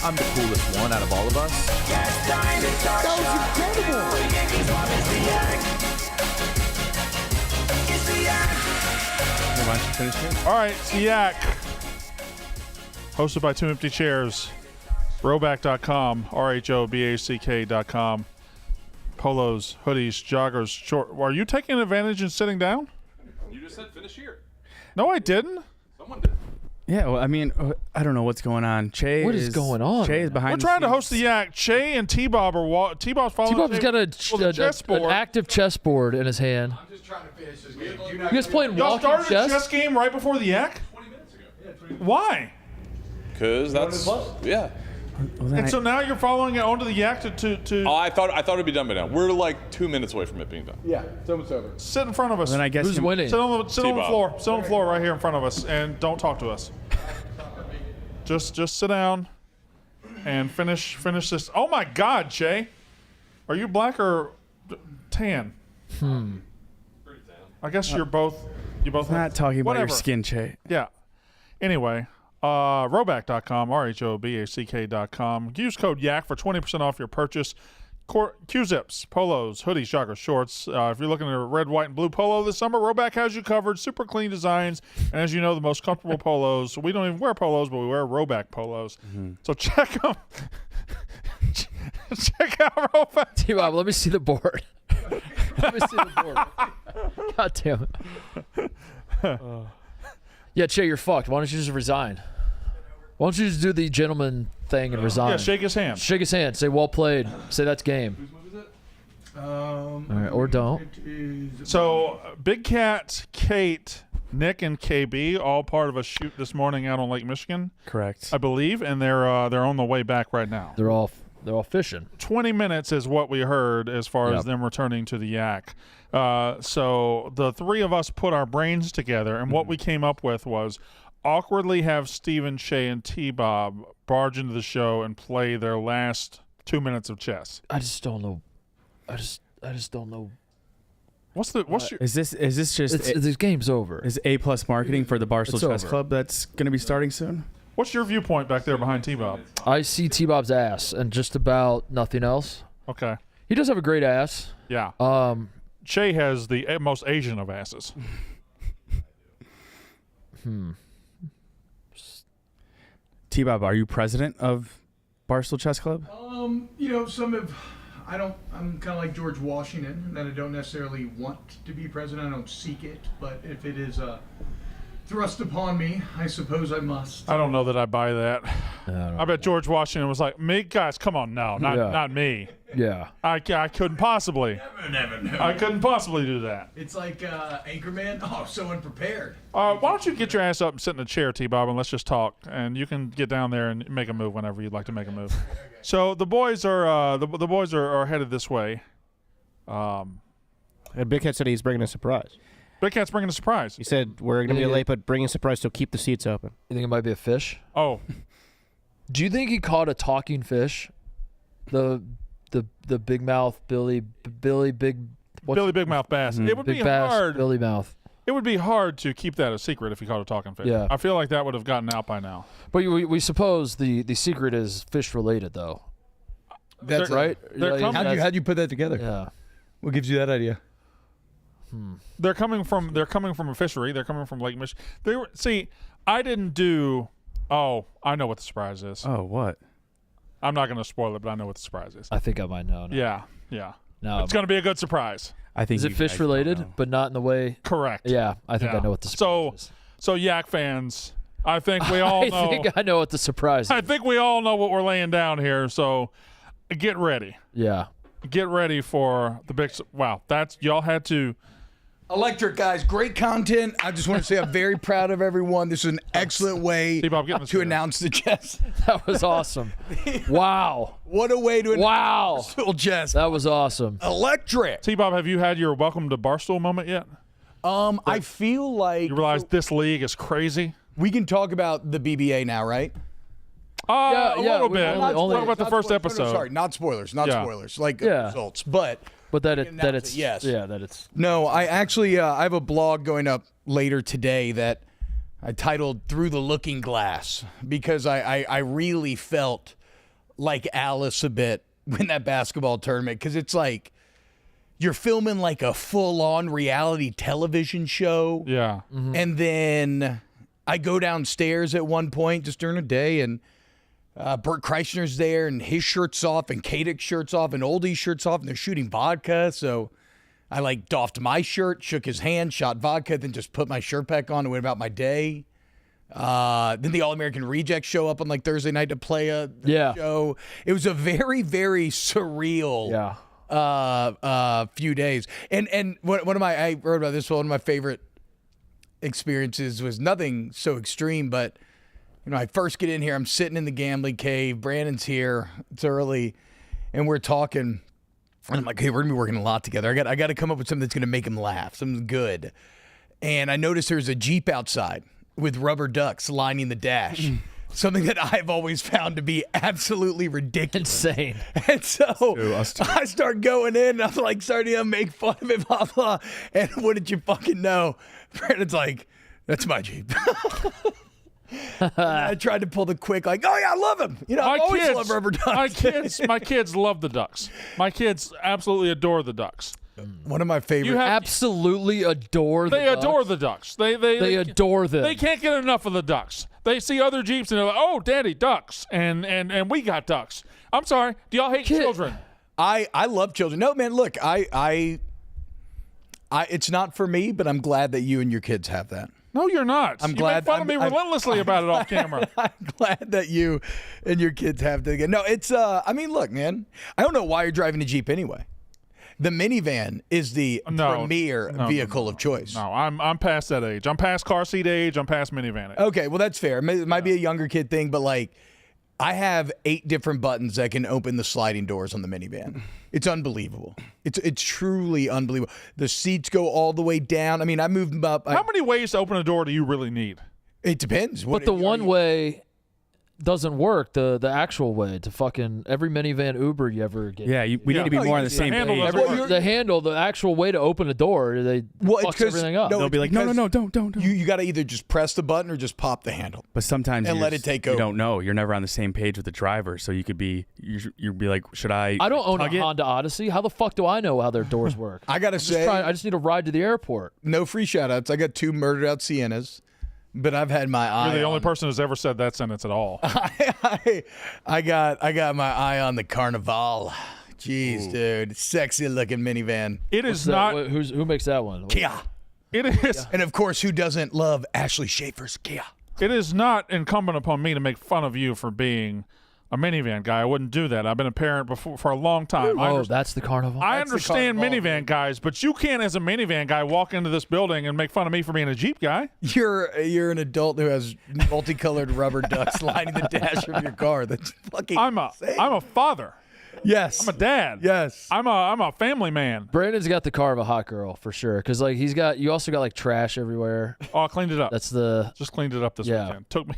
I'm the coolest one out of all of us. That was incredible. Never mind, finish it. All right, it's the Yak. Hosted by Two Empty Chairs. Rhoback.com, RHOBACK.com. Polos, hoodies, joggers, short. Are you taking advantage and sitting down? You just said finish here. No, I didn't. Someone did. Yeah, well, I mean, I don't know what's going on. What is going on? Che is behind. We're trying to host the Yak. Che and T-Bob are T-Bob's following. T-Bob's got an active chessboard in his hand. I'm just trying to finish this game. You guys playing Y'all walking started chess? a chess game right before the Yak? 20 minutes ago. Why? Because that's yeah. And so now you're following it onto the Yak to Oh, I thought it'd be done by now. We're like 2 minutes away from it being done. Yeah, it's almost over. sit in front of us. Then I guess Who's winning? Sit on the T-Bob. floor. Sit on the floor right here in front of us, and don't talk to us. Just sit down and finish this. Oh my God, Che, are you black or tan? I guess you're both. You both. not talking about whatever. your skin, Che. Yeah. Anyway, Rhoback.com, RHOBACK.com. Use code YAK for 20% off your purchase. Q-zips, polos, hoodies, joggers, shorts. If you're looking at a red, white, and blue polo this summer, Rhoback has you covered. Super clean designs. And as you know, the most comfortable polos. So we don't even wear polos, but we wear Rhoback polos. So check them. Check out Rhoback. T-Bob, let me see the board. Let me see the board. God damn it. Yeah, Che, you're fucked. Why don't you just resign? Why don't you just do the gentleman thing and resign? Yeah, shake his hand. Shake his hand. Say, well played. Say, that's game. All right, or don't. So Big Cat, Kate, Nick, and KB all part of a shoot this morning out on Lake Michigan, Correct. I believe, and they're on the way back right now. They're all fishing. 20 minutes is what we heard as far as them returning to the Yak. So the three of us put our brains together, and what we came up with was awkwardly have Stephen, Che, and T-Bob barge into the show and play their last 2 minutes of chess. I just don't know. I just don't know. What's your? Is this just This game's over. is A+ marketing for the Barstool It's Chess over. Club that's going to be starting soon? What's your viewpoint back there behind T-Bob? I see T-Bob's ass and just about nothing else. Okay. He does have a great ass. Yeah. Che has the most Asian of asses. T-Bob, are you president of Barstool Chess Club? You know, I'm kind of like George Washington, in that I don't necessarily want to be president. I don't seek it, but if it is thrust upon me, I suppose I must. I don't know that I buy that. I bet George Washington was like, "Me, guys, come on, no, not me. Yeah. I couldn't possibly. Never know. I couldn't possibly do that." It's like Anchorman. Oh, so unprepared. Why don't you get your ass up and sit in a chair, T-Bob, and let's just talk, and you can get down there and make a move whenever you'd like to make a move. So the boys are the boys are headed this way. And Big Cat said he's bringing a surprise. Big Cat's bringing a surprise. He said we're going to be late, but bringing a surprise, so keep the seats open. You think it might be a fish? Oh, Do you think he caught a talking fish? The big mouth Billy Big Mouth Bass. It would Big be Bass hard. Billy Mouth. It would be hard to keep that a secret if he caught a talking fish. Yeah. I feel like that would have gotten out by now. But we suppose the secret is fish related though. That's right. They're coming. How'd you put that together? Yeah. What gives you that idea? They're coming from a fishery. They're coming from Lake Michigan. I didn't do. Oh, I know what the surprise is. Oh, what? I'm not going to spoil it, but I know what the surprise is. I think I might know. Yeah. No. It's going to be a good surprise. I think Is it you fish guys don't related, know. but not in the way? Correct. Yeah, I think I know what the surprise is. So Yak fans, I think we all know. I think I know what the surprise is. I think we all know what we're laying down here. So get ready. Yeah. Get ready for the big. Wow, y'all had to. Electric, guys. Great content. I just want to say I'm very proud of everyone. This is an excellent way T-Bob, get in the to chair. announce the chess. That was awesome. Wow. What a way to announce Wow. Barstool chess. That was awesome. Electric. T-Bob, have you had your welcome to Barstool moment yet? I feel like You realize this league is crazy? we can talk about the BBA now, right? A little we bit. only- What about the Not first spoilers. No, episode? sorry, not spoilers. Not Yeah. spoilers. Like Yeah. results. But But announce it, yes. that it's no, I actually I have a blog going up later today that I titled Through the Looking Glass because I really felt like Alice a bit in that basketball tournament because it's like you're filming like a full-on reality television show. Yeah. And then I go downstairs at one point just during the day and Bert Kreischer's there and his shirt's off and Kadek's shirt's off and Oldie's shirt's off and they're shooting vodka. So I like doffed my shirt, shook his hand, shot vodka, then just put my shirt back on and went about my day. Then the All-American Rejects show up on like Thursday night to play a show. It was a very, very surreal few days. And one of my, I wrote about this, one of my favorite experiences was nothing so extreme, but you know, I first get in here, I'm sitting in the gambling cave, Brandon's here, it's early, and we're talking, and I'm like, hey, we're gonna be working a lot together. I got to come up with something that's gonna make him laugh, something good. And I noticed there's a Jeep outside with rubber ducks lining the dash. Something that I've always found to be absolutely ridiculous. Insane. And so I start going in, and I'm like starting to make fun of it, blah, blah. And what did you fucking know? Brandon's like, that's my Jeep. I tried to pull the quick, like, oh yeah, I love him. You know, I always love rubber ducks. My kids love the ducks. My kids absolutely adore the ducks. One of my favorite. Absolutely adore the They ducks. adore the ducks. They adore them. They can't get enough of the ducks. They see other Jeeps and they're like, oh, daddy, ducks. And we got ducks. I'm sorry. Do y'all hate children? I love children. No, man, look, I it's not for me, but I'm glad that you and your kids have that. No, you're not. I'm glad. You make fun of me relentlessly about it off camera. I'm glad that you and your kids have that. No, it's, I mean, look, man, I don't know why you're driving a Jeep anyway. The minivan is the premier vehicle of choice. No, I'm past that age. I'm past car seat age. I'm past minivan age. Okay, well, that's fair. It might be a younger kid thing, but like, I have 8 different buttons that can open the sliding doors on the minivan. It's unbelievable. It's truly unbelievable. The seats go all the way down. I mean, I moved them up. How many ways to open a door do you really need? It depends. But the one way doesn't work, the actual way to fucking every minivan Uber you ever get. Yeah, we need to be more on the same page. The actual way to open a door, they fucks everything up. They'll be like, no, don't. You got to either just press the button or just pop the handle. But sometimes and let it take over. You don't know. You're never on the same page with the driver, so you could be you'd be like, should I? I don't own a Honda Odyssey. How the fuck do I know how their doors work? I gotta say, I just need a ride to the airport. No free shout outs. I got 2 murdered out Siennas. But I've had my eye. You're the only person who's ever said that sentence at all. I got my eye on the Carnival. Jeez, dude, sexy looking minivan. It is not. Who makes that one? Kia. It is. And of course, who doesn't love Ashley Schaefer's Kia? It is not incumbent upon me to make fun of you for being a minivan guy. I wouldn't do that. I've been a parent before for a long time. That's the Carnival. I understand minivan guys, but you can't, as a minivan guy, walk into this building and make fun of me for being a Jeep guy. You're an adult who has multicolored rubber ducks lining the dash of your car. That's fucking. I'm a father. Yes. I'm a dad. Yes. I'm a family man. Brandon's got the car of a hot girl for sure, because like you also got like trash everywhere. Oh, I cleaned it up. Just cleaned it up this weekend. Took me.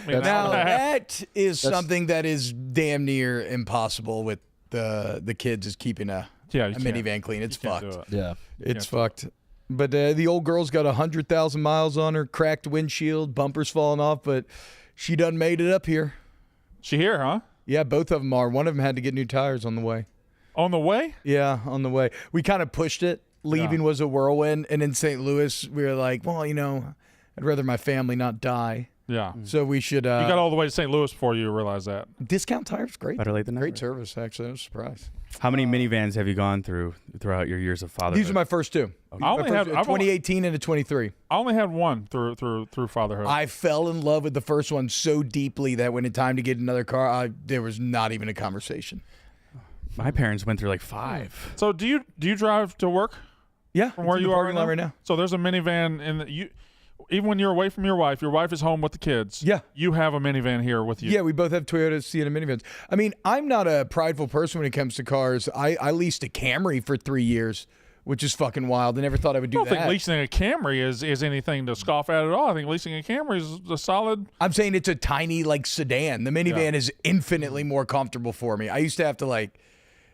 Now that is something that is damn near impossible with the kids is keeping a minivan clean. It's fucked. It's fucked. But the old girl's got 100,000 miles on her, cracked windshield, bumpers falling off, but she done made it up here. She here, huh? Yeah, both of them are. One of them had to get new tires on the way. On the way? Yeah, on the way. We kind of pushed it. Leaving was a whirlwind, and in St. Louis, we were like, well, I'd rather my family not die. Yeah. So we should. You got all the way to St. Louis before you realized that. Discount tires, great. Better late than never. Great service, actually. I was surprised. How many minivans have you gone throughout your years of fatherhood? These are my first 2. I only had 2018 and a 23. I only had one through fatherhood. I fell in love with the first one so deeply that when it's time to get another car, there was not even a conversation. My parents went through like 5. So do you drive to work? Yeah, from where you are right now. So there's a minivan in even when you're away from your wife is home with the kids. Yeah. You have a minivan here with you. Yeah, we both have Toyota Sienna minivans. I mean, I'm not a prideful person when it comes to cars. I leased a Camry for 3 years, which is fucking wild. I never thought I would do that. I don't think leasing a Camry is anything to scoff at all. I think leasing a Camry is a solid. I'm saying it's a tiny like sedan. The minivan is infinitely more comfortable for me. I used to have to like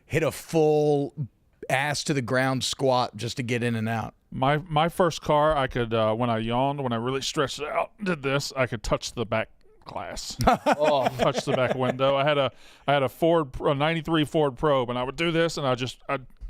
hit a full ass to the ground squat just to get in and out. My first car, I could when I yawned, when I really stretched it out, did this, I could touch the back glass, touch the back window. I had a 93 Ford Probe, and I would do this, and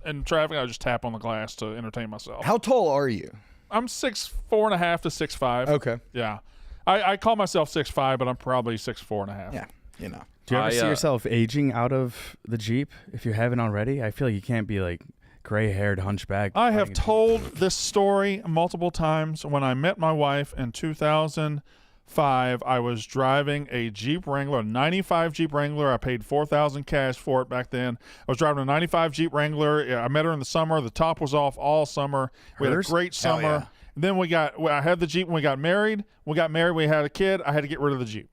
in traffic, I would just tap on the glass to entertain myself. How tall are you? I'm 6'4.5" to 6'5". Okay. Yeah, I call myself 6'5", but I'm probably 6'4.5". Yeah, you know. Do you ever see yourself aging out of the Jeep if you haven't already? I feel like you can't be like gray-haired hunchback. I have told this story multiple times. When I met my wife in 2005, I was driving a Jeep Wrangler, a 95 Jeep Wrangler. I paid $4,000 cash for it back then. I was driving a 95 Jeep Wrangler. I met her in the summer. The top was off all summer. We had a great summer. Yeah. Then I had the Jeep when we got married. We had a kid. I had to get rid of the Jeep.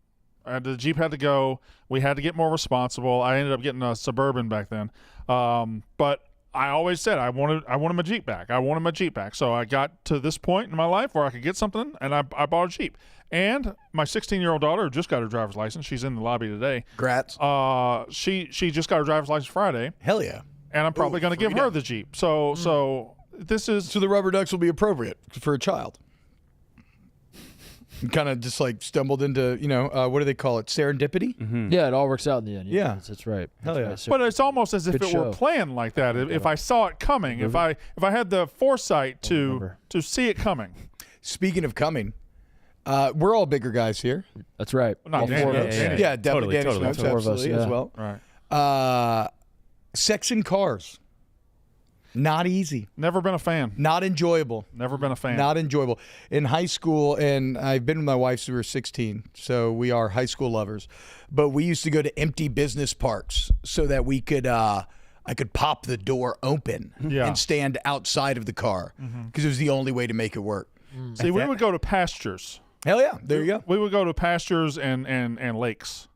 The Jeep had to go. We had to get more responsible. I ended up getting a Suburban back then. But I always said I wanted my Jeep back. I wanted my Jeep back. So I got to this point in my life where I could get something, and I bought a Jeep. And my 16-year-old daughter just got her driver's license. She's in the lobby today. Congrats. She just got her driver's license Friday, Hell yeah. and I'm probably going to give her the Jeep. So this is So the rubber ducks will be appropriate for a child. Kind of just like stumbled into, what do they call it? Serendipity? Yeah, it all works out in the end. Yeah. That's right. Hell That's yeah. right. So- But it's almost as if Good it were show. planned like that. If I saw it coming, if I had the foresight to see it coming. Speaking of coming, we're all bigger guys here. That's right. Not All Danny. four of us. Yeah, definitely. Danny totally. Smokes, Four of us, absolutely, yeah. as well. Right. Sex and cars. Not easy. Never been a fan. Not enjoyable. Never been a fan. Not enjoyable. In high school, and I've been with my wife since we were 16, so we are high school lovers. But we used to go to empty business parks so that we could, I could pop the door open and stand outside of the car because it was the only way to make it work. See, we would go to pastures. Hell yeah, there you go. We would go to pastures and lakes,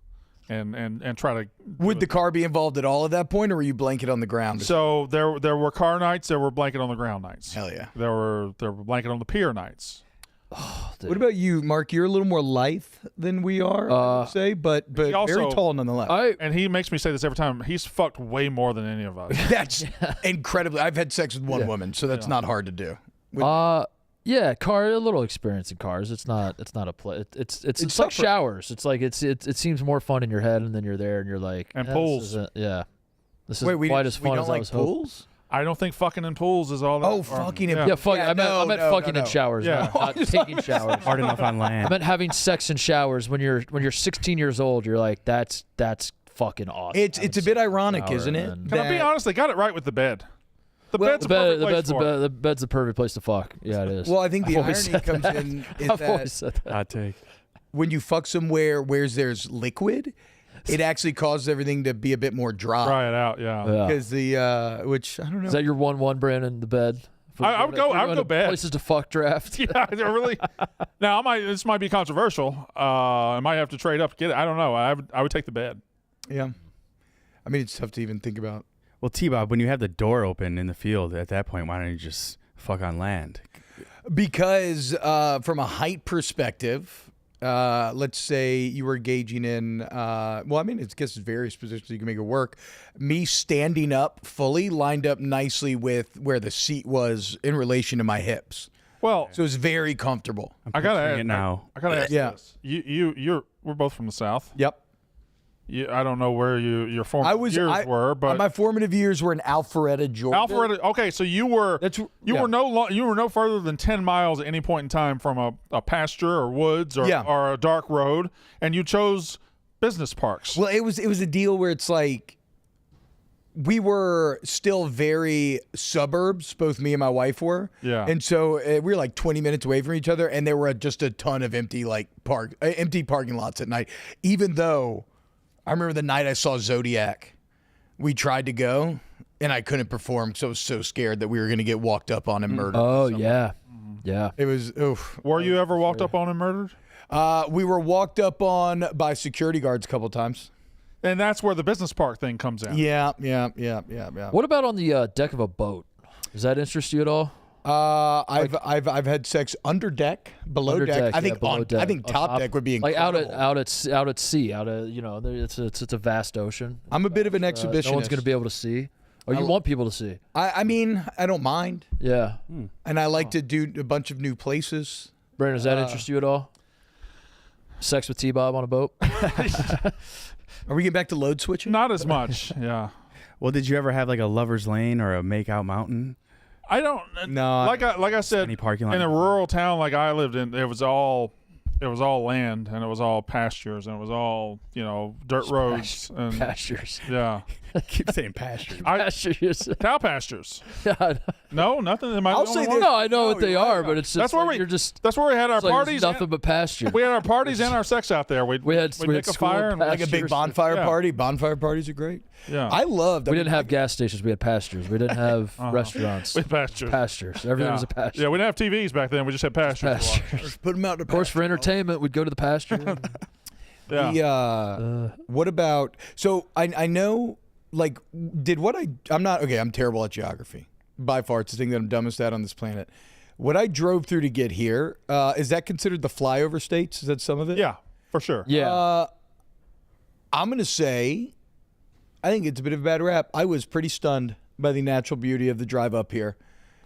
and try to. Would the car be involved at all at that point, or were you blanket on the ground? So there were car nights. There were blanket on the ground nights. Hell yeah. There were blanket on the pier nights. What about you, Mark? You're a little more lithe than we are, I would say, but He also- very tall nonetheless. And he makes me say this every time. He's fucked way more than any of us. That's incredibly. I've had sex with one woman, so that's not hard to do. Yeah, a little experience in cars. It's not a play. It's like tougher. showers. It's like it seems more fun in your head, and then you're there, and you're like, And this pools. isn't- yeah, this is Wait, quite as we fun don't as I like was hoping. pools? I don't think fucking in pools is all that. Oh, fucking in Yeah, fuck. Yeah, I meant no, fucking in no. showers, Yeah. not taking showers. Hard enough on I land. meant having sex in showers when you're 16 years old. You're like, that's fucking awesome. It's a bit ironic, shower isn't it? and- Can I be honest? They got it right with the bed. The bed's The a perfect place for it. the bed's the perfect place to fuck. Yeah, it is. Well, I think the I've always irony said comes that. in is I've that always said that. Hot take. when you fuck somewhere where there's liquid, it actually causes everything to be a bit more dry. Try it out, yeah. Yeah. Because which I don't know. Is that your 1-1, Brandon? The bed. I would go bed. Places to fuck draft. Yeah, I really. Now, this might be controversial. I might have to trade up to get it. I don't know. I would take the bed. Yeah. I mean, it's tough to even think about. Well, T-Bob, when you have the door open in the field, at that point, why don't you just fuck on land? Because from a height perspective, let's say you were gauging in, I guess it's various positions you can make it work. Me standing up fully lined up nicely with where the seat was in relation to my hips. Well, So it's very comfortable. I gotta picturing ask. it now. I gotta ask Yeah. this. We're both from the South. Yep. I don't know where your former years were, but my formative years were in Alpharetta, Georgia. Alpharetta. Okay, so you were were no further than 10 miles at any point in time from a pasture or woods or a dark road, and you chose business parks. Well, it was a deal where it's like we were still very suburbs, both me and my wife were. Yeah. And so we were like 20 minutes away from each other, and there were just a ton of empty parking lots at night. Even though I remember the night I saw Zodiac, we tried to go, and I couldn't perform because I was so scared that we were going to get walked up on and murdered. Oh yeah, yeah. It was oof. Were you ever walked up on and murdered? We were walked up on by security guards a couple times. And that's where the business park thing comes in. Yeah. What about on the deck of a boat? Does that interest you at all? I've had sex under deck, below Under deck. I yeah, think below deck. I think top deck would be like incredible. out at sea. It's a vast ocean. I'm a bit of an No exhibitionist. one's going to be able to see. Oh, you want people to see? I mean, I don't mind, Yeah. and I like to do a bunch of new places. Brandon, does that interest you at all? Sex with T-Bob on a boat? Are we getting back to load switching? Not as much. Yeah. Well, did you ever have like a lover's lane or a make out mountain? I don't. No. Like I said, Any parking lot? in a rural town like I lived in, it was all land, and it was all pastures, and it was all dirt roads and Pastures. yeah, I keep saying pasture. Pastures. cow pastures. Yeah, No, nothing. Am I I'll the say only this- one? no, I know what they are, but it's just That's where like we- you're just. That's where we had our It's like parties. nothing but pasture. We had our parties and our sex out there. We'd We had make a school fire and Like a big pastures. bonfire Yeah. party. Bonfire parties are great. yeah. I loved. We didn't have gas stations. We had pastures. We didn't have restaurants. with pastures. Pastures. Everything was a pasture. Yeah, we didn't have TVs back then. We just had pastures. to watch. Pastures. put them out to Of course, for entertainment, we'd go to the pasture. Yeah. What about? So I know. Like, I'm not okay. I'm terrible at geography. By far, it's the thing that I'm dumbest at on this planet. What I drove through to get here, is that considered the flyover states? Is that some of it? Yeah, for sure. Yeah. I'm going to say, I think it's a bit of a bad rap. I was pretty stunned by the natural beauty of the drive up here.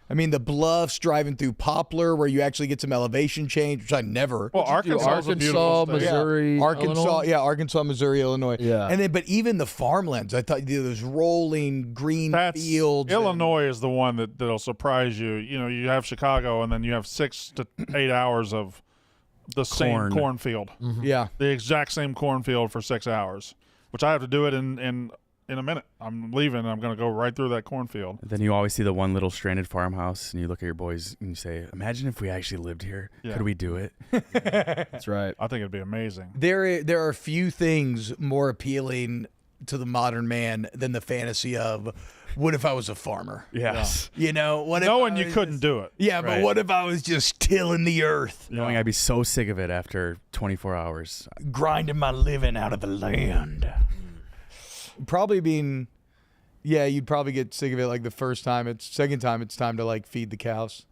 I mean, the bluffs, driving through Poplar, where you actually get some elevation change, which I never. Well, What'd you do? Arkansas is a beautiful state. Missouri, Arkansas, Illinois? Arkansas, Missouri, Illinois. Yeah. And then, but even the farmlands, I thought those rolling green That's fields. Illinois is the one that'll surprise you. You have Chicago, and then you have 6 to 8 hours of the same cornfield, Yeah. the exact same cornfield for 6 hours, which I have to do it in a minute. I'm leaving, and I'm going to go right through that cornfield. Then you always see the one little stranded farmhouse, and you look at your boys and you say, "Imagine if we actually lived here. Yeah. Could we do it?" That's right. I think it'd be amazing. There are few things more appealing to the modern man than the fantasy of, what if I was a farmer? Yes. You know, what if Knowing I you was couldn't just- do it. Yeah, but Right. what if I was just tilling the earth, Knowing I'd be so sick of it after 24 hours. grinding my living out of the land? Probably being, yeah, you'd probably get sick of it like the first time. Second time, it's time to like feed the cows.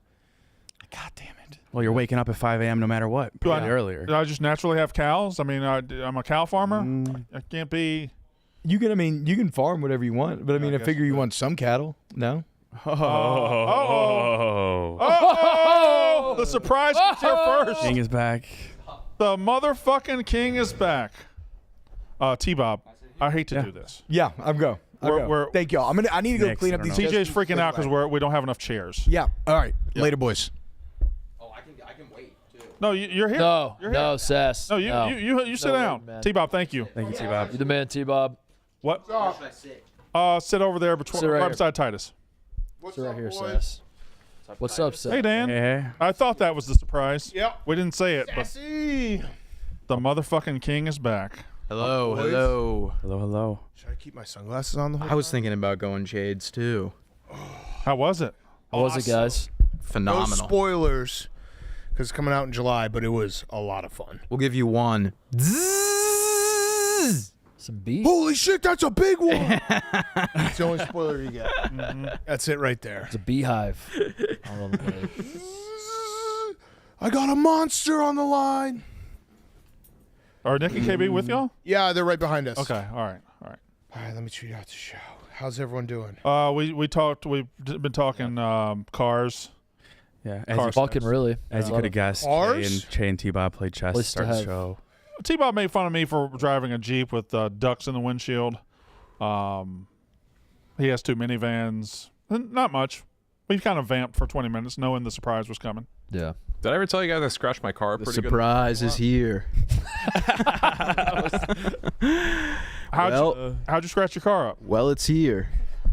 God damn it. Well, you're waking up at 5 a.m. no matter what. Do I- Probably earlier. Do I just naturally have cows? I mean, I'm a cow farmer. I can't be. You can farm whatever you want, but I mean, I guess figure you so. want some cattle. No? Oh, the surprise was here first. King is back. The motherfucking king is back. T-Bob, I hate to do this. Yeah, I'm go. We're- Thank y'all. I need to go Next, clean I up don't these. know. TJ's freaking out because we don't have enough chairs. Yeah. All right. Later, boys. No, you're here. No, You're here. no, Sass. No, you sit No, down. man. T-Bob, thank you. Thank you, T-Bob. You the man, T-Bob. What? Sit over there Sit right right here. beside Titus. Sit right here, Sass. What's up, Sass? Hey, Dan. Hey. I thought that was the surprise. Yep. We didn't say it, but the motherfucking king is back. Hello, hello. Hello, hello. Should I keep my sunglasses on the whole I was time? thinking about going shades too. How was it? How was it, guys? No Phenomenal. spoilers, because it's coming out in July, but it was a lot of fun. We'll give you one. Some beef? Holy shit, that's a big one! It's the only spoiler you get. That's it right there. It's a beehive. I don't know. I got a monster on the line. Are Nick and KB with y'all? Yeah, they're right behind us. Okay. All right. All right, let me treat out the show. How's everyone doing? We talked. We've been talking cars. Yeah. Car Fucking really. As you could have guessed, Cars? Che and T-Bob played chess to Place to start the have. show. T-Bob made fun of me for driving a Jeep with ducks in the windshield. He has 2 minivans. Not much. We kind of vamped for 20 minutes knowing the surprise was coming. Yeah. Did I ever tell you guys I scratched my car The pretty good? surprise is here. How'd you scratch your car up? Well, it's here.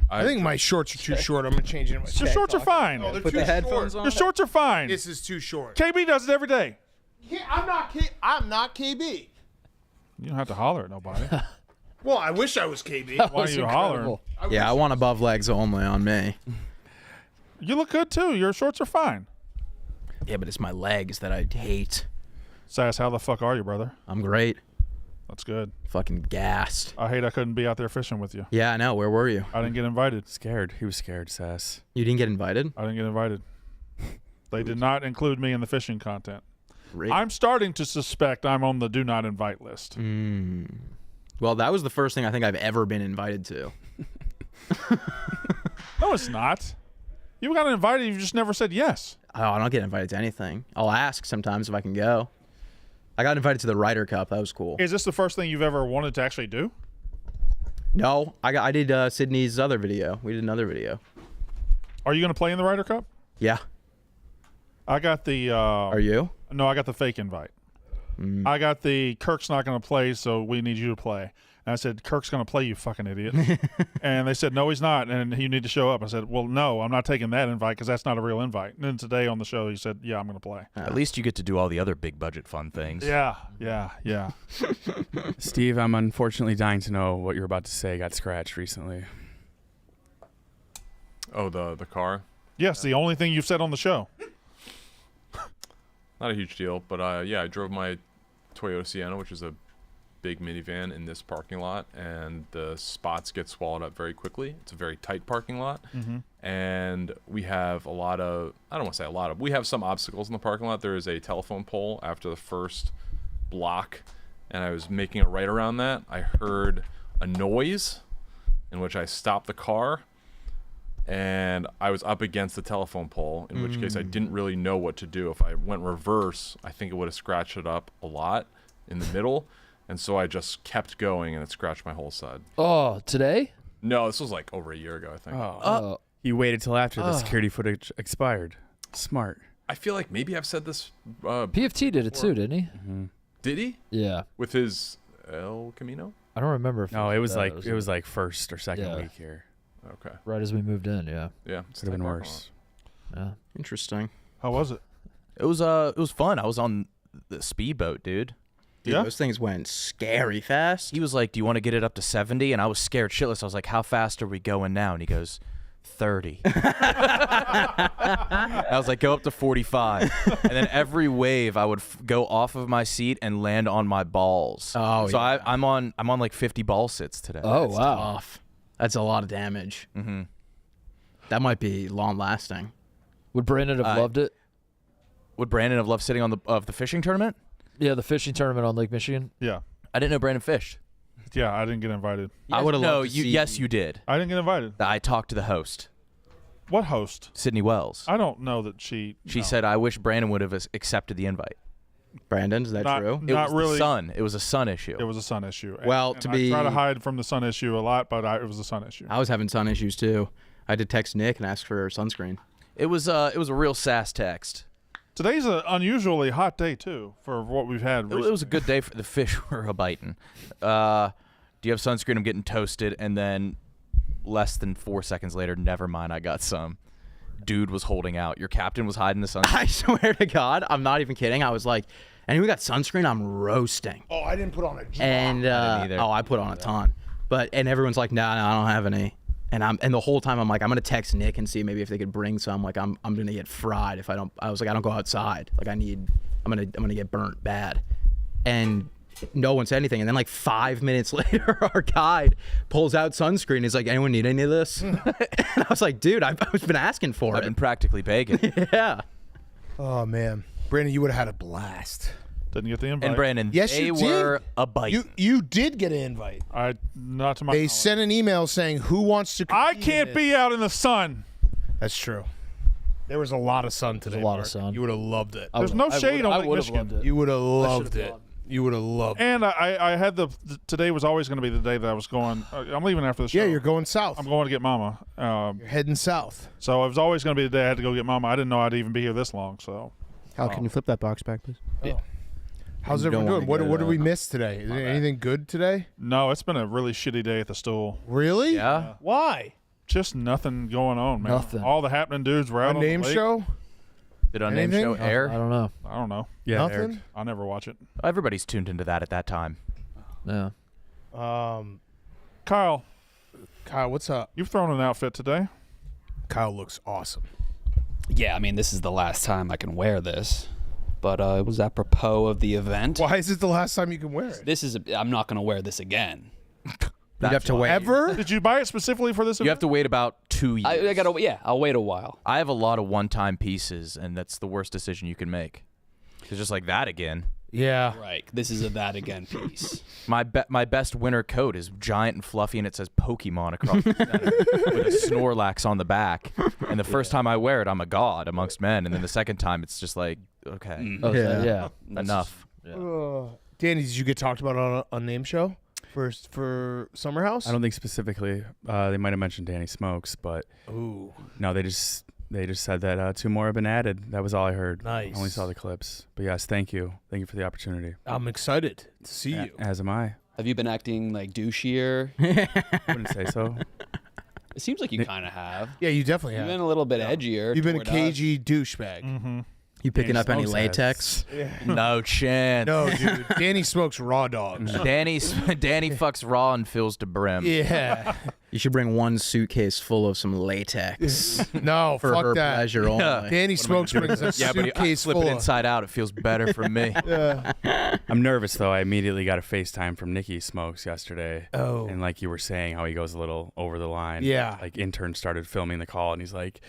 I think my shorts are too short. I'm gonna change it in my Your shorts are fine. No, they're Put too the headphones short. on. Your shorts are fine. This is too short. KB does it every day. I'm not KB. You don't have to holler at nobody. Well, I wish I was KB. That Why was are you hollering? incredible. Yeah, I want above legs only on me. You look good too. Your shorts are fine. Yeah, but it's my legs that I hate. Sass, how the fuck are you, brother? I'm great. That's good. Fucking gassed. I hate I couldn't be out there fishing with you. Yeah, I know. Where were you? I didn't get invited. Scared. He was scared, Sass. You didn't get invited? I didn't get invited. They did not include me in the fishing content. Great. I'm starting to suspect I'm on the do not invite list. Well, that was the first thing I think I've ever been invited to. No, it's not. You got invited. You just never said yes. Oh, I don't get invited to anything. I'll ask sometimes if I can go. I got invited to the Ryder Cup. That was cool. Is this the first thing you've ever wanted to actually do? No, I did Sydney's other video. We did another video. Are you going to play in the Ryder Cup? Yeah. I got the. Are you? No, I got the fake invite. I got the Kirk's not going to play, so we need you to play. And I said, Kirk's going to play, you fucking idiot. And they said, no, he's not, and you need to show up. I said, well, no, I'm not taking that invite because that's not a real invite. And then today on the show, he said, yeah, I'm going to play. At least you get to do all the other big budget fun things. Yeah. Steve, I'm unfortunately dying to know what you're about to say got scratched recently. Oh, the car. Yes, the only thing you've said on the show. Not a huge deal, but yeah, I drove my Toyota Sienna, which is a big minivan, in this parking lot, and the spots get swallowed up very quickly. It's a very tight parking lot, and we have I don't want to say a lot of, we have some obstacles in the parking lot. There is a telephone pole after the first block, and I was making a right around that. I heard a noise in which I stopped the car, and I was up against the telephone pole, in which case I didn't really know what to do. If I went reverse, I think it would have scratched it up a lot in the middle, and so I just kept going, and it scratched my whole side. Oh, today? No, this was like over a year ago, I think. You waited till after the security footage expired. Smart. I feel like maybe I've said this. PFT did it too, didn't he? Did he? Yeah. With his El Camino? I don't remember. If No, it was like first or second week here. Okay. right as we moved in. Yeah. Yeah. Could have been worse. Yeah. Interesting. How was it? It was fun. I was on the speedboat, dude. Dude, Yeah? those things went scary fast. He was like, do you want to get it up to 70? And I was scared shitless. I was like, how fast are we going now? And he goes, 30. I was like, go up to 45. And then every wave, I would go off of my seat and land on my balls. Oh, so yeah. I'm on like 50 ball sits today. Oh, That's wow. tough. That's a lot of damage. Mm-hmm. That might be long lasting. Would Brandon have loved it? Would Brandon have loved sitting on the fishing tournament? Yeah, the fishing tournament on Lake Michigan. Yeah. I didn't know Brandon fished. Yeah, I didn't get invited. I would have no, loved to see. Yes, you did. I didn't get invited. I talked to the host, What host? Sydney Wells. I don't know that she. She no. said, I wish Brandon would have accepted the invite. Brandon, is that Not- true? It Not was really. the sun. It was a sun issue. It was a sun issue. Well, and to I be- try to hide from the sun issue a lot, but it was a sun issue. I was having sun issues too. I did text Nick and ask for sunscreen. It was a real sass text. Today's an unusually hot day too for what we've had. It was a good day for the fish were a biting. Do you have sunscreen? I'm getting toasted, and then less than 4 seconds later, never mind, I got some. Dude was holding out. Your captain was hiding the sunscreen. I swear to God, I'm not even kidding. I was like, anyone got sunscreen? I'm roasting. Oh, I didn't put on a drop. And I didn't either. I put on a ton. And everyone's like, nah, I don't have any. And the whole time I'm like, I'm gonna text Nick and see maybe if they could bring some. Like I'm gonna get fried if I don't. I was like, I don't go outside. Like I'm gonna get burnt bad. And no one said anything. And then like 5 minutes later, our guide pulls out sunscreen. He's like, anyone need any of this? And I was like, dude, I've been asking for I've it. been practically begging. Yeah. Oh man, Brandon, you would have had a blast. Didn't get the invite. And Brandon, Yes, they you were did. a bite. You did get an invite. I not to my. They knowledge. sent an email saying who wants to. I compete in can't this. be out in the sun. That's true. There was a lot of sun today. a lot of Mark. sun. You would have loved it. There's no shade on Lake Michigan. You would have loved should've it. gone. You would have loved it. And I had today was always going to be the day that I was going. I'm leaving after the show. Yeah, you're going south. I'm going to get Mama. You're heading south. So it was always going to be the day I had to go get Mama. I didn't know I'd even be here this long. So Kyle, can you flip that box back, please? How's You everyone don't doing? wanna What go did we miss today? Is there anything good today? no, it's been a really shitty day at the stool. Really? Yeah. Why? Just nothing going on, man. Nothing. All the happening dudes were out A on the name lake. show? Did Unnamed Anything? Show air? I don't know. I don't know. Yeah, Nothing. Eric. I'll never watch it. Everybody's tuned into that at that time. Yeah. Kyle, Kyle, what's up? you've thrown an outfit today. Kyle looks awesome. Yeah, I mean, this is the last time I can wear this, but it was apropos of the event. Why is it the last time you can wear it? I'm not going to wear this again. You'd have to wait. Ever? Did you buy it specifically for this event? You have to wait about 2 years. I'll wait a while. I have a lot of one-time pieces, and that's the worst decision you can make. It's just like that again. Yeah. Right. This is a that again piece. My best winter coat is giant and fluffy, and it says Pokemon across the center with a Snorlax on the back. And the first time I wear it, I'm a god amongst men, and then the second time, it's just like, okay, Yeah. enough. Danny, did you get talked about on a name show for Summer House? I don't think specifically. They might have mentioned Danny Smokes, but Ooh. no, they just said that 2 more have been added. That was all I heard. Nice. I only saw the clips. But yes, thank you. Thank you for the opportunity. I'm excited to see you. As am I. Have you been acting like douchier? Wouldn't say so. It seems like you kind of have. Yeah, you definitely You've have. been a little bit edgier. You've been a toward us. cagey douchebag. Mm-hmm. You picking up any Smokes latex? No chance. No, dude. Danny smokes raw dogs. Danny fucks raw and fills to brim. Yeah. You should bring one suitcase full of some latex No, for fuck her that. pleasure only. Danny smokes brings a Yeah, but I suitcase flip full it of. inside out. It feels better for me. I'm nervous, though. I immediately got a FaceTime from Nikki Smokes yesterday. Oh. And like you were saying, how he goes a little over the line. Yeah. Like, intern started filming the call, and he's like,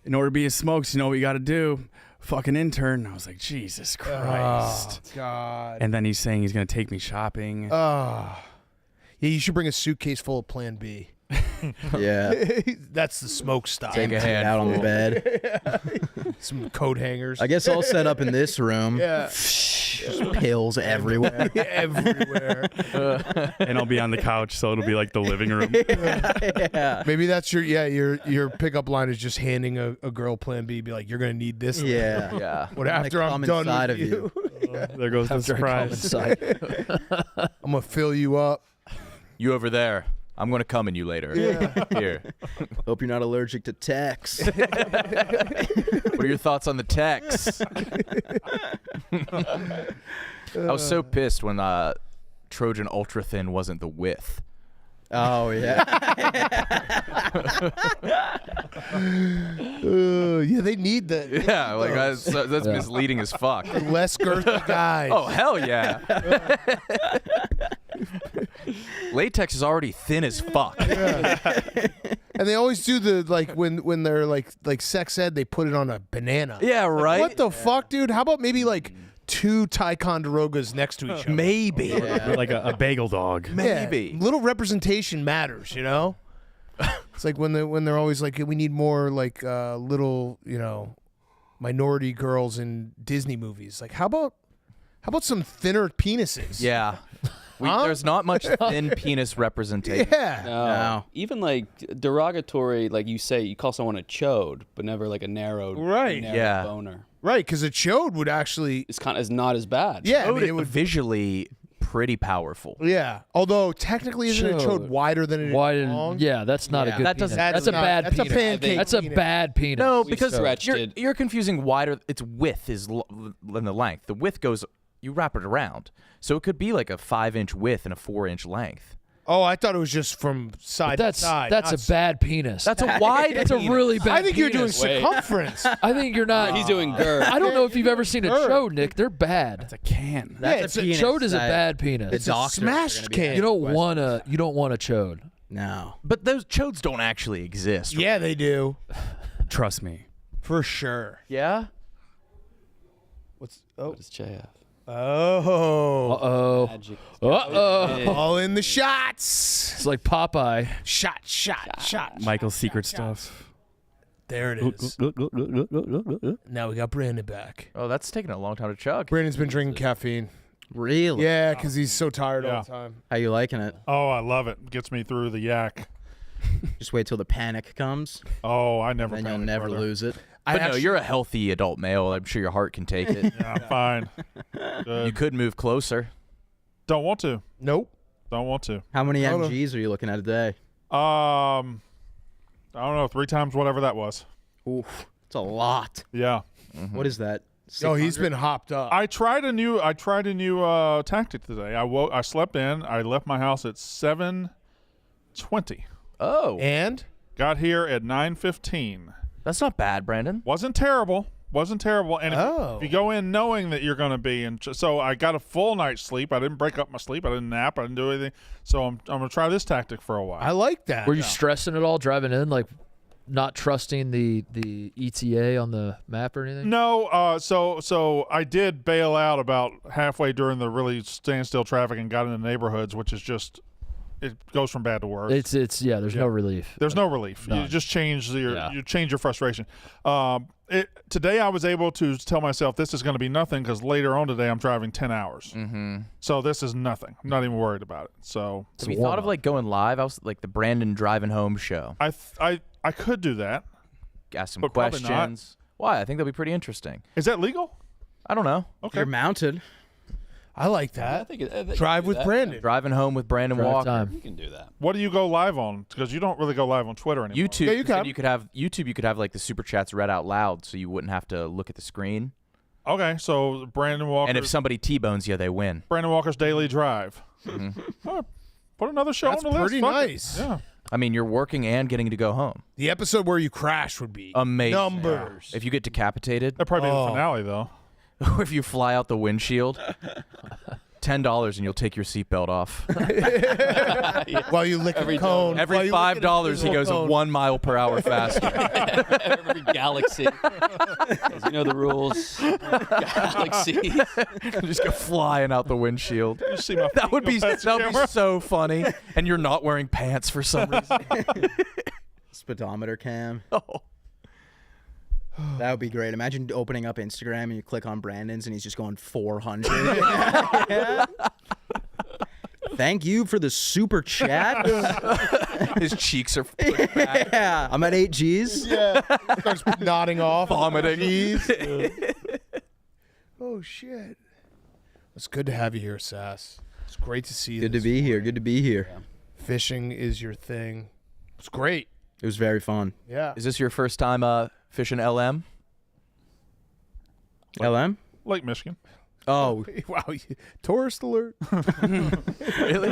in order to be a Smokes, you know what you got to do? Fucking intern. And I was like, Jesus Christ. Oh, God. And then he's saying he's going to take me shopping. Yeah, you should bring a suitcase full of Plan B. Yeah. That's the smoke style. Take a Empty it out on the bed. Some coat hangers. I guess all set up in this room. Yeah. Just pills everywhere. Everywhere. And I'll be on the couch, so it'll be like the living room. Yeah. Maybe that's your pickup line is just handing a girl Plan B. Be like, you're gonna need this. Yeah. Yeah. What after Like, I'm come done inside with of you? There goes the After I come surprise. inside. I'm gonna fill you up. You over there. I'm going to come in you later. Here. Hope you're not allergic to text. What are your thoughts on the text? I was so pissed when Trojan Ultra Thin wasn't the width. Oh, yeah. Yeah, they need that. Yeah, like that's misleading as fuck. Less girthy guys. Oh, hell yeah. Latex is already thin as fuck. And they always do the like when they're like sex ed, they put it on a banana. Yeah, right? What the fuck, dude? How about maybe like 2 Ticonderogas next to each other? Maybe. Yeah. Like a bagel dog. Maybe. Yeah, little representation matters, you know? It's like when they're always like, we need more like little, minority girls in Disney movies. Like, how about some thinner penises? Yeah. Huh? There's not much thin penis representation. Yeah. No. Even like derogatory, like you say, you call someone a chode, but never like a narrowed, Right. Yeah. boner. Right, because a chode would actually. It's kind of is not as bad. Yeah, I It mean, it would. visually pretty powerful. Yeah. Although technically, isn't a chode wider than it is Why long? didn't? Yeah, that's not Yeah. a good. That penis. doesn't- That's a not- bad that's a penis. pancake That's a penis. bad penis. No, We because stretched you're, it. you're confusing wider. Its width is than the length. The width goes, you wrap it around. So it could be like a 5-inch width and a 4-inch length. Oh, I thought it was just from side to That's side. that's not a bad penis. That's a wide That's a penis. really bad. I think you're doing penis. Wait. circumference. I think you're not. He's doing girth. I don't know if you've ever seen a Girth. chode, Nick. They're bad. It's a can. That's it's a Chode is a bad penis. It's a doctors are smash gonna be can. You don't want a chode. No. But those chodes don't actually exist. Yeah, they do. Trust me. For sure. Yeah? What's What is JF? Oh. Uh-oh. Magic. Uh-oh. All in the shots. It's like Popeye. Shot. Michael's secret stuff. There it is. Now we got Brandon back. Oh, that's taking a long time to chug. Brandon's been drinking caffeine. Really? Yeah, because he's so tired all Yeah. the time. How you liking it? Oh, I love it. Gets me through the yak. Just wait till the panic comes, Oh, I never. then you'll panic, never brother. lose it. But no, you're a healthy adult male. I'm sure your heart can take it. Yeah, I'm fine. You Good. could move closer. Don't want to. Nope. Don't want to. How many Hold on. MGs are you looking at a day? I don't know. 3 times whatever that was. Oof, it's a lot. Yeah. What is that? Oh, he's 600? been hopped up. I tried a new tactic today. I slept in. I left my house at 7:20. Oh, And? Got here at 9:15. that's not bad, Brandon. Wasn't terrible. And if you go in knowing that you're going to be, so I got a full night's sleep. I didn't break up my sleep. I didn't nap. I didn't do anything. So I'm going to try this tactic for a while. I like that. Were you stressing at all driving in? Like, not trusting the ETA on the map or anything? No, so I did bail out about halfway during the really standstill traffic and got into neighborhoods, which is just it goes from bad to worse. It's there's no relief. There's no relief. None. You just change your Yeah. you change your frustration. Today I was able to tell myself this is going to be nothing because later on today I'm driving 10 hours. Mm-hmm. So this is nothing. I'm not even worried about it. So Have you thought of like going live? I was like the Brandon driving home show. I could do that. Ask some But probably questions. Why? I think that'd be pretty interesting. Is that legal? I don't know. Okay. You're mounted. I like that. I think you Drive can do with that. Brandon. Driving home with Brandon Drive Walker. time. You can do that. What do you go live on? Because you don't really go live on Twitter anymore. YouTube. Yeah, you can. You could have YouTube. You could have like the super chats read out loud, so you wouldn't have to look at the screen. Okay, so Brandon Walker. And if somebody T-bones you, they win. Brandon Walker's Daily Drive. Oh, put another show That's on the list. pretty Fuck it. nice. Yeah. I mean, you're working and getting to go home. The episode where you crash would be Amazing. numbers. If you get decapitated, That'd probably be Oh. the finale, though. or if you fly out the windshield, $10 and you'll take your seatbelt off. While you lick a cone. Every while you lick an $5, he invisible goes cone. 1 mile per hour faster. Every galaxy. 'Cause you know the rules. Galaxy. Just go flying out the windshield. You see my That would be feet go past the camera? so funny. And you're not wearing pants for some reason. Speedometer cam. Oh. That would be great. Imagine opening up Instagram and you click on Brandon's and he's just going 400. Thank you for the super chat. His cheeks are pushed back, Yeah, I'm at 8 G's. Yeah. Starts nodding off. vomiting. Oh, shit. It's good to have you here, Sass. It's great to see you. Good to this be here. morning. Good to be here. Fishing is your thing. It's great. It was very fun. Yeah. Is this your first time fishing LM? LM? Lake Michigan. Oh, Wow. Tourist alert. Really?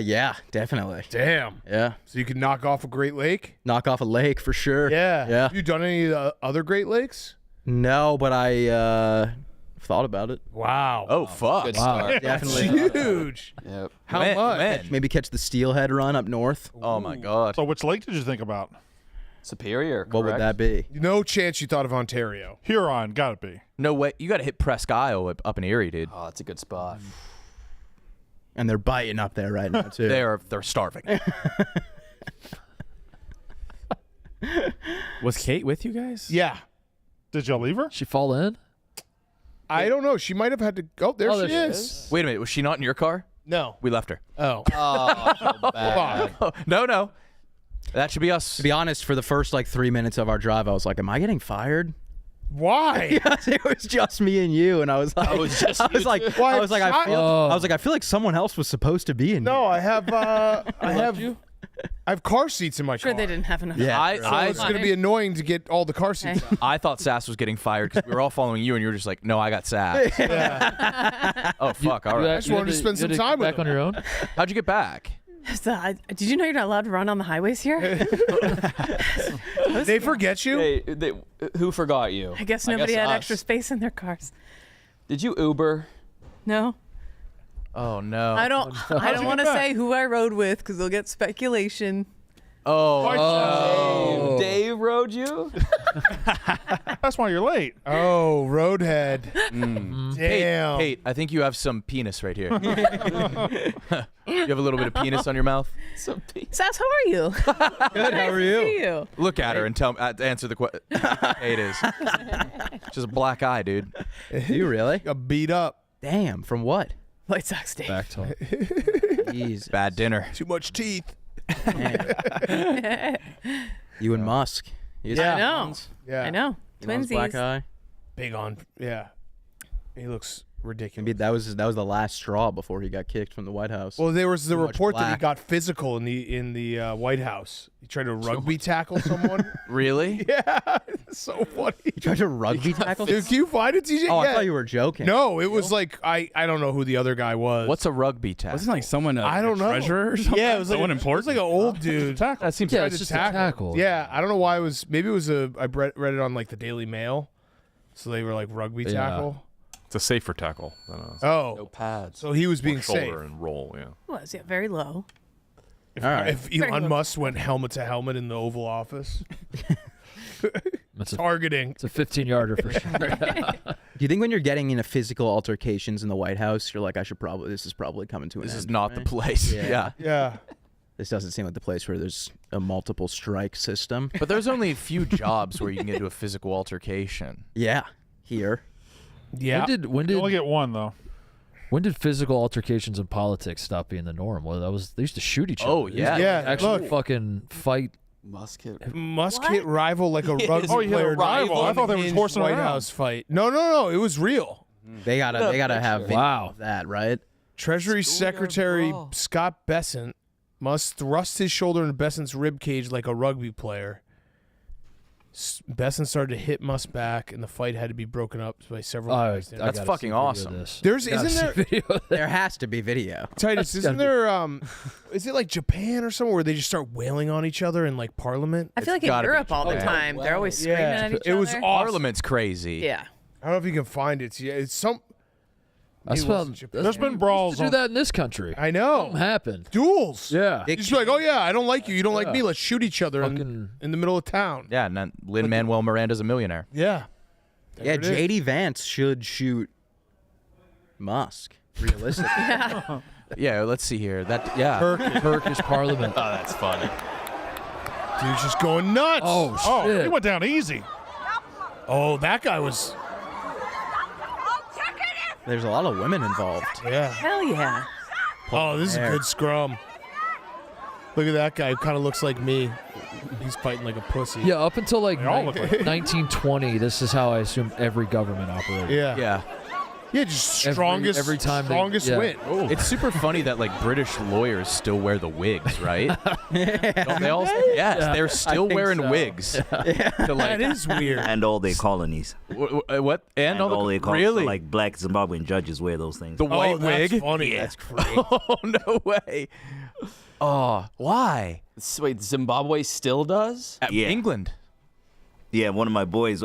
yeah, definitely. Damn. Yeah, So you can knock off a Great Lake? knock off a lake for sure. Yeah. Yeah. Have you done any of the other Great Lakes? No, but I thought about it. Wow. Oh, fuck. Good Wow. start. Definitely. Huge. Yep. How When- much? when? Maybe catch the steelhead run up north. Oh, my God. So which lake did you think about? Superior. What would correct? that be? No chance you thought of Ontario. Huron, gotta be. No way. You got to hit Presque Isle up in Erie, dude. Oh, that's a good spot. And they're biting up there right now too. They're starving. Was Kate with you guys? Yeah. Did y'all leave her? She fall in? I don't know. She might have had to go. There Oh, she there she is. Wait a minute. Was she not in your car? No. We left her. Oh. Oh, so bad. No. That should be us. To be honest, for the first like 3 minutes of our drive, I was like, "Am I getting fired?" Why? Because it was just me and you, and I was like, I was like, Why, I was like, I feel like someone else was supposed to be in. No, I have I have car seats in my Sure, car. they didn't have enough. Yeah. I It's going to be annoying to get all the car seats. Okay. I thought Sass was getting fired because we were all following you, and you were just like, "No, I got Sass." Oh fuck! All right. just wanted to spend some time with back on your own. How'd you get back? So, did you know you're not allowed to run on the highways here? They forget you? Hey, who forgot you? I guess nobody guess had us. extra space in their cars. Did you Uber? No, Oh no. I don't. I don't want to say who I rode with because they'll get speculation. Oh. Dave rode you? That's why you're late. Oh, Roadhead. Damn. Kate, I think you have some penis right here. You have a little bit of penis on your mouth. Some Sass, how are you? Good. How are Nice to you? see you. Look at her and answer the question. It is. Just a black eye, dude. You really? Got beat up. Damn. From what? White Sox Day. Back to Jeez. Bad dinner. Too much teeth. You and Musk. You I know. Yeah. I know. Elon's black Twinsies. eye. Big on. Yeah. He looks ridiculous. Maybe that was the last straw before he got kicked from the White House. Well, there was the Too much report that he black. got physical in the White House. He tried to rugby tackle someone. Really? Yeah, it's so funny. he tried to rugby tackle. Dude, can you find it, TJ? Oh, Yeah. I thought you were joking. No, it was like I don't know who the other guy was. What's a rugby tackle? Wasn't like someone I don't know. treasurer or something? Yeah, it was like someone it was important. like an old dude. That seems Yeah, tried it's to just a tackle. Yeah, I don't know why it was. Maybe it was I read it on like the Daily Mail, so they were like rugby Yeah. tackle. It's a safer tackle than a Oh, No pads. so he was being shoulder safe. and roll. Yeah. Was very low. If Elon Musk went helmet to helmet in the Oval Office. Targeting. It's a 15-yarder for sure. Do you think when you're getting into physical altercations in the White House, you're like, this is probably coming to an end? This is not right? the place. Yeah. Yeah. This doesn't seem like the place where there's a multiple strike system. But there's only a few jobs where you can get into a physical altercation. Yeah. Here. Yeah. When did You only get one though. when did physical altercations in politics stop being the norm? Well, they used to shoot each other. Oh, yeah. Yeah, Actually look. fucking fight. Musk hit rival like a rugby Oh, he hit a player. rival. I thought they were horsing White around. House fight. No. It was real. They gotta have video Wow. of that, right? Treasury Secretary Scott Bessent must thrust his shoulder into Bessent's rib cage like a rugby player. Bessent started to hit Musk back, and the fight had to be broken up by several. That's fucking awesome. There has to be video. Titus, isn't there? Is it like Japan or somewhere where they just start wailing on each other in like Parliament? I feel like in Europe all the time. They're always screaming at each other. It was awesome. Parliament's crazy. Yeah. I don't know if you can find it. It's some. There's been brawls. Do that in this country. I know. Something happened. Duels. Yeah. You just be like, oh yeah, I don't like you. You don't like Yeah. me. Let's shoot each other in the middle of town. Yeah, and then Lin-Manuel Miranda's a millionaire. Yeah. Yeah, it is. JD Vance should Musk. Realistically. Yeah, let's see here. Turkish Parliament. Oh, that's funny. Dude's just going nuts. Oh, shit. He went down easy. Oh, that guy was. There's a lot of women involved. Yeah. Hell yeah. Oh, this is a good scrum. Look at that guy who kind of looks like me. He's fighting like a pussy. Yeah, up until like They all look like 1920, this is how I assumed every government operated. Yeah. Yeah. Yeah, just strongest every time strongest win. It's super funny that like British lawyers still wear the wigs, right? Don't they all? Yes, they're still wearing wigs. To, like, That is weird. And all their colonies. what? And all their colonies. really? So, like black Zimbabwean judges wear those things. The white that's wig? funny. Yeah. That's crazy. Oh no way! Oh, why? Wait, Zimbabwe still does? Yeah. England. Yeah, one of my boys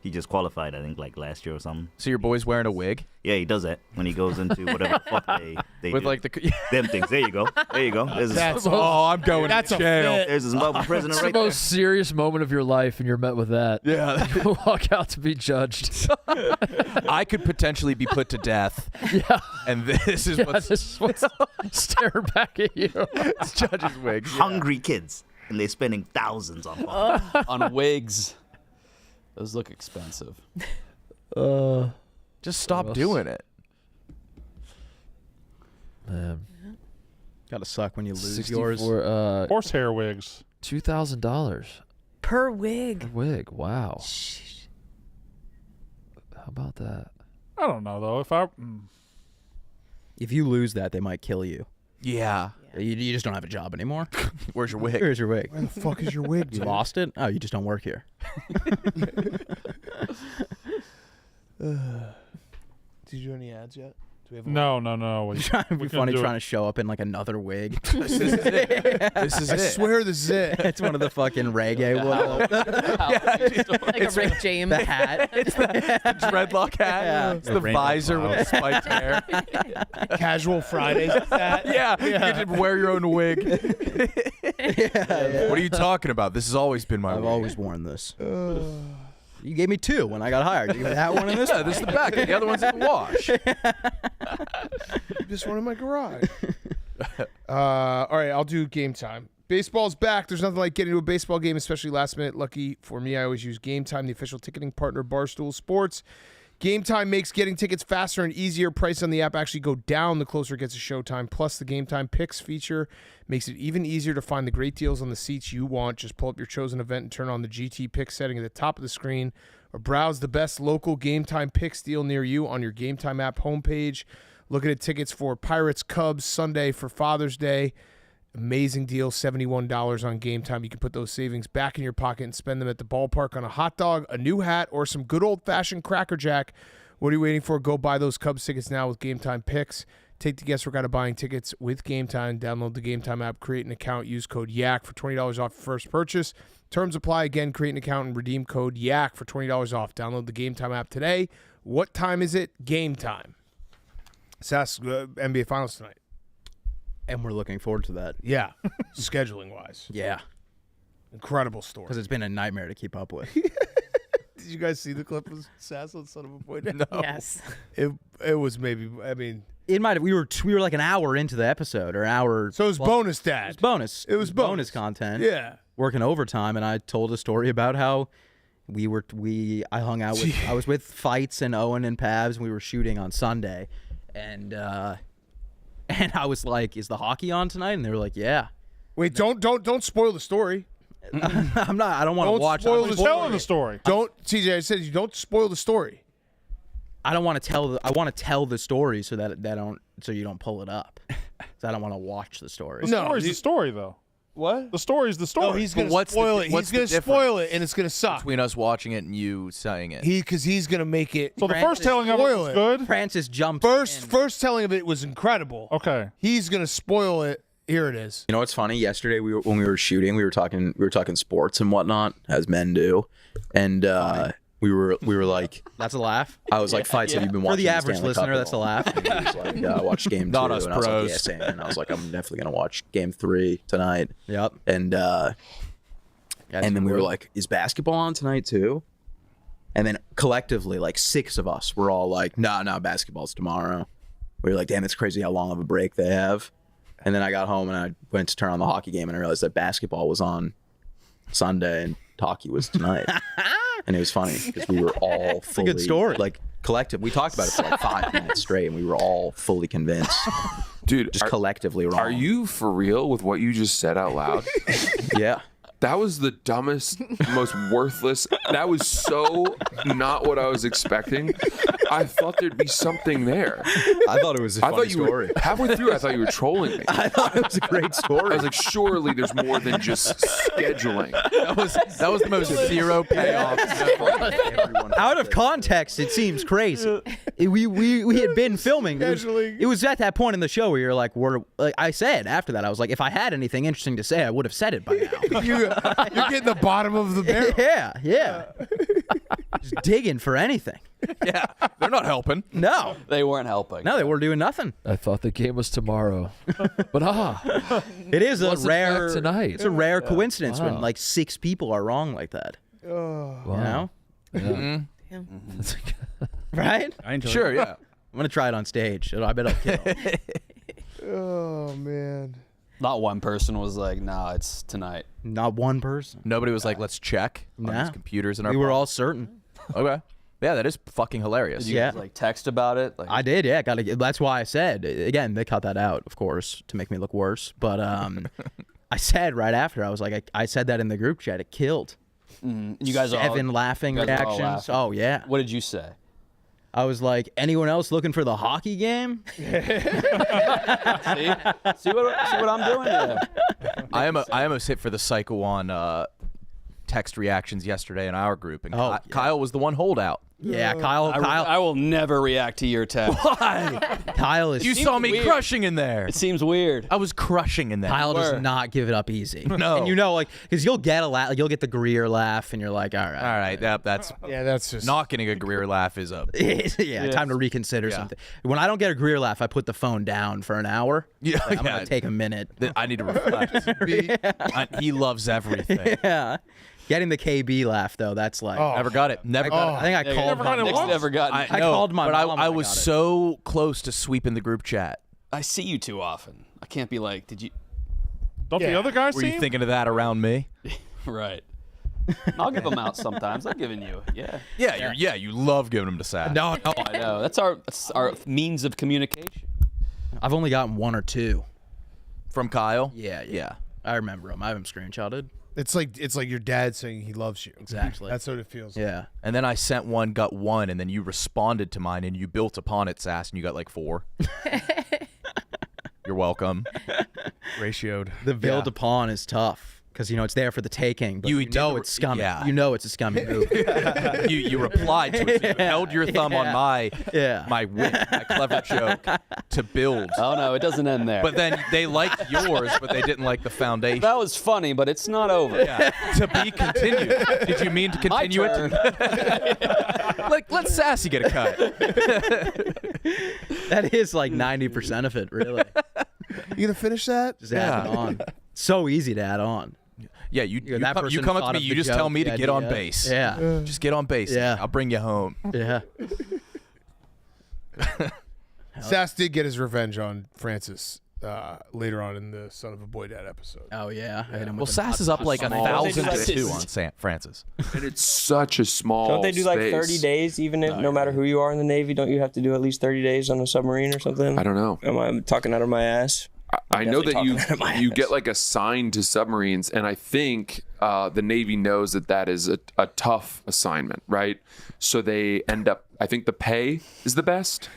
he just qualified, I think, like last year or something. So your boy's wearing a wig? Yeah, he does that when he goes into whatever the fuck they With do. like the them things. There you go. There you go. That's I'm going That's to a jail. fit. There's a Zimbabwe president It's right the there. most serious moment of your life, and you're met with that. Yeah. You walk out to be judged. I could potentially be put to death. Yeah. And this is Yeah, what's this is what's staring back at you. it's judge's wigs. Hungry kids, and they're spending thousands on fun. On wigs. Those look expensive. Just stop else? doing it. Man. Gotta suck when you lose yours. Horsehair wigs. $2,000 Per wig. wig. Wow. How about that? I don't know though. If you lose that, they might kill you. Yeah. You just don't have a job anymore. Where's your wig? Where's your wig? Where the fuck is your wig? You dude? lost it? Oh, you just don't work here. Did you do any ads yet? Do we have No. It's trying to be we can funny do trying it. to show up in like another wig. This is it. This is I it. swear this is it. It's one of the fucking reggae ones. Like a Rick James. The hat. It's the dreadlock hat. Yeah. It's the visor with the spiked hair. Casual Fridays. Is that? Yeah. You get to wear your own wig. What are you talking about? This has always been my I've wig. always worn this. You gave me two when I got hired. You gave me that one and this Yeah, one. this is the back. The other one's in the wash. This one in my garage. All right, I'll do game time. Baseball's back. There's nothing like getting to a baseball game, especially last minute. Lucky for me, I always use Game Time, the official ticketing partner of Barstool Sports. Game Time makes getting tickets faster and easier. Price on the app actually go down the closer it gets to showtime. Plus, the Game Time Picks feature makes it even easier to find the great deals on the seats you want. Just pull up your chosen event and turn on the GT Pick setting at the top of the screen, or browse the best local Game Time Picks deal near you on your Game Time app homepage. Looking at tickets for Pirates Cubs Sunday for Father's Day. Amazing deal, $71 on Game Time. You can put those savings back in your pocket and spend them at the ballpark on a hot dog, a new hat, or some good old-fashioned Cracker Jack. What are you waiting for? Go buy those Cubs tickets now with Game Time Picks. Take the guesswork out of buying tickets with Game Time. Download the Game Time app, create an account, use code YAK for $20 off your first purchase. Terms apply. Again, create an account and redeem code YAK for $20 off. Download the Game Time app today. What time is it? Game time. Let's ask NBA Finals tonight. And we're looking forward to that. Yeah, scheduling wise. Yeah. Incredible story. Because it's been a nightmare to keep up with. Did you guys see the clip of Sasso, son of a boy? No. Yes. It was maybe. I mean, It might have. We were like an hour into the episode, or an hour. so it was bonus, Dad. It was bonus. It was bonus content. Yeah. Working overtime, and I told a story about how I hung out with. I was with Fights and Owen and Pabs, and we were shooting on Sunday, and I was like, "Is the hockey on tonight?" And they were like, "Yeah." Wait, don't spoil the story. I'm not. I don't want to watch. Spoil He's telling the story. Don't, TJ. I said you don't spoil the story. I don't want to tell. I want to tell the story so that so you don't pull it up. So I don't want to watch the story. The story's the story, though. What? The story's the story. No, he's gonna spoil it. He's gonna spoil it, and it's gonna suck. Between us watching it and you saying it. Because he's gonna make it. So the first telling of it was good. Francis jumped. First telling of it was incredible. Okay. He's gonna spoil it. Here it is. You know what's funny? Yesterday when we were shooting, we were talking sports and whatnot, as men do, and we were like, "That's a laugh." I was like, "Fights, have you been For watching?" the average Stanley listener, Cup that's a laugh. And he was like, "Yeah, I watched game Not 2. us and I was pros. like, "Yeah, same." And I was like, "I'm definitely gonna watch game 3 tonight." Yep. And then we were like, "Is basketball on tonight too?" And then collectively, like 6 of us were all like, "No, basketball's tomorrow." We were like, "Damn, it's crazy how long of a break they have." And then I got home and I went to turn on the hockey game and I realized that basketball was on Sunday and hockey was tonight. And it was funny because we were all fully, a good story. like collective. We talked about it for like 5 minutes straight and we were all fully convinced. Dude, just collectively wrong. Are you for real with what you just said out loud? Yeah. That was the dumbest, most worthless. That was so not what I was expecting. I thought there'd be something there. I thought it was a funny story. Halfway through, I thought you were trolling me. I thought it was a great story. I was like, surely there's more than just scheduling. That was the most zero payoff. Out of context, it seems crazy. We had been filming. It was at that point in the show where you're like, I said after that, I was like, if I had anything interesting to say, I would have said it by now. You're getting the bottom of the barrel. Yeah. Just digging for anything. Yeah, they're not helping. No, They weren't helping. no, they were doing nothing. I thought the game was tomorrow, but It is a wasn't rare back tonight. It's a rare coincidence when Wow. like 6 people are wrong like that. wow. You know, Yeah. right? I enjoyed Sure, it. yeah. I'm gonna try it on stage. I bet I'll kill. Oh man. Not one person was like, "Nah, it's tonight." Not one person. Nobody was like, let's check on Nah. these computers in our We were pod. all certain. Okay. Yeah, that is fucking hilarious. Did you Yeah. guys, like text about it? Like, I did, yeah. That's why I said again. They cut that out, of course, to make me look worse. But I said right after, I was like, I said that in the group chat. It killed. you guys are all, 7 laughing you guys are all reactions. laughing. Oh yeah. What did you say? I was like, anyone else looking for the hockey game? See what I'm doing here? I almost hit for the Psycho on text reactions yesterday in our group, and Oh, Kyle was the one holdout. Yeah, Kyle. I will never react to your text. Why? Kyle is. You saw me crushing in there. It seems weird. I was crushing in there. Kyle Where? does not give it up easy. No. And you know, like, because you'll get a laugh, like, you'll get the Greer laugh, and you're like, all All right, that's Yeah, that's just not getting a Greer laugh is a yeah, time to reconsider something. When I don't get a Greer laugh, I put the phone down for an hour. Yeah, Like, I'm gonna take a minute. I need to reflect. He loves everything. Yeah. Getting the KB laugh though, that's like Never got it. Never got it. I think I called. never got it my once? mom. Never gotten. I I called my but mom when I I was got it. so close to sweeping the group chat. I see you too often. I can't be like, did you? Don't the other guys Were see you him? thinking of that around me? Right. I'll give them out sometimes. I've given you. Yeah. Yeah, you love giving them to Seth. No, I know. That's our means of communication. I've only gotten 1 or 2. From Kyle? Yeah. I remember them. I have them screenshotted. it's like your dad saying he loves you. Exactly. That's what it feels like. Yeah. And then I sent one, got 1, and then you responded to mine, and you built upon it, Sass, and you got like 4. You're welcome. Ratioed. The build upon is tough because you know it's there for the taking, but you know it's scummy. yeah. You know it's a scummy move. You replied to it. So you held your thumb on my wit, my clever joke to build. Oh no, it doesn't end there. But then they liked yours, but they didn't like the foundation. That was funny, but it's not over. Yeah. To be continued. Did you mean to continue it? Like, let Sassy get a cut. That is like 90% of it, really. You gonna finish that? Just add it on. So easy to add on. Yeah, you that come person up to thought me. of You the just tell joke, me the to get on idea. base. Yeah. Just get on base. Yeah. I'll bring you home. Yeah. Sass did get his revenge on Francis later on in the Son of a Boy Dad episode. Oh yeah. I hit him Well, with Sass is up like small- 1,000-2 on Francis. And it's such a small. Don't they do like 30 space. days, even if no matter who you are in the Navy? Don't you have to do at least 30 days on a submarine or something? I don't know. Am I talking out of my ass? I know that Definitely talking out of my you ass. get like assigned to submarines, and I think the Navy knows that is a tough assignment, right? So they end up. I think the pay is the best,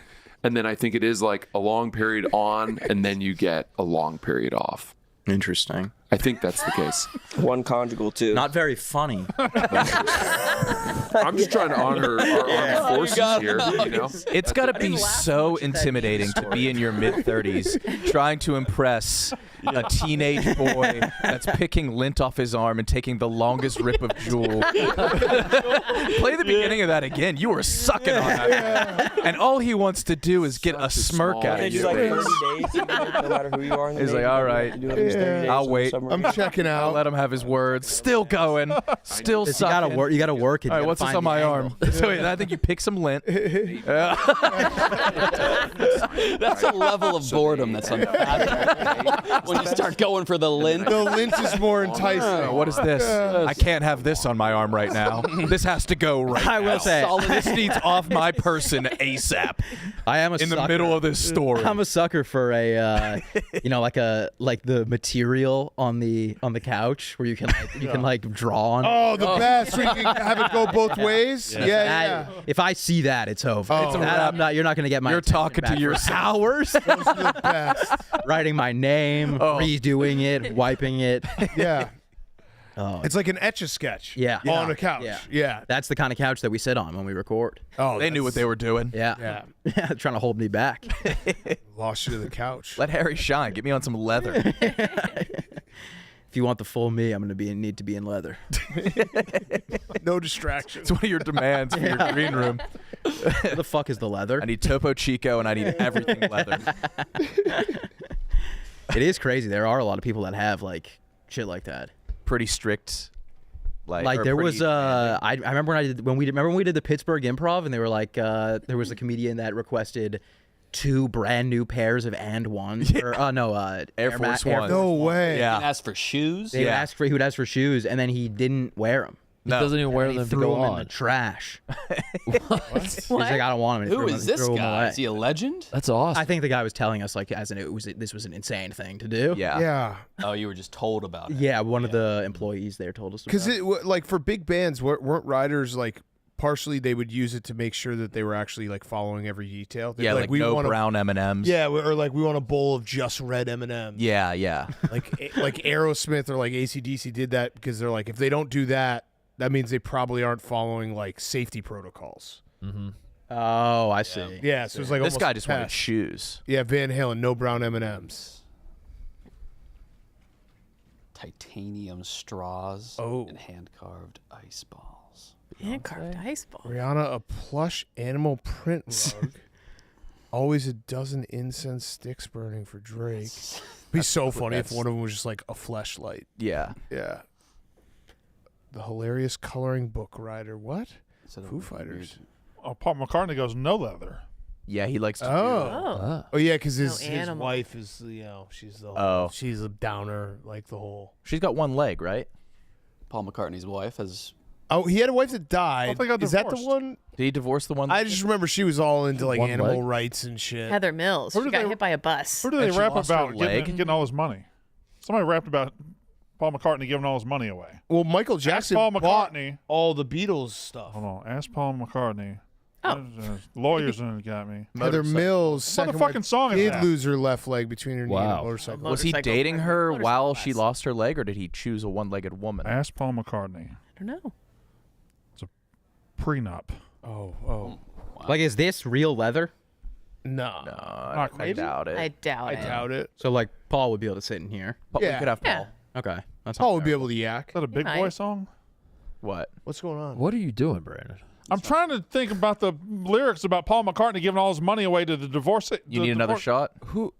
and then I think it is like a long period on, and then you get a long period off. Interesting. I think that's the case. One conjugal too. Not very funny. I'm just trying to honor our armed forces here. You know, It's got to be so intimidating to be in your mid-30s trying to impress a teenage boy that's picking lint off his arm and taking the longest rip of jewel. Play the beginning of that again. You were sucking on that. And all he wants to do is get a smirk small out They of do you. like 30 days, even if no matter who you are in the He's Navy. like, all you have right, to do at least 30 days I'll on a wait. submarine. I'm checking I'll out. let him have his words. Still going. Still You sucking. gotta work. You gotta work it. All right, what's this on my arm? So wait, I think you pick some lint. That's a level of boredom that's unfathomable. When you start going for the lint. The lint is more enticing. What is this? I can't have this on my arm right now. This has to go right I now. will say. This needs off my person ASAP. I am a In sucker. the middle of this story. I'm a sucker for a, like the material on the couch where you can draw on. Oh, the best. So you can have it go both ways. Yeah, yeah. If I see that, it's over. Oh. It's a That, you're not gonna get my. You're attention talking to back for yourself. hours. Those are the best. Writing my name, redoing it, wiping it. Yeah. Oh, It's like an etch-a-sketch. yeah. On a couch. Yeah. Yeah. That's the kind of couch that we sit on when we record. Oh, They knew what they were doing. Yeah. Yeah. Trying to hold me back. Lost you to the couch. Let Harry shine. Get me on some leather. If you want the full me, I'm gonna need to be in leather. No distractions. It's one of your demands for your green room. What the fuck is the leather? I need Topo Chico and I need everything leather. It is crazy. There are a lot of people that have like shit like that. Pretty strict. Like or there pretty- was I remember when we did the Pittsburgh Improv, and they were like there was a comedian that requested 2 brand new pairs of and ones. Or, Air Force One. No way. Yeah. And ask for shoes. They would ask for he would ask for shoes, and then he didn't wear them. He doesn't even wear He them to threw go them in on. the trash. What? He's like, I don't want them. Who is this guy? Is he a legend? That's awesome. I think the guy was telling us like this was an insane thing to do. Yeah. Yeah. Oh, you were just told about it. Yeah, one of the employees there told us. Because about like for big bands, weren't riders like partially they would use it to make sure that they were actually like following every detail. They'd Yeah, be like no want brown M&Ms. Yeah, or like we want a bowl of just red M&Ms. Yeah, yeah. Like Aerosmith or like AC/DC did that because they're like if they don't do that, that means they probably aren't following like safety protocols. Mm-hmm. Oh, I see. Yeah, so it's like This almost guy a just wanted test. shoes. Yeah, Van Halen, no brown M&Ms. Titanium straws and hand-carved ice balls. Hand-carved ice ball. Rihanna, a plush animal print rug. Always a dozen incense sticks burning for Drake. Be so funny if one of them was just like a fleshlight. Yeah. Yeah. The hilarious coloring book rider. What? Instead of Foo weird- Fighters. Oh, Paul McCartney goes no leather. Yeah, he likes to Oh. Oh yeah, because his animal. wife is she's the she's a downer like the whole. She's got one leg, right? Paul McCartney's wife has. Oh, he had a wife that died. they got Is that the divorced. one? Did he divorce the one? I just remember she was all into like One animal leg? rights and shit. Heather Mills. Who She did got they- hit by a bus. Who do they And she rap lost her about leg? getting all his money? Somebody rapped about Paul McCartney giving all his money away. Well, Michael Jackson Paul bought McCartney. all the Beatles stuff. Hold on. Ask Paul McCartney. Oh. Lawyers got me. Heather Mills, second motherfucking wife, song is did that? lose her left leg between her knee and a Wow. motorcycle. Was he Motorcycle dating crash. her Motorcycle while crash. she lost her leg, or did he choose a one-legged woman? Ask Paul McCartney. I don't know. Prenup. Oh. Like, is this real leather? No. I quite. doubt it. I doubt I it. doubt it. So like Paul would be able to sit in here. But Yeah. we could have Yeah. Paul. Okay, that's Paul not would be terrible. able to yak. Is that a Big might. Boy song? What? What's going on? What are you doing, Brandon? I'm trying to think about the lyrics about Paul McCartney giving all his money away to the divorce. You need another shot? Who?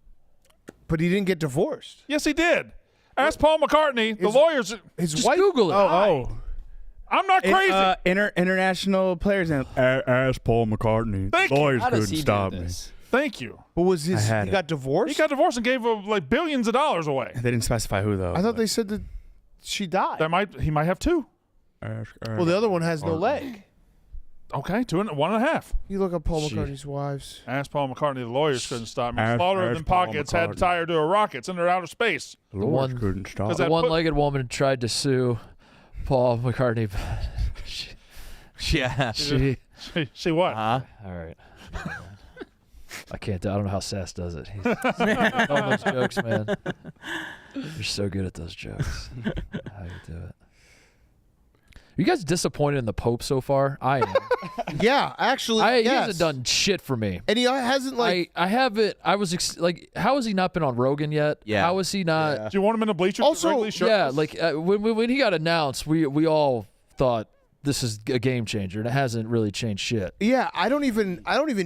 But he didn't get divorced. Yes, he did. Ask Paul McCartney. The lawyers. His Just wife. Google it. Oh. I'm not crazy. International players. Ask Paul McCartney. Thank you. Lawyers How does couldn't he stop do me. this? Thank you. What was his? I had He it. got divorced. He got divorced and gave like billions of dollars away. They didn't specify who though. I thought they said that she died. He might have 2. Well, the other one has no leg. Okay, 2 and 1.5. You look up Paul Shit. McCartney's wives. Ask Paul McCartney. The lawyers couldn't stop me. Ask Slaughter than Paul pockets had to McCartney. tie her to a rocket. It's in their outer space. The lawyers couldn't stop. Because The that one-legged woman tried to sue Paul McCartney. Yeah. She what? Huh? All right. I can't. I don't know how Sass does it. He's all those jokes, man. You're so good at those jokes. How you do it? Are you guys disappointed in the Pope so far? I am. Yeah, actually, He yes. hasn't done shit for me. And he hasn't like. I haven't. I was like, how has he not been on Rogan yet? Yeah. How has he not? Do you want him in the bleachers? Also, Wrigley shirtless? Yeah, like when he got announced, we all thought this is a game changer, and it hasn't really changed shit. Yeah, I don't even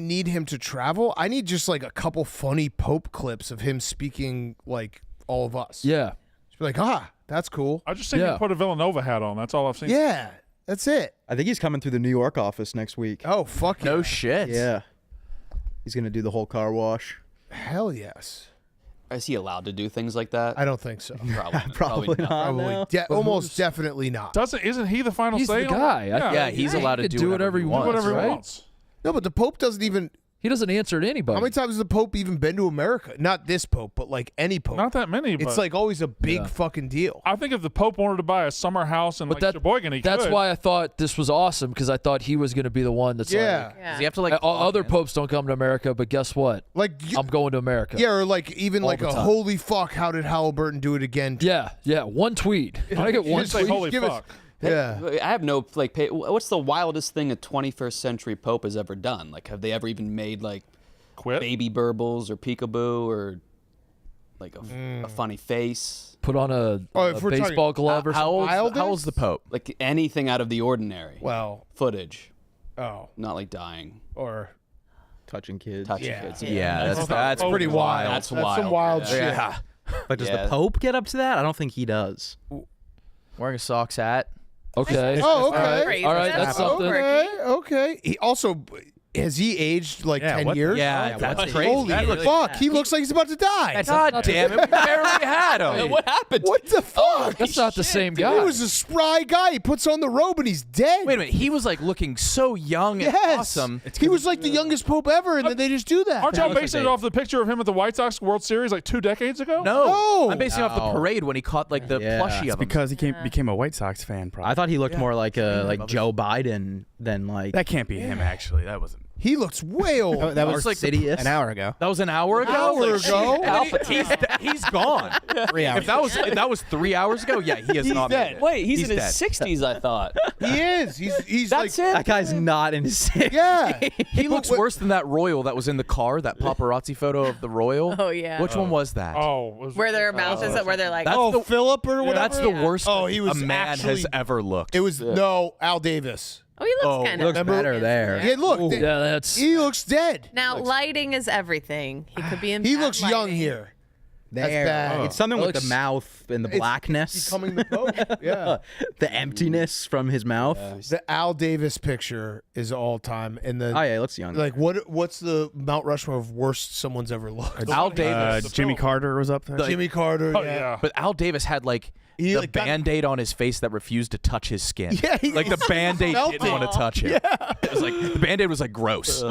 need him to travel. I need just like a couple funny Pope clips of him speaking like all of us. Yeah. Just be like, that's cool. I just seen him put a Villanova hat on. That's all I've seen. Yeah, that's it. I think he's coming through the New York office next week. Oh, fuck No yeah. shit. Yeah. He's going to do the whole car wash. Hell yes. Is he allowed to do things like that? I don't think so. Probably not. Probably. Almost definitely not. Isn't he the final He's say? the on guy. it? Yeah, he's allowed to do whatever he wants. whatever he right? wants. No, but the Pope doesn't even. He doesn't answer to anybody. How many times has the Pope even been to America? Not this Pope, but like any Pope. Not that many. But It's like always a big fucking deal. I think if the Pope wanted to buy a summer house in Sheboygan, he That's could. why I thought this was awesome, because I thought he was going to be the one that's Yeah. like. Does he have to like Other popes don't come to America, but guess what? Like I'm going to America. Yeah, or like even All like the a time. holy fuck, how did Halliburton do it again? Yeah. One tweet. I get one say tweet. holy Give us- fuck. Yeah. I have no what's the wildest thing a 21st century pope has ever done? Like, have they ever even made like Quit? baby burbles or peekaboo or like a funny face? Put on a if we're baseball glove or something. How old's the Pope? Like anything out of the ordinary. Well, footage, oh, not like dying, or Touching kids. touching Yeah. kids. Yeah, that's that's pretty wild. That's That's wild. some wild shit. Yeah. But does Yeah. the Pope get up to that? I don't think he does. Wearing a socks hat. Okay. Oh, okay. Crazy. All right, that's something. Okay, okay. He also has he aged like 10 years? Yeah, that's crazy. Holy fuck! He looks like he's about to die. God damn it! We barely had him. What happened? What the fuck? That's not the same He guy. was a spry guy. He puts on the robe and he's dead. Wait a minute. He was like looking so young and Yes. awesome. He was like the youngest pope ever, and then they just do that. Aren't y'all basing it off the picture of him at the White Sox World Series like 2 decades ago? No. I'm basing it off the parade when he caught like the plushie It's of him. because he became a White Sox fan. Probably. I thought he looked more like Joe Biden than like. that can't be him. Actually, that wasn't. He looks way old. That was like an hour ago. That was an hour ago. Hour ago. He's gone. 3 hours. If that was 3 hours ago, yeah, he is not dead. made it. Wait, he's in his dead. 60s, I thought. He is. He's That's like it? That guy's not in his 60s. yeah. He looks worse than that royal that was in the car. That paparazzi photo of the royal. Oh, yeah. Which one was that? Where their mouth is, where they're like, That's the- Philip or whatever. That's the worst Oh, he was a man actually- has ever looked. It was no Al Davis. oh, he looks kind of looks better there. Yeah, look. Yeah, that's. He looks dead. Now, lighting is everything. He could be in He bad looks young lighting. here. That's There. bad. It's something with the Looks- mouth and the blackness. Becoming the pope. Yeah. The emptiness from his mouth. The Al Davis picture is all time, and the Oh yeah, he looks young. like what's the Mount Rushmore of worst someone's ever looked? Al Davis. Jimmy Carter was up there. Jimmy Carter. Oh, yeah. yeah. But Al Davis had like He, the like, got- Band-Aid on his face that refused to touch his skin. Yeah, he like the Band-Aid felt didn't it. want to touch him. Yeah. It was like the Band-Aid was like gross.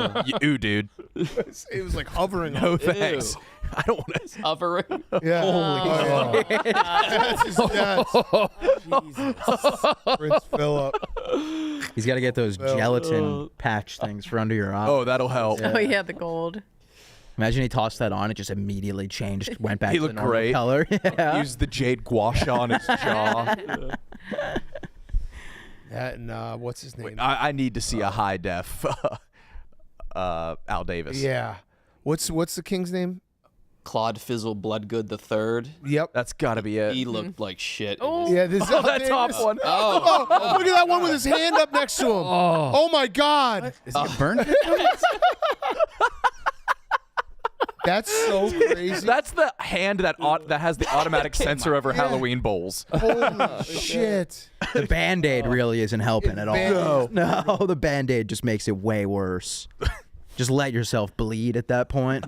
Ooh, dude. It was like hovering. No thanks. I don't want to. Hovering. Yeah. Holy That's his Jesus. Prince Philip. He's got to get those gelatin patch things for under your eye. Oh, that'll help. Oh, yeah, the gold. Imagine he tossed that on, it just immediately changed, went back He to the looked normal great. color. Yeah. Used the jade gua sha on his jaw. That and what's his name? I need to see a high def Al Davis. Yeah. What's the king's name? Claude Fizzle Bloodgood III. Yep. That's got to be it. He looked like shit. Oh, Yeah, this Oh, that top one. Oh. Oh, look at that one with his hand up next to him. Oh my God. Is he a burn? That's so crazy. That's the hand that has the automatic sensor over Halloween bowls. Holy shit. The Band-Aid really isn't helping at all. Band-Aid. No, the Band-Aid just makes it way worse. Just let yourself bleed at that point.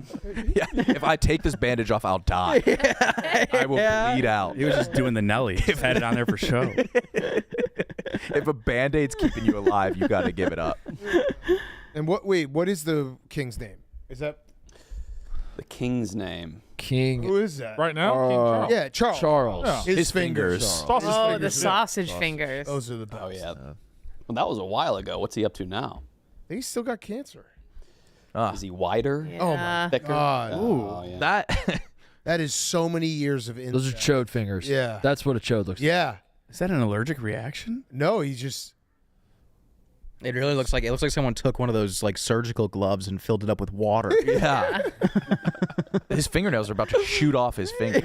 Yeah, if I take this bandage off, I'll die. I will bleed out. He was just doing the Nelly. Just had it on there for show. If a Band-Aid's keeping you alive, you got to give it up. And what is the king's name? Is that The king's name. King. who is that? Right now, King Charles. Yeah, Charles. Charles. Yeah. His fingers. Sausage Oh, fingers, the yeah. sausage fingers. Those are the best. Oh yeah. Well, that was a while ago. What's he up to now? I think he's still got cancer. Is he wider? Yeah. Oh my Thicker? God. Oh, yeah. That That is so many years of Those are incest. chode fingers. Yeah. That's what a chode looks like. Yeah. Is that an allergic reaction? No, he just. It really looks like someone took one of those like surgical gloves and filled it up with water. yeah. His fingernails are about to shoot off his finger.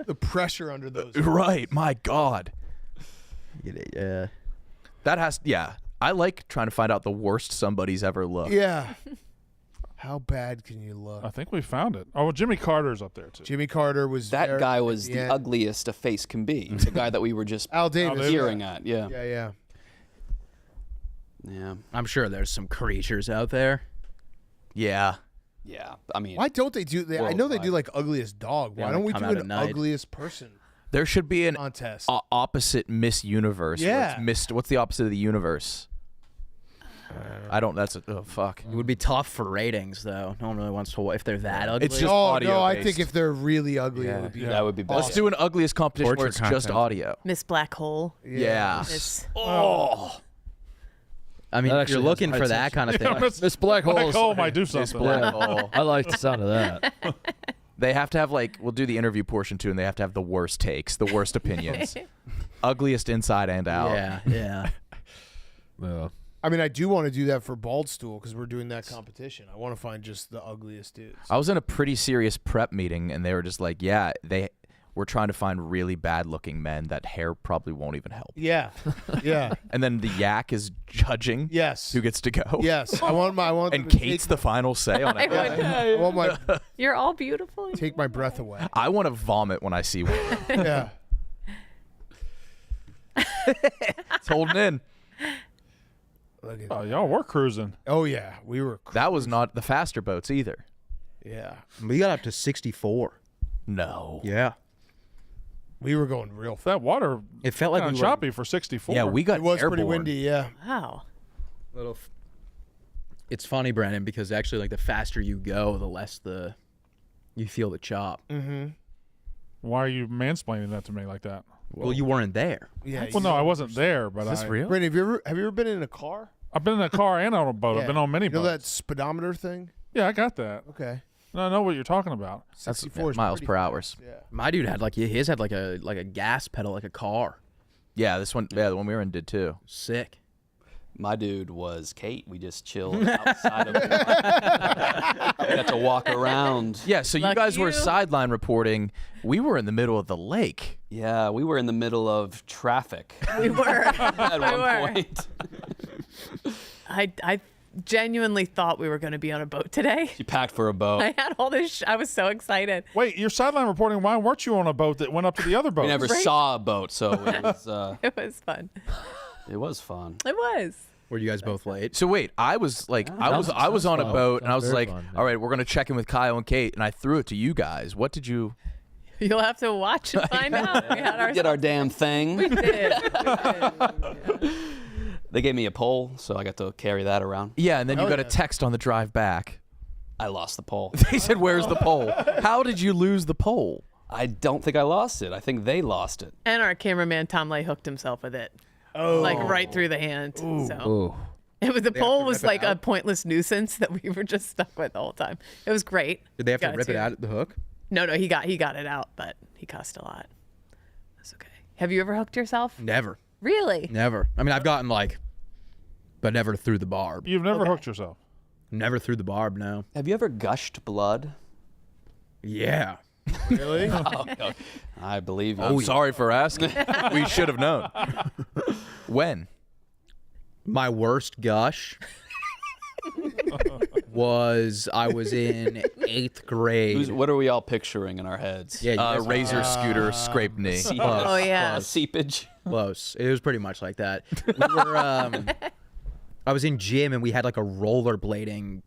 The pressure under those. Right, my God. Yeah. That has, yeah. I like trying to find out the worst somebody's ever looked. Yeah. How bad can you look? I think we found it. Oh, well, Jimmy Carter's up there too. Jimmy Carter was That there guy at was the end. ugliest a face can be. The guy that we were just Al Davis. peering at. Yeah. Yeah, yeah. Yeah. I'm sure there's some creatures out there. Yeah. Yeah. I mean, Why don't they do? I know they do worldwide. like ugliest dog. Why Yeah, don't like we come do out an at night. ugliest person There should be an contest? opposite Miss Universe. where Yeah. it's what's the opposite of the universe? I don't, oh, fuck. It would be tough for ratings, though. No one really wants to. If they're that ugly, It's just Oh audio no, I based. think if they're really ugly, it would be. that would be best. Let's do an ugliest competition where Torture it's just content. audio. Miss Black Hole. Yeah. Miss- Oh. I mean, That if actually you're has looking high for that kind of thing. Miss Black Hole. Black Hole might do something. Miss Black Hole. I like the sound of that. They have to have, like, we'll do the interview portion too, and they have to have the worst takes, the worst opinions. Ugliest inside and out. Yeah, yeah. Yeah. I mean, I do want to do that for Bald Stool because we're doing that competition. I want to find just the ugliest dudes. I was in a pretty serious prep meeting, and they were just like, yeah, we're trying to find really bad-looking men that hair probably won't even help. Yeah, yeah. And then the yak is judging Yes. who gets to go. Yes, I want them And to Kate's the final say on it. I want my You're all beautiful. take my breath away. I want to vomit when I see one. Yeah. It's holding in. Look at Oh, y'all were cruising. Oh yeah, we were. That was not the faster boats either. Yeah, We got up to 64. No. Yeah. we were going real. That water It felt like kind we of were choppy for 64. Yeah, we got It was pretty airborne. windy. Yeah. Wow. little. It's funny, Brandon, because actually, like the faster you go, the less you feel the chop. Mm-hmm. Why are you mansplaining that to me like that? Well, you weren't there. Yeah. Well, no, I wasn't there, but Is this real? Brandon, have you ever been in a car? I've been in a car and on a boat. I've been on many You know boats. that speedometer thing? Yeah, I got that. Okay. No, I know what you're talking about. That's 64 is miles pretty per fast. hour. Yeah. My dude had his had like a gas pedal, like a car. Yeah, this one. Yeah, the one we were in did too. Sick. My dude was Kate. We just chilled outside of it. We got to walk around. Yeah, so you Lucky guys were you. sideline reporting. We were in the middle of the lake. Yeah, we were in the middle of traffic We were. at We one were. point. I genuinely thought we were going to be on a boat today. She packed for a boat. I had all this. I was so excited. Wait, you're sideline reporting. Why weren't you on a boat that went up to the other boat? We never Right. saw a boat, so It was fun. it was fun. It was. Were you guys both late? So wait, I was like, I was on a fun. boat, and I Sounds was very like, fun, yeah. all right, we're gonna check in with Kyle and Kate, and I threw it to you guys. What did you? You'll have to watch and find out. We had our. Did our damn thing. We did. They gave me a pole, so I got to carry that around. Yeah, and then you Oh, got a yeah. text on the drive back. I lost the pole. They said, "Where's the pole? How did you lose the pole?" I don't think I lost it. I think they lost it. And our cameraman Tom Lay hooked himself with it. Oh. Like right through the hand. So Ooh. it was the They have pole to was rip it like a out? pointless nuisance that we were just stuck with the whole time. It was great. Did they have to Got rip it too. out at the hook? No, he got it out, but he cost a lot. That's okay. Have you ever hooked yourself? Never. Really? Never. I mean, I've gotten but never through the barb. You've never hooked yourself. Never through the barb, no. Have you ever gushed blood? Yeah. Really? Oh, no. I believe you. I'm sorry for asking. We should have known. When? My worst gush was I was in 8th grade. What are we all picturing in our heads? Yeah, you guys- razor scooter, scraped knee. Close, Oh, yeah. close. Seepage. Close. It was pretty much like that. We were. I was in gym and we had like a rollerblading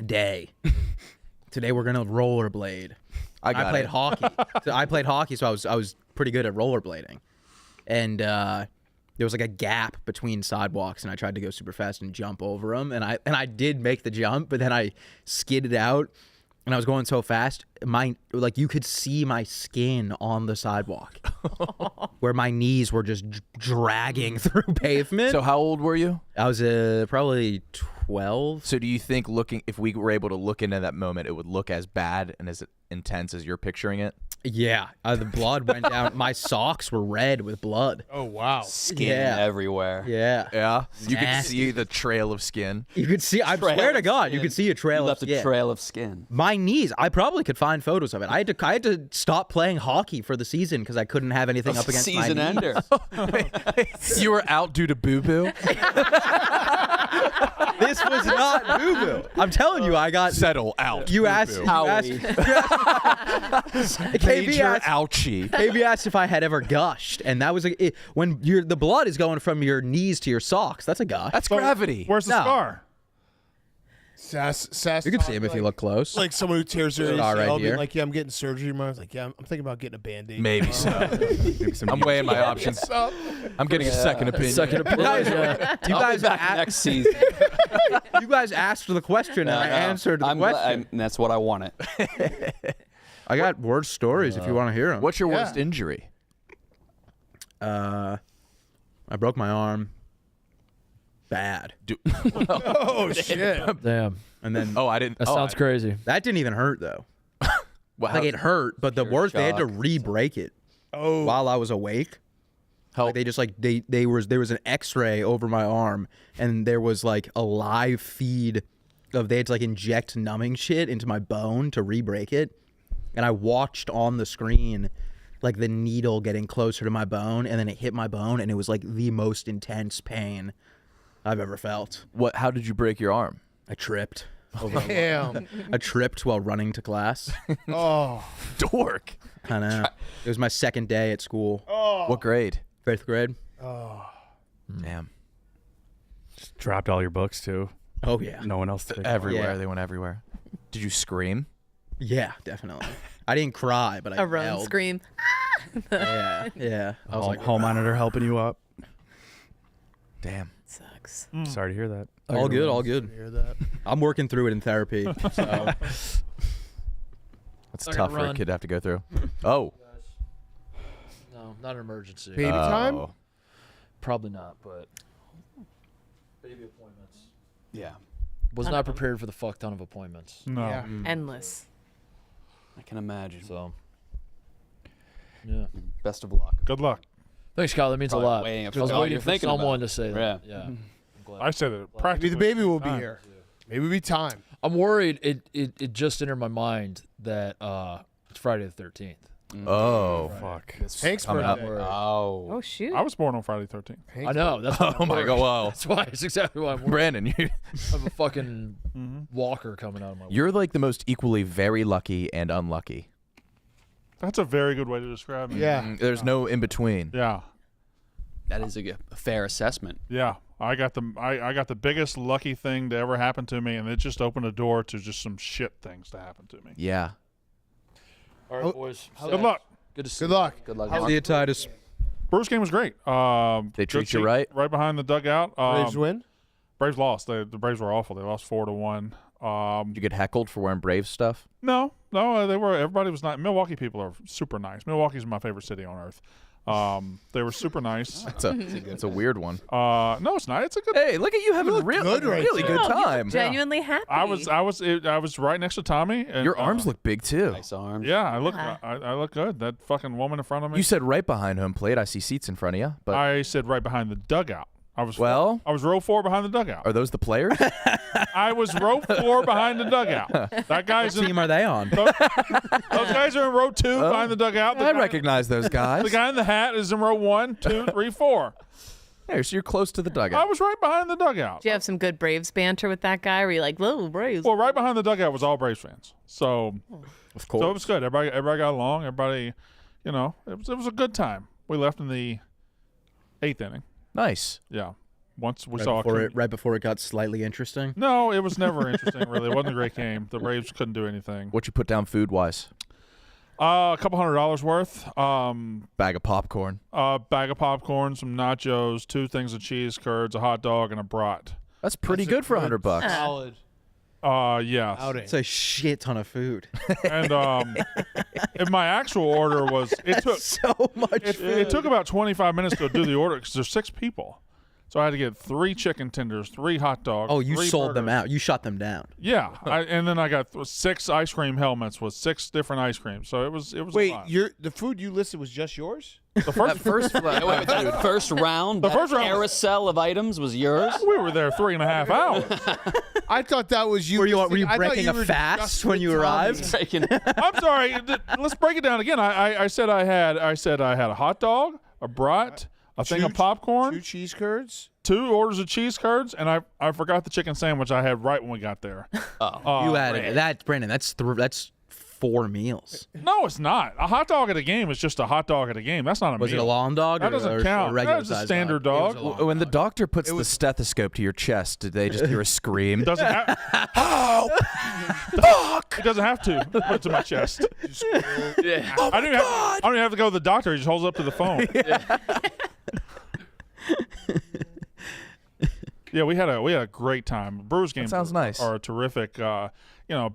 day. Today we're gonna rollerblade. I played hockey. So I played hockey, so I was pretty good at rollerblading. And there was like a gap between sidewalks, and I tried to go super fast and jump over them, and I did make the jump, but then I skidded out, and I was going so fast, you could see my skin on the sidewalk, where my knees were just dragging through pavement. So how old were you? I was probably 12. So do you think if we were able to look into that moment, it would look as bad and as intense as you're picturing it? Yeah, the blood went down. My socks were red with blood. Oh wow! Skin everywhere. Yeah. Yeah. You could Nasty. see the trail of skin. You could see. I swear to God, you could see a trail. You left of a skin. trail of skin. My knees. I probably could find photos of it. I had to stop playing hockey for the season because I couldn't have anything up against Season my knees. ender. You were out due to boo-boo? This was not boo boo. I'm telling you, I got Settle out. You asked. Major ouchie. KB asked if I had ever gushed, and that was when the blood is going from your knees to your socks. That's a gush. That's gravity. Where's the scar? Sass. You can see him if you look close. Like someone who tears their Scar right ACL, being here. like, yeah, I'm getting surgery tomorrow. I was like, yeah, I'm thinking about getting a Band-Aid. Maybe so. I'm weighing my options. I'm getting a second opinion. Second opinion. You I'll guys be back next season. You guys asked the question, and I answered the question. That's what I wanted. I got worse stories if you want to hear them. What's your worst injury? I broke my arm. Bad. Oh shit! Damn. And then I didn't. That sounds crazy. That didn't even hurt though. Well, Like it hurt, but the worst they had to re-break it. Oh. While I was awake. Like they just there was an X-ray over my arm, and there was like a live feed of they had to like inject numbing shit into my bone to re-break it, and I watched on the screen like the needle getting closer to my bone, and then it hit my bone, and it was like the most intense pain I've ever felt. What? How did you break your arm? I tripped. Damn. I tripped while running to class. Oh, dork. I know. It was my second day at school. Oh. What grade? 5th grade. Oh. Damn. Just dropped all your books too. Oh yeah. No one else did. Everywhere. They went everywhere. Did you scream? Yeah, definitely. I didn't cry, but I A run yelled. scream. Yeah, yeah. I was like, home monitor helping you up. Damn. Sucks. Sorry to hear that. all good, all good. Hear that? I'm working through it in therapy. So. That's Not tough gonna for a run. kid to have to go through. Oh. No, not an emergency. Baby time? Probably not, but baby appointments. Yeah. Was not prepared for the fuck ton of appointments. No. Yeah. Endless. I can imagine. So, yeah. Best of luck. Good luck. Thanks, Kyle. That means Probably a lot. weighing up I was all waiting you're for thinking someone about. to say that. Yeah. I'm glad. I said it. Maybe Practically. the baby will be Time. here. Maybe it'll be time. I'm worried. It just entered my mind that it's Friday the 13th. Oh. Fuck. Hank's coming up. birthday. Oh shoot. I was born on Friday 13th. I know. That's why Oh I'm my worried. God! Wow. That's why. It's exactly why I'm worried. Brandon, I have a fucking walker coming out of my. you're like the most equally very lucky and unlucky. That's a very good way to describe me. Yeah. There's no in between. Yeah. That is a fair assessment. Yeah. I got the biggest lucky thing to ever happen to me, and it just opened a door to just some shit things to happen to me. Yeah. All right, boys. Good luck. Good to see Good luck. Good luck. See you, Titus. Brewers game was great. They good treat you seat right? Right behind the dugout. Braves win? Braves lost. The Braves were awful. They lost 4-1. Did you get heckled for wearing Braves stuff? No, they were. Everybody was nice. Milwaukee people are super nice. Milwaukee's my favorite city on earth. They were super nice. It's a weird one. No, it's not. It's a good. Hey, look at you having a good right really now. good Oh, you look time. genuinely happy. I was right next to Tommy. And, Your arms look big too. Nice arms. Yeah, I look good. That fucking woman in front of me. You said right behind home plate. I see seats in front of you, but I said right behind the dugout. I was Well- I was row 4 behind the dugout. are those the players? I was row 4 behind the dugout. That guy's What in. team are they on? Those guys are in row 2 behind the dugout. The I guy- recognize those guys. The guy in the hat is in row 1, 2, 3, 4. Yeah, so you're close to the I dugout. was right behind the dugout. Do you have some good Braves banter with that guy? Were you like, whoa, Braves? Well, right behind the dugout was all Braves fans. So, Of course. so it was good. Everybody got along. Everybody, it was a good time. We left in the 8th inning. Nice. Yeah. Once we right saw before right before it got slightly interesting. No, it was never interesting, really. It wasn't a great game. The Braves couldn't do anything. What you put down food-wise? A couple $100 worth. Bag of popcorn. Bag of popcorn, some nachos, 2 things of cheese curds, a hot dog, and a brat. That's pretty good for $100. Solid. Yeah. It's a shit ton of food. And and my actual order was it took so much. It took about 25 minutes to do the order because there's 6 people. So I had to get 3 chicken tenders, 3 hot dogs. Oh, you 3 sold them burgers. out. You shut them down. Yeah, and then I got 6 ice cream helmets with 6 different ice creams. So it was. Wait, a lot. the food you listed was just yours? The first That first round, The that first round- carousel of items was yours? We were there 3.5 hours. I thought that was you. Were you listing- I thought breaking you a were fast just when with you Tommy. arrived? I'm sorry. Let's break it down again. I said I had a hot dog, a brat, a thing of popcorn, 2 cheese curds, 2 orders of cheese curds, and I forgot the chicken sandwich I had right when we got there. You added that, Brandon. That's 4 meals. No, it's not. A hot dog at a game is just a hot dog at a game. That's not a Was it meal. a long dog? That or doesn't or count. A regular That's a size standard dog. dog. When the doctor puts the stethoscope to your chest, did they just hear a scream? It doesn't have. Fuck! It doesn't have to put it to my chest. Yeah. I don't even have to go to the doctor. He just holds it up to the phone. Yeah, we had a great time. Brewers games sounds nice. are terrific.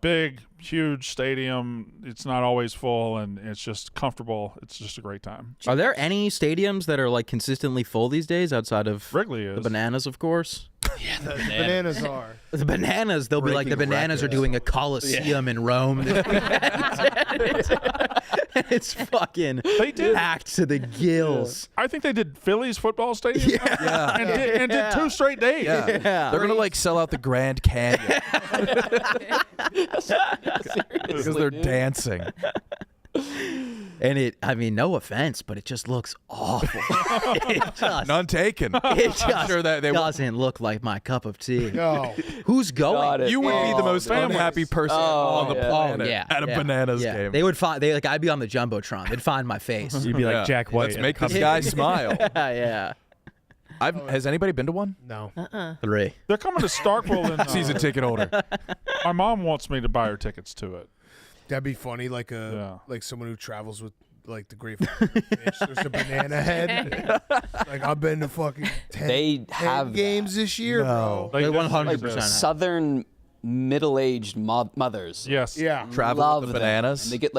Big, huge stadium. It's not always full, and it's just comfortable. It's just a great time. Are there any stadiums that are like consistently full these days outside of Wrigley is. the Bananas, of course? Yeah, the bananas are. The Bananas, they'll be like, the Breaking Bananas are records. doing a Coliseum in Rome. It's fucking packed to the gills. I think they did Phillies football stadium. Yeah. And did 2 straight days. Yeah. They're going to sell out the Grand Canyon because they're dancing. And no offense, but it just looks awful. It just, None taken. it just sure that they doesn't look like my cup of tea. No. Who's going? Got it. You would be the most families. unhappy person on the planet at a Bananas game. They would find I'd be on the jumbotron. They'd find my face. You'd be like Yeah. Jack White. Let's make this guy smile. Yeah. Has anybody been to one? No. 3. They're coming to Starkville in Season ticket holder. My mom wants me to buy her tickets to it. That'd be funny, like someone who travels with like the Grateful Fish. There's a banana head. Like I've been to fucking 10, They 10 have games this year, bro. They 100%. Southern middle-aged mothers. Yes. Yeah. Travel Love with the them. Bananas. And they get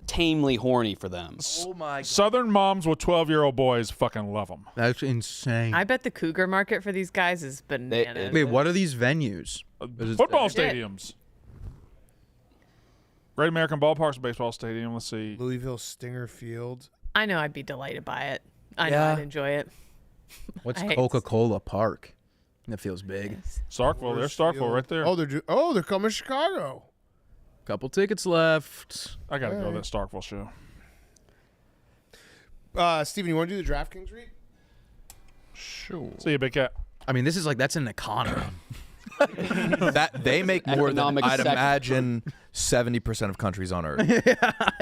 tamely horny for them. Oh my Southern moms with 12-year-old boys fucking love them. That's insane. I bet the cougar market for these guys is bananas. Wait, what are these venues? Football stadiums. Great American Ballpark's a baseball stadium. Let's see. Louisville Stinger Field. I know I'd be delighted by it. I know Yeah. I'd enjoy it. What's I hate- Coca-Cola Park? That feels big. Starkville. There's Starkville right there. Oh, they're coming to Chicago. Couple tickets left. I gotta go to that Starkville show. Steven, you want to do the DraftKings read? Sure. See you, Big Cat. I mean, this is that's an economy. That they make more than Economic I'd sector. imagine 70% of countries on Earth.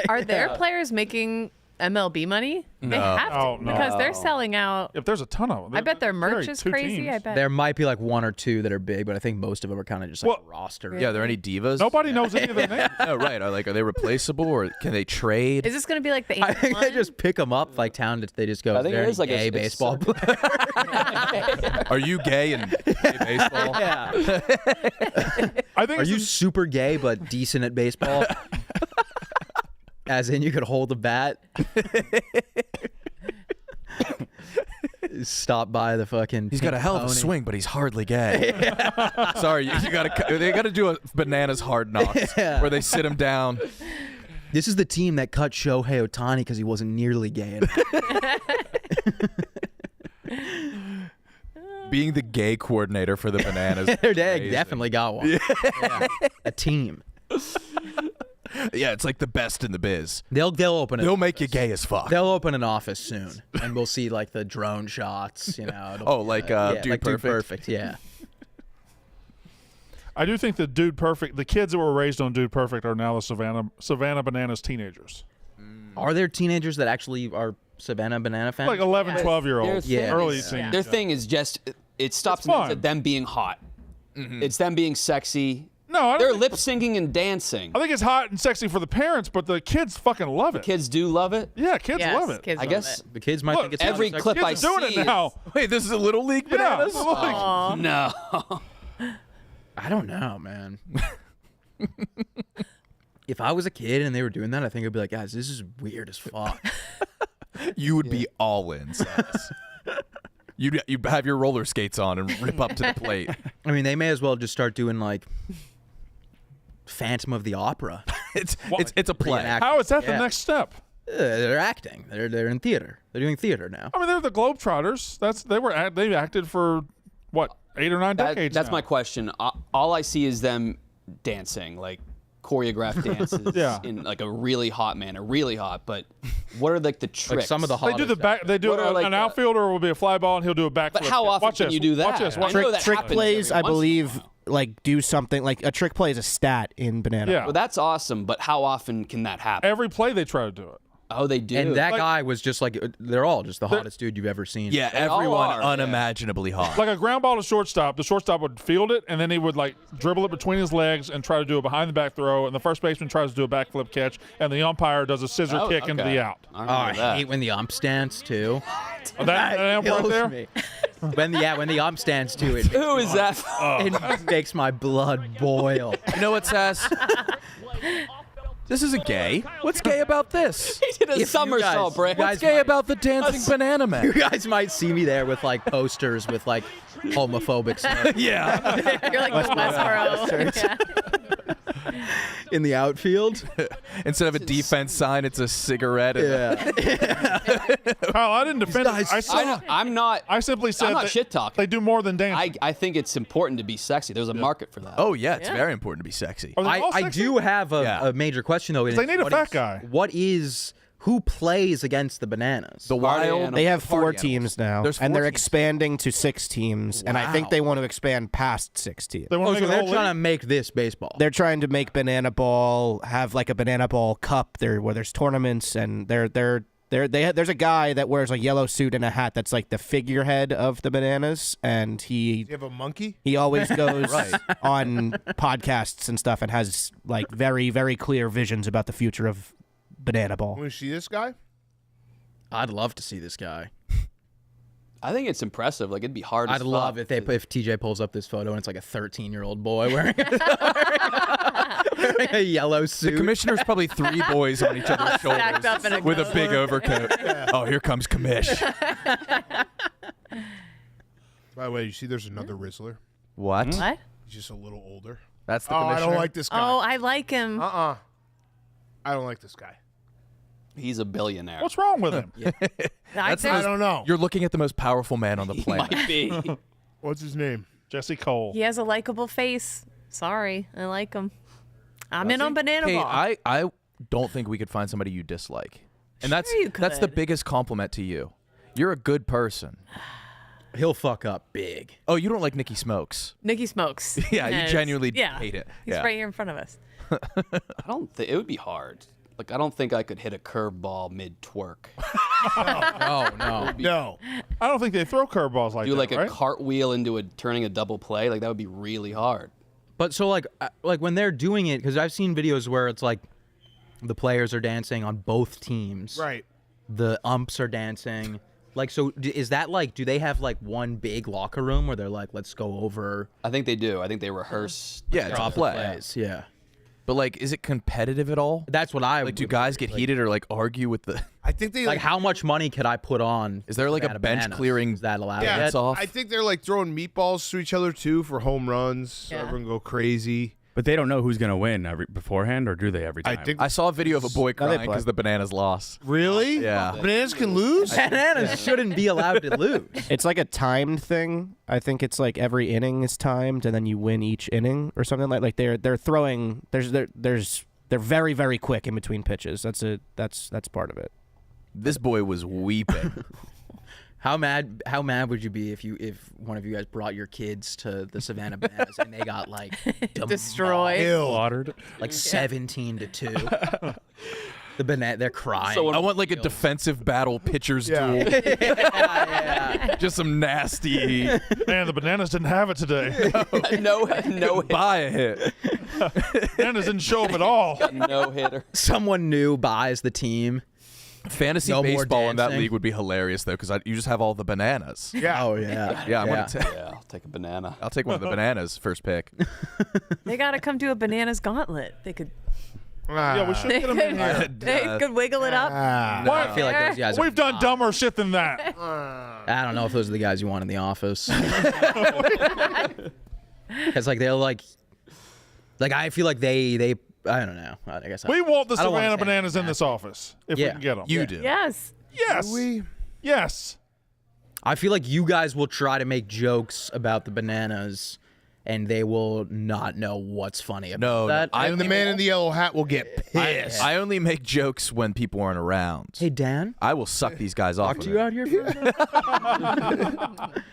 Are their players making MLB money? They No. have to Oh, no. because they're selling out. If there's a ton of them. I bet their merch Very is two crazy. teams. I bet. There might be like 1 or 2 that are big, but I think most of them are kind of just like a roster. Yeah, are there any divas? Nobody knows any of their names. No, right. Are they replaceable or can they trade? Is this going to be like the? I think they just pick them up like town. They just go. I think "There it is like gay a baseball player." Are you gay in gay baseball? Yeah. I think Are it's you in- super gay but decent at baseball? As in, you could hold a bat. Stop by the fucking. He's got a hell of a pony. swing, but he's hardly gay. Sorry, you gotta. They gotta do a Bananas Hard Knocks Yeah. where they sit him down. This is the team that cut Shohei Ohtani because he wasn't nearly gay enough. Being the gay coordinator for the Bananas. They amazing. definitely got one. Yeah. A team. Yeah, it's like the best in the biz. They'll open it. They'll make you gay as fuck. They'll open an office soon, and we'll see like the drone shots. You know. Oh, like yeah, Dude like Perfect? Dude Perfect. Yeah. I do think the Dude Perfect, the kids that were raised on Dude Perfect are now the Savannah Bananas teenagers. Are there teenagers that actually are Savannah Banana fans? Like 11, 12-year-olds. Yeah. Early teens. Their thing is just it stops fun. at them being hot. It's them being sexy. No, I don't they're think- lip syncing and dancing. I think it's hot and sexy for the parents, but the kids fucking love it. Kids do love it. Yeah, kids Yes, love it. kids I love guess the kids might Look, think it's every not clip sexy. I Kids are doing see it now. Wait, this is a Little League Bananas? Aw. No. I don't know, man. If I was a kid and they were doing that, I think I'd be like, guys, this is weird as fuck. You would be all in, Sass. You'd have your roller skates on and rip up to the plate. I mean, they may as well just start doing like Phantom of the Opera. It's a play. Reenact- How is that the Yeah. next step? They're acting. They're in theater. They're doing theater now. I mean, they're the Globetrotters. They've acted for what 8 or 9 decades. That's now. my question. All I see is them dancing, like choreographed dances Yeah. in like a really hot manner, really hot. But what are like the tricks? Like some of the They do the back. They do What are, like, an the- outfielder will be a fly ball and he'll do a backflip. But how often Watch can this. you do that? Watch this. Watch I know this. that Trick happens plays, every I once in a believe, while. like do something like a trick play is a stat in Banana. Yeah. Well, that's awesome. But how often can that happen? Every play they try to do it. Oh, they do. And that Like- guy was just like, they're all just the hottest dude you've ever seen. Yeah, They all everyone are, yeah. unimaginably hot. Like a ground ball to shortstop, the shortstop would field it, and then he would like dribble it between his legs and try to do a behind the back throw, and the first baseman tries to do a backflip catch, and the umpire does a scissor Oh, kick into okay. the out. I Oh, remember I that. hate when the ump stands too. Oh, that amp right Kills there? me. when the ump stands too, it Who is that? it makes my blood boil. You know what, Sass? This isn't gay. What's gay about this? He did a If somersault, you Brad. guys What's gay about the dancing banana You man? guys might see me there with like posters with like homophobic stuff Yeah. You're like Westboro. Yeah. in the outfield. Instead of a defense sign, it's a cigarette. and Yeah. Kyle, I didn't defend it. I simply said I'm not that shit talking. they do more than dance. I think it's important to be sexy. There's a market for that. Oh, yeah, it's Yeah. very important to be sexy. Are they all I sexy? do have Yeah. a major question though. They need a fat guy. Who plays against the Bananas? The Party wild. animal. They have the 4 party teams now, There's and 4 they're teams. expanding to 6 teams, and I think Wow. they want to expand past 6 teams. They want Oh, to so make they're it a whole trying to league? make this baseball. They're trying to make Banana Ball have like a Banana Ball Cup there, where there's tournaments, and there's a guy that wears a yellow suit and a hat that's like the figurehead of the Bananas, and You have a monkey? he always goes Right. on podcasts and stuff and has like very, very clear visions about the future of Banana Ball. Want to see this guy? I'd love to see this guy. I think it's impressive. Like it'd be hard. I'd as love fuck. if TJ pulls up this photo and it's like a 13-year-old boy wearing a yellow The suit. commissioner's probably 3 boys on each other's Stacked up in a shoulders with a coat. big overcoat. Oh, here comes Commish. By the way, you see there's another Rizzler. What? What? He's just a little older. That's the Oh, commissioner? I don't like this guy. Oh, I like him. I don't like this guy. He's a billionaire. What's wrong with him? I don't know. You're looking at the most powerful man on the He planet. might be. What's his name? Jesse Cole. He has a likable face. Sorry, I like him. I'm in on Banana Hey, Ball. I don't think we could find somebody you dislike. And that's Sure you that's the could. biggest compliment to you. You're a good person. He'll fuck up big. Oh, you don't like Nikki Smokes. Nikki Smokes. Yeah, you Yes. genuinely Yeah. hate it. He's Yeah. right here in front of us. I don't think it would be hard. Like I don't think I could hit a curveball mid twerk. Oh no. No. I don't think they throw curveballs like Do that, like a right? cartwheel into turning a double play. Like that would be really hard. But so like when they're doing it, because I've seen videos where it's like the players are dancing on both teams. Right. The umps are dancing. Like, so is that like, do they have like one big locker room where they're like, let's go over? I think they do. I think they rehearse. Yeah, it's a play. plays? Yeah. But like, is it competitive at all? That's what I Like, do would- guys get heated or like argue with the? I think they Like, how much money could I put on? Is there like a Savannah bench Bananas? clearing Is that allowed? Yeah, yet? off? I think they're like throwing meatballs to each other too for home runs. So Yeah. everyone go crazy. But they don't know who's going to win beforehand, or do they every time? I think. I saw a video of a boy they crying play. because the Bananas lost. Really? Yeah. Bananas can lose. Bananas shouldn't be allowed to lose. It's like a timed thing. I think it's like every inning is timed, and then you win each inning or something like they're throwing. There's They're very, very quick in between pitches. That's part of it. This boy was weeping. How mad would you be if one of you guys brought your kids to the Savannah Bananas and they got like Destroyed. Slaughtered. like 17-2? The banana, they're crying. I want like a defensive battle pitcher's duel. Just some nasty. Man, the Bananas didn't have it today. no Buy a hit. Bananas didn't show up at all. No hitter. Someone new buys the team. Fantasy No more baseball in that dancing. league would be hilarious though, because you just have all the bananas. Yeah. Oh yeah. Yeah, I'm gonna Yeah, I'll take a banana. I'll take one of the bananas first pick. They got to come to a bananas gauntlet. They could. Yeah, we should They get them in here. could, they could wiggle it up. No, I feel like those guys. We've done dumber shit than that. I don't know if those are the guys you want in the office. Because like they're like I feel like they I don't know. I guess We want the I don't wanna Savannah say Bananas in this office if we Yeah. can get them. You do. Yes. Yes. Yes. I feel like you guys will try to make jokes about the bananas, and they will not know what's funny about that. And the man in the yellow hat will get pissed. I only make jokes when people aren't around. Hey Dan, I will suck these guys off. talk to you out here for a minute?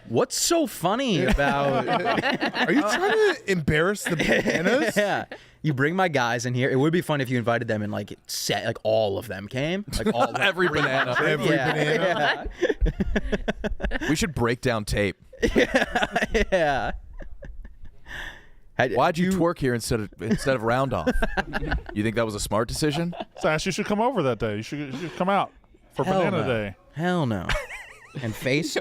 What's so funny about? Are you trying to embarrass the Bananas? Yeah. You bring my guys in here. It would be fun if you invited them and like all of them came. Like all Every banana. Every banana. We should break down tape. Yeah. Why'd you twerk here instead of round off? You think that was a smart decision? Sash, you should come over that day. You should come out for Hell Banana no. Day. Hell no. And face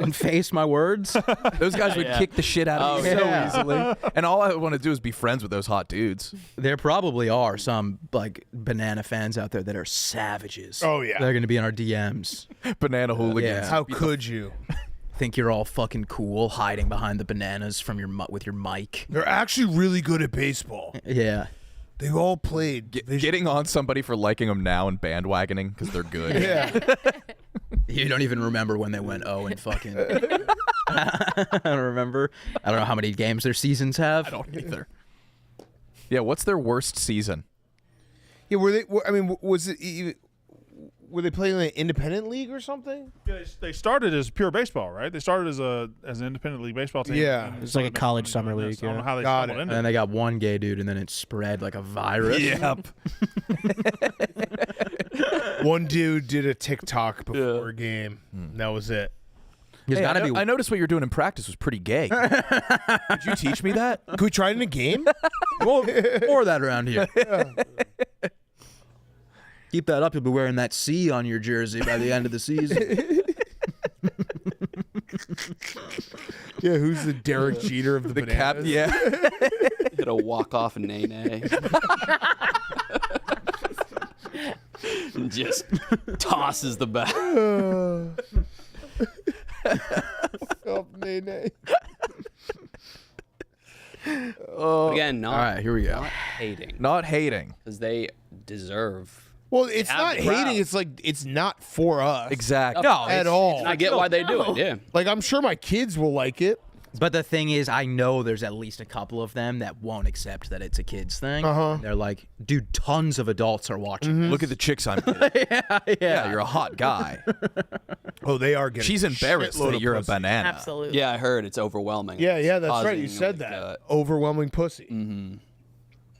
my words. Those guys would kick the shit out of you yeah. so easily. And all I want to do is be friends with those hot dudes. There probably are some like banana fans out there that are savages. Oh, yeah. They're gonna be in our DMs. Banana hooligans. Yeah. How could you? Think you're all fucking cool, hiding behind the bananas from with your mic. They're actually really good at baseball. Yeah. They all played. Getting on somebody for liking them now and bandwagoning because they're good. Yeah. You don't even remember when they went 0 and fucking. I don't remember. I don't know how many games their seasons have. I don't either. Yeah, what's their worst season? Yeah, were they? I mean, was it? Were they playing in an independent league or something? Yeah, they started as pure baseball, right? They started as an independent league baseball team. Yeah. It's like a college summer league. I don't know Yeah. how they Got stumbled it. into And then they got one gay dude, and then it spread like a virus. Yep. One dude did a TikTok before a game. And that was it. There's Hey, gotta be. I noticed what you're doing in practice was pretty gay. Could you teach me that? Can we try it in a game? More of that around here. Keep that up. You'll be wearing that C on your jersey by the end of the season. Yeah, who's the Derek Jeter of the Cap, Bananas? yeah. Hit a walk-off nay-nay. And just tosses the bat. Oh, nay-nay. Again, not, All right, here we go. not hating. Not hating. Because they deserve. Well, it's have not the crowd. hating. It's like it's not for us. Exactly. No, at all. And I get why they do it, yeah. Like, I'm sure my kids will like it. But the thing is, I know there's at least a couple of them that won't accept that it's a kid's thing. Uh-huh. They're like, dude, tons of adults are watching. Look at the chicks I'm getting. Yeah, Yeah, you're a hot guy. Oh, they are getting. She's embarrassed shitload that of you're pussy. a banana. Absolutely. Yeah, I heard it's overwhelming. Yeah, that's right. You Causing, said like, that. Overwhelming pussy. Mm-hmm.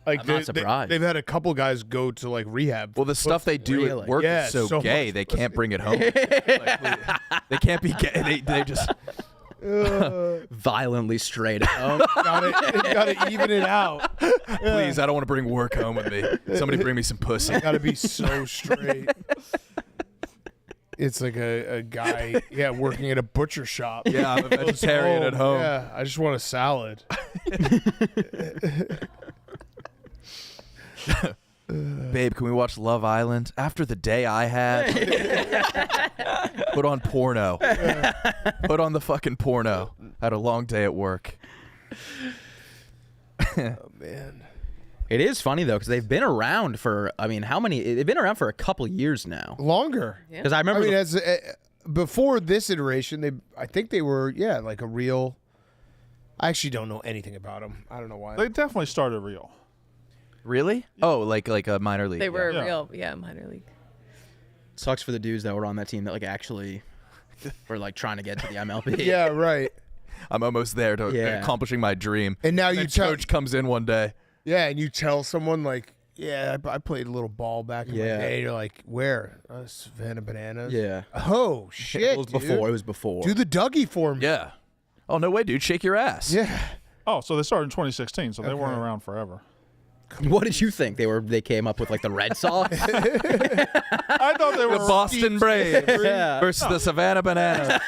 Like I'm not surprised. They've had a couple guys go to like rehab. Well, the stuff they do Really? at work Yeah, is so, so gay much they can't bring it home. They can't be gay. They just Violently straight at home. gotta even it out. please. I don't want to bring work home with me. Somebody bring me some pussy. Gotta be so straight. It's like a guy, working at a butcher shop. Yeah, I'm a vegetarian at home. Yeah, I just want a salad. Babe, can we watch Love Island? After the day I had, put on porno. Put on the fucking porno. Had a long day at work. Oh man. It is funny though, because they've been around for. I mean, how many? They've been around for a couple years now. Longer. Because I remember. Before this iteration, I think they were like a real. I actually don't know anything about them. I don't know why. They definitely started real. Really? Oh, like a minor league. They were Yeah. real, minor league. Sucks for the dudes that were on that team that like actually were like trying to get to the MLB. Yeah, right. I'm almost there to Yeah. accomplishing my dream. And now And you then tell coach comes in one day. Yeah, and you tell someone like, yeah, I played a little ball back in Yeah. my day. You're like, where? Savannah Bananas. Yeah. Oh shit. It was dude. before. It was before. Do the Dougie for me. Yeah. Oh no way, dude! Shake your ass. Yeah. Oh, so they started in 2016, so they weren't Okay. around forever. What did you think they came up with like the Red Sox? I thought they were The Boston Braves Yeah. versus the Savannah Bananas.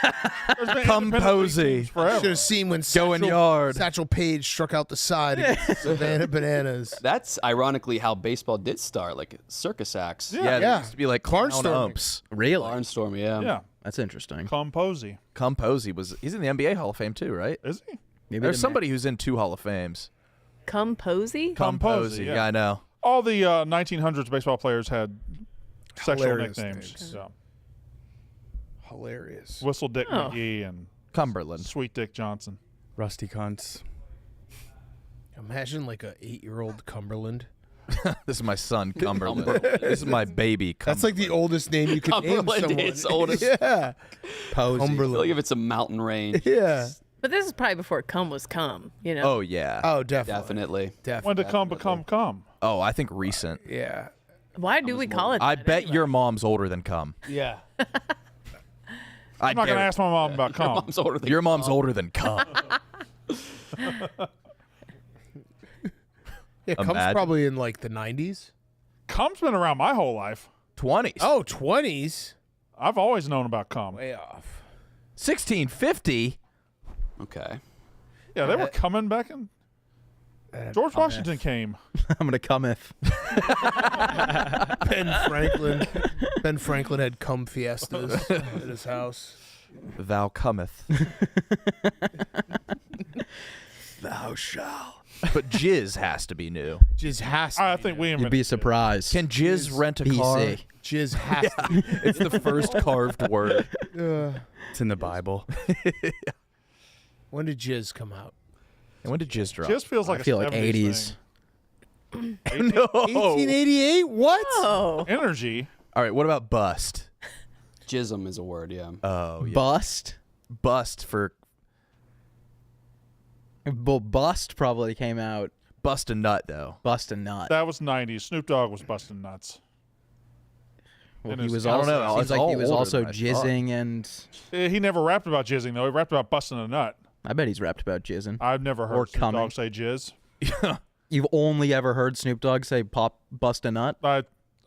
Come Posey. Should have seen when Going yard. Satchel Paige struck out the side against the Savannah Bananas. That's ironically how baseball did start, like circus acts. Yeah, there used to be like clown umps. Really? Barnstorming, yeah. Yeah. That's interesting. Composy. Posey he's in the NBA Hall of Fame too, right? Is he? Maybe There's the somebody who's in 2 Hall of Fames. Come Posey? Composy, Yeah, I know. All the 1900s baseball players had sexual Hilarious nicknames. names. So. Hilarious. Whistle Dick Oh. McGee and Cumberland. Sweet Dick Johnson. Rusty cunts. Imagine like a 8-year-old Cumberland. This is my son, Cumberland. This is my baby, Cumberland. That's like the oldest name you could name Cumberland someone. is oldest. Yeah. Posey. I feel Cumberland. like if it's a mountain range. Yeah. But this is probably before cum was cum, you know? Oh yeah. Oh, definitely. Definitely. Definitely. When did cum become cum? Oh, I think recent. Yeah. Why do we call it I that bet anyway? your mom's older than cum. Yeah. I'm not going to ask my mom about cum. Mom's older than Your mom's older than cum. Yeah, Cum's Imagine. probably in like the 90s. Cum's been around my whole life. 20s. Oh, 20s? I've always known about cum. Way off. 1650. Okay. Yeah, they were coming back in. George Washington came. I'm gonna come if. Ben Franklin had cum fiestas at his house. Thou cometh. Thou shalt. But jizz has to be new. Jizz has to I be think new. we You'd invented be it. surprised. Can jizz rent a car? BC. Jizz has to be It's the first carved word. It's in the Bible. When did Jizz come out? And when did jizz drop? Just feels like I feel a like 70s 80s. thing. No. 1888? What? Oh. Energy. All right, what about bust? Jism is a word, yeah. Oh, yeah. Bust. Bust for Well, Bust probably came out. bust a nut, though. Bust a nut. That was 90s. Snoop Dogg was busting nuts. Well, in he his- was I don't also. know. Seems It's like all he was older also than I thought. jizzing, and He never rapped about jizzing, though. He rapped about busting a nut. I bet he's rapped about jizzing. I've never heard Or Snoop coming. Dogg say jizz. You've only ever heard Snoop Dogg say "pop, bust a nut."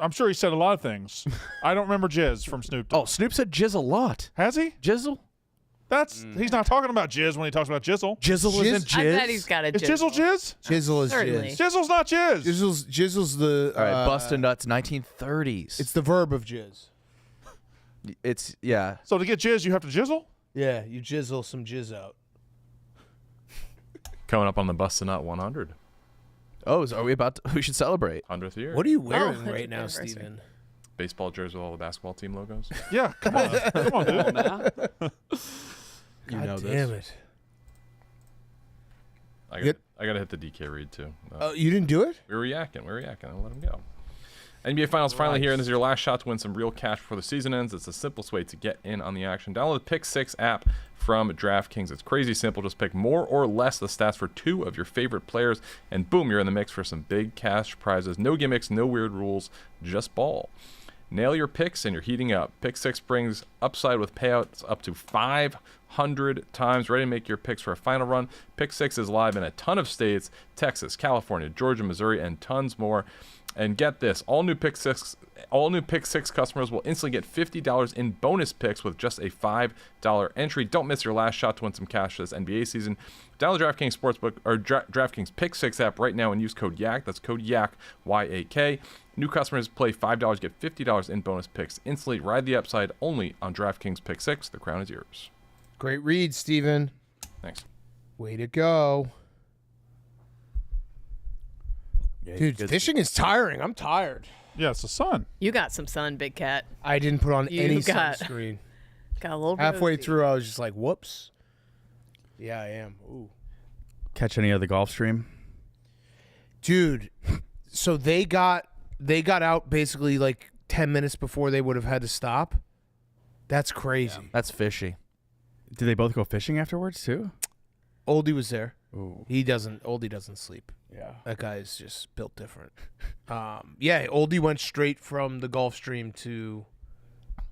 I'm sure he said a lot of things. I don't remember jizz from Snoop Dogg. Oh, Snoop said jizz a lot. Has he? Jizzle? That's He's not talking about jizz when he talks about jizzle. Jizzle isn't jizz? I bet he's got a Is jizzle jizz? Jizzle is Certainly. jizz. Jizzle's not jizz. Jizzle's the. All right, bust a nut's 1930s. It's the verb of jizz. It's, yeah. So to get jizz, you have to jizzle? Yeah, you jizzle some jizz out. Coming up on the Bust a Nut 100. Oh, are we about to, we should celebrate. 100th year. What are you wearing Oh, right now, anniversary. Steven? Baseball jersey with all the basketball team logos. Yeah, come on. Come on, dude. You know Damn this. it. I gotta hit the DK read too. Oh, you didn't do it? We were yakking. I'll let him go. NBA Finals finally here, and this is your last shot to win some real cash before the season ends. It's the simplest way to get in on the action. Download the Pick 6 app from DraftKings. It's crazy simple. Just pick more or less the stats for 2 of your favorite players, and boom, you're in the mix for some big cash prizes. No gimmicks, no weird rules, just ball. Nail your picks and you're heating up. Pick 6 brings upside with payouts up to 500 times. Ready to make your picks for a final run? Pick 6 is live in a ton of states: Texas, California, Georgia, Missouri, and tons more. And get this, all new Pick 6 customers will instantly get $50 in bonus picks with just a $5 entry. Don't miss your last shot to win some cash this NBA season. Download DraftKings Sportsbook or DraftKings Pick 6 app right now and use code YAK. That's code YAK, Y-A-K. New customers play $5, get $50 in bonus picks instantly. Ride the upside only on DraftKings Pick 6. The crown is yours. Great read, Steven. Thanks. Way to go. Dude, fishing is tiring. I'm tired. Yeah, it's the sun. You got some sun, Big Cat. I didn't put on You any got- sunscreen. Got a little Halfway rosy. through, I was just like, whoops. Yeah, I am. Ooh. Catch any of the golf stream? Dude, So they got out basically like 10 minutes before they would have had to stop. That's crazy. That's fishy. Did they both go fishing afterwards too? Oldie was there. Ooh. Oldie doesn't sleep. Yeah. That guy is just built different. Yeah, Oldie went straight from the Gulf Stream to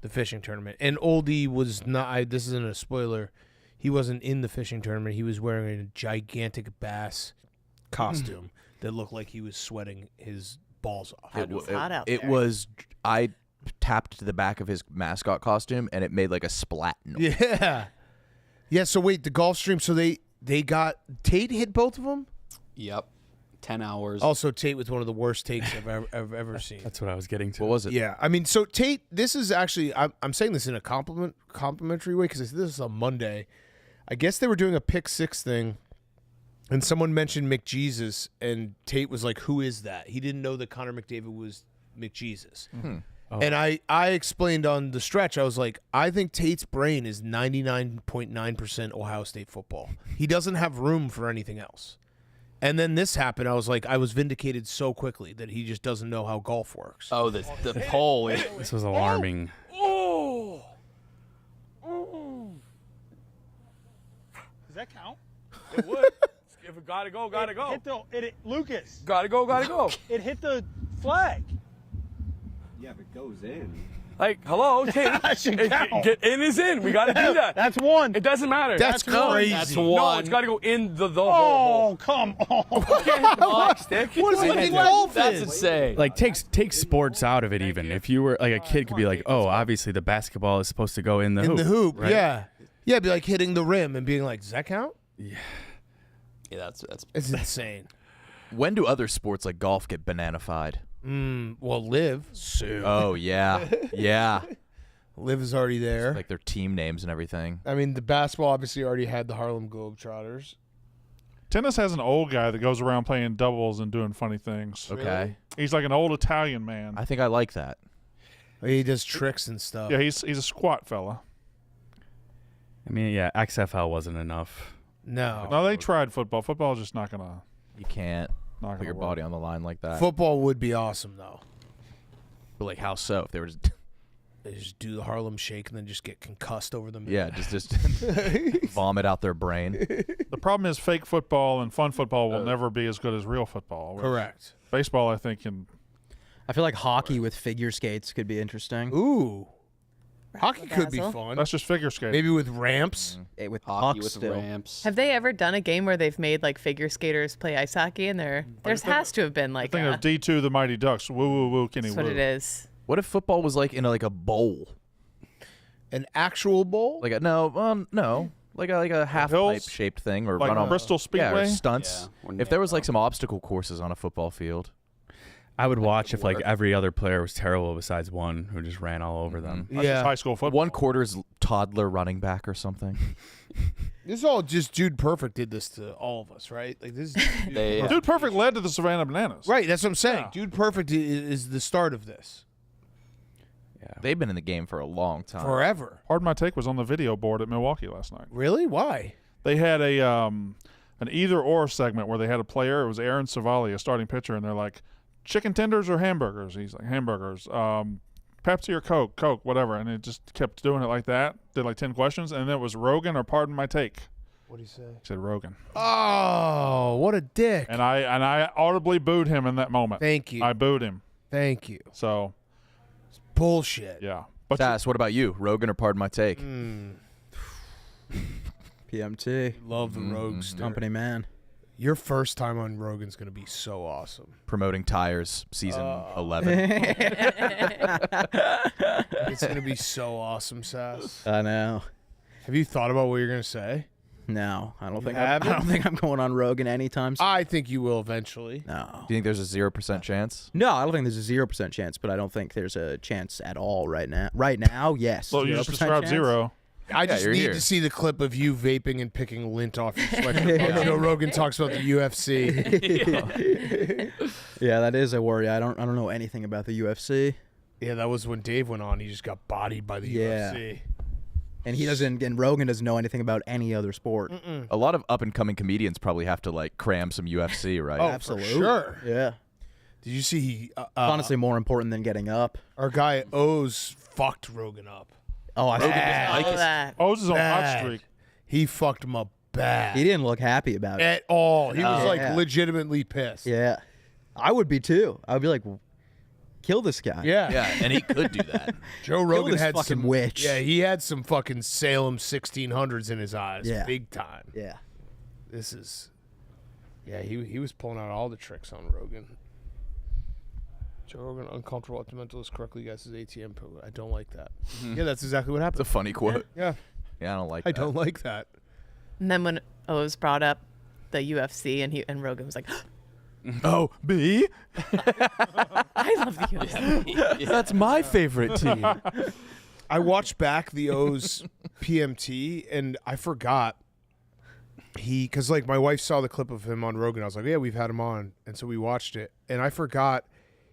the fishing tournament. And Oldie was not, this isn't a spoiler, he wasn't in the fishing tournament. He was wearing a gigantic bass costume that looked like he was sweating his balls off. I tapped to the back of his mascot costume, and it made like a splat noise. Yeah. Yeah, so wait, the Gulf Stream, so they got, Tate hit both of them? Yep. 10 hours. Also, Tate was one of the worst takes I've ever seen. That's what I was getting to. What was it? Yeah, I mean, so Tate, this is actually, I'm saying this in a complimentary way because this is on Monday. I guess they were doing a pick six thing, and someone mentioned McJesus, and Tate was like, who is that? He didn't know that Connor McDavid was McJesus. Mm-hmm. Oh. And I explained on the stretch, I was like, I think Tate's brain is 99.9% Ohio State football. He doesn't have room for anything else. And then this happened. I was like, I was vindicated so quickly that he just doesn't know how golf works. Oh, the pole. This was alarming. Oh. Does that count? It would. If it gotta go, gotta go. Lucas. Gotta go, gotta go. It hit the flag. Yeah, if it goes in. Like, hello, Tate. Get in is in. We gotta do that. That's one. It doesn't matter. That's crazy. That's one. No, it's gotta go in the hole. Oh, come on. You can't hit the flag stick. What is fucking golf That's is? insane. Like take sports out of it. Even if you were like a kid, could be like, oh, obviously the basketball is supposed to go in the hoop. In the hoop, right? yeah. Yeah, it'd be like hitting the rim and being like, does that count? Yeah. Yeah, that's It's insane. When do other sports like golf get banana-fied? Well, Liv. Soon. Oh, yeah. Yeah. Liv is already there. Like their team names and everything. I mean, the basketball obviously already had the Harlem Globetrotters. Tennis has an old guy that goes around playing doubles and doing funny things. Okay. He's like an old Italian man. I think I like that. He does tricks and stuff. Yeah, he's a squat fella. I mean, yeah, XFL wasn't enough. No, they tried football. Football is just not gonna. You can't Not put your body on the line like that. Football would be awesome, though. But like, how so? If they were just They just do the Harlem Shake and then just get concussed over the middle. yeah, just vomit out their brain. The problem is fake football and fun football will never be as good as real football. Correct. Baseball, I think, can. I feel like hockey with figure skates could be interesting. Ooh. Hockey could be fun. That's just figure skating. Maybe with ramps. With hockey pucks with still. ramps. Have they ever done a game where they've made like figure skaters play ice hockey? And there's has to have been like Think of D2, the Mighty Ducks. Woo woo woo, Kenny that's woo. what it is. What if football was like in like a bowl? An actual bowl? Like a no, like a half pipe shaped thing, or Like run on Bristol Yeah, or Speedway? stunts. Yeah, If there was like some obstacle courses on a football field, I would watch if like every other player was terrible besides one who just ran all over them. That's just high school football. 1/4 toddler running back or something. This is all just Dude Perfect did this to all of us, right? Like this. Is Dude Perfect led to the Savannah Bananas. Right, that's what I'm saying. Dude Perfect is the start of this. Yeah. They've been in the game for a long time. Forever. Pardon My Take was on the video board at Milwaukee last night. Really? Why? They had a an either or segment where they had a player. It was Aaron Savali, a starting pitcher, and they're like, chicken tenders or hamburgers? He's like, hamburgers. Pepsi or Coke? Coke, whatever. And it just kept doing it like that. Did like 10 questions, and then it was Rogan or Pardon My Take. What did he say? He said Rogan. Oh, what a dick. And I audibly booed him in that moment. Thank you. I booed him. Thank you. So bullshit. Yeah. But Sass, what about you? Rogan or Pardon My Take? PMT. Love the Rogues. Company man. Your first time on Rogan's going to be so awesome. Promoting tires, season 11. It's going to be so awesome, Sass. I know. Have you thought about what you're going to say? No, I don't You think haven't? I don't think I'm going on Rogan anytime soon. I think you will eventually. No. Do you think there's a 0% chance? No, I don't think there's a 0% chance, but I don't think there's a chance at all right now. Right now, yes. So you just 0% described chance. zero. I just you're need here. to see the clip of you vaping and picking lint off your sweatshirt. Joe Rogan talks about the UFC. Yeah, that is a worry. I don't know anything about the UFC. Yeah, that was when Dave went on. He just got bodied by the UFC. And he doesn't. And Rogan doesn't know anything about any other sport. A lot of up and coming comedians probably have to like cram some UFC, right? Oh, for sure. Yeah. Did you see he? Honestly, more important than getting up. Our guy O's fucked Rogan up. Oh, I Bad. O's is on hot Bad. streak. He fucked him up bad. He didn't look happy about it at all. He was like Yeah. legitimately pissed. Yeah, I would be too. I would be like, kill this guy. Yeah. Yeah, and he could do that. Joe Rogan this had fucking some witch. Yeah, he had some fucking Salem 1600s in his eyes. Yeah. Big time. Yeah. This is. Yeah, he was pulling out all the tricks on Rogan. Joe Rogan uncomfortable at the mentalist correctly guys his ATM program. I don't like that. Yeah, that's exactly what happened. It's a funny quote. Yeah. Yeah, I don't like I that. don't like that. And then when O's brought up the UFC and Rogan was like, Oh, B? I love the UFC. That's my favorite team. I watched back the O's PMT and I forgot because like my wife saw the clip of him on Rogan. I was like, yeah, we've had him on. And so we watched it. And I forgot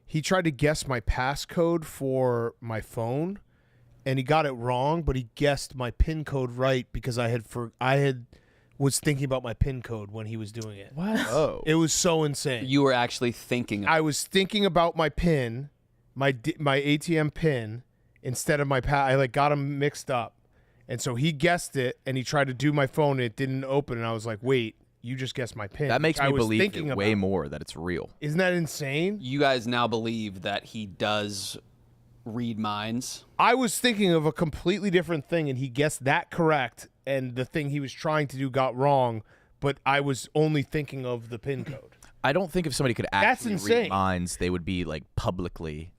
he tried to guess my passcode for my phone and he got it wrong, but he guessed my PIN code right because I was thinking about my PIN code when he was doing it. What? Oh. It was so insane. You were actually thinking. I was thinking about my PIN, my ATM PIN, instead of my I like got them mixed up, and so he guessed it, and he tried to do my phone, and it didn't open, and I was like, "Wait, you just guessed my PIN." That makes I me was believe thinking it way about- more that it's real. Isn't that insane? You guys now believe that he does read minds. I was thinking of a completely different thing, and he guessed that correct, and the thing he was trying to do got wrong, but I was only thinking of the PIN code. I don't think if somebody could That's actually insane. read minds, they would be like publicly.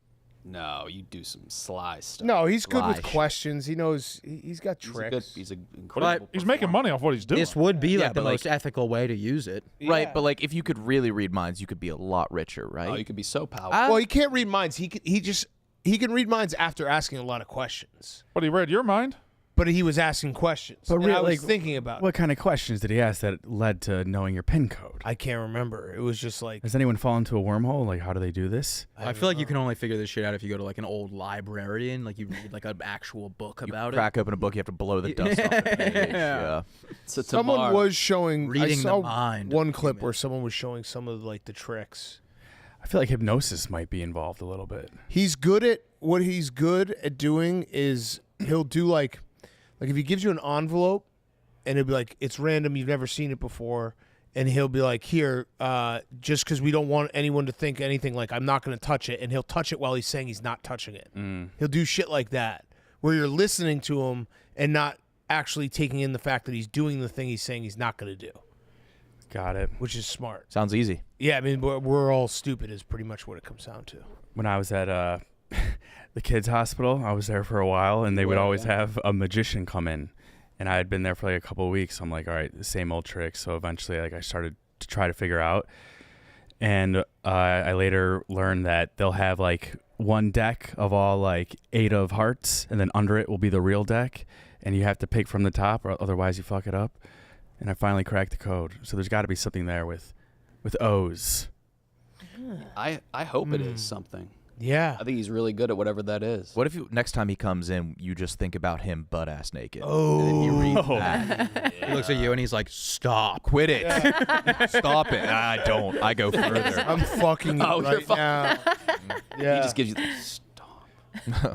No, you do some sly stuff. No, he's good with Sly. questions. He knows. He's got He's a tricks. good. He's an incredible. He's making money off what he's doing. This would be Yeah, like the but, like- most ethical way to use it. Right, but like if you could really read minds, you could be a lot richer, right? Oh, you could be so powerful. Well, he can't read minds. He can read minds after asking a lot of questions. But he read your mind? But he was asking questions. But and really, I was like, thinking about it. What kind of questions did he ask that led to knowing your PIN code? I can't remember. It was just like, Has anyone fallen into a wormhole? Like, how do they do this? I feel like you can only figure this shit out if you go to like an old library and like you read like an actual book about it. Crack open a book, you have to blow the dust off the page. Yeah. So someone tomorrow- was showing. Reading I saw the mind one of clip where someone was showing some of like the tricks. I feel like hypnosis might be involved a little bit. He's good at what he's good at doing is he'll do like if he gives you an envelope and it'll be like it's random, you've never seen it before, and he'll be like, here, just because we don't want anyone to think anything, like I'm not going to touch it, and he'll touch it while he's saying he's not touching it. He'll do shit like that where you're listening to him and not actually taking in the fact that he's doing the thing he's saying he's not going to do. Got it. Which is smart. Sounds easy. Yeah, I mean, we're all stupid is pretty much what it comes down to. When I was at the kids' hospital, I was there for a while, and they would always have a magician come in. And I had been there for like a couple of weeks. So I'm like, all right, the same old tricks. So eventually, like, I started to try to figure out. And I later learned that they'll have like one deck of all like 8 of hearts, and then under it will be the real deck. And you have to pick from the top, or otherwise you fuck it up. And I finally cracked the code. So there's got to be something there with O's. I hope it is something. Yeah. I think he's really good at whatever that is. What if next time he comes in, you just think about him butt ass naked? Oh. And then you read that. He looks at you and he's like, "Stop, Quit it. Stop it. I don't. I go further. I'm fucking you Oh, you're right now. Yeah. He just gives you the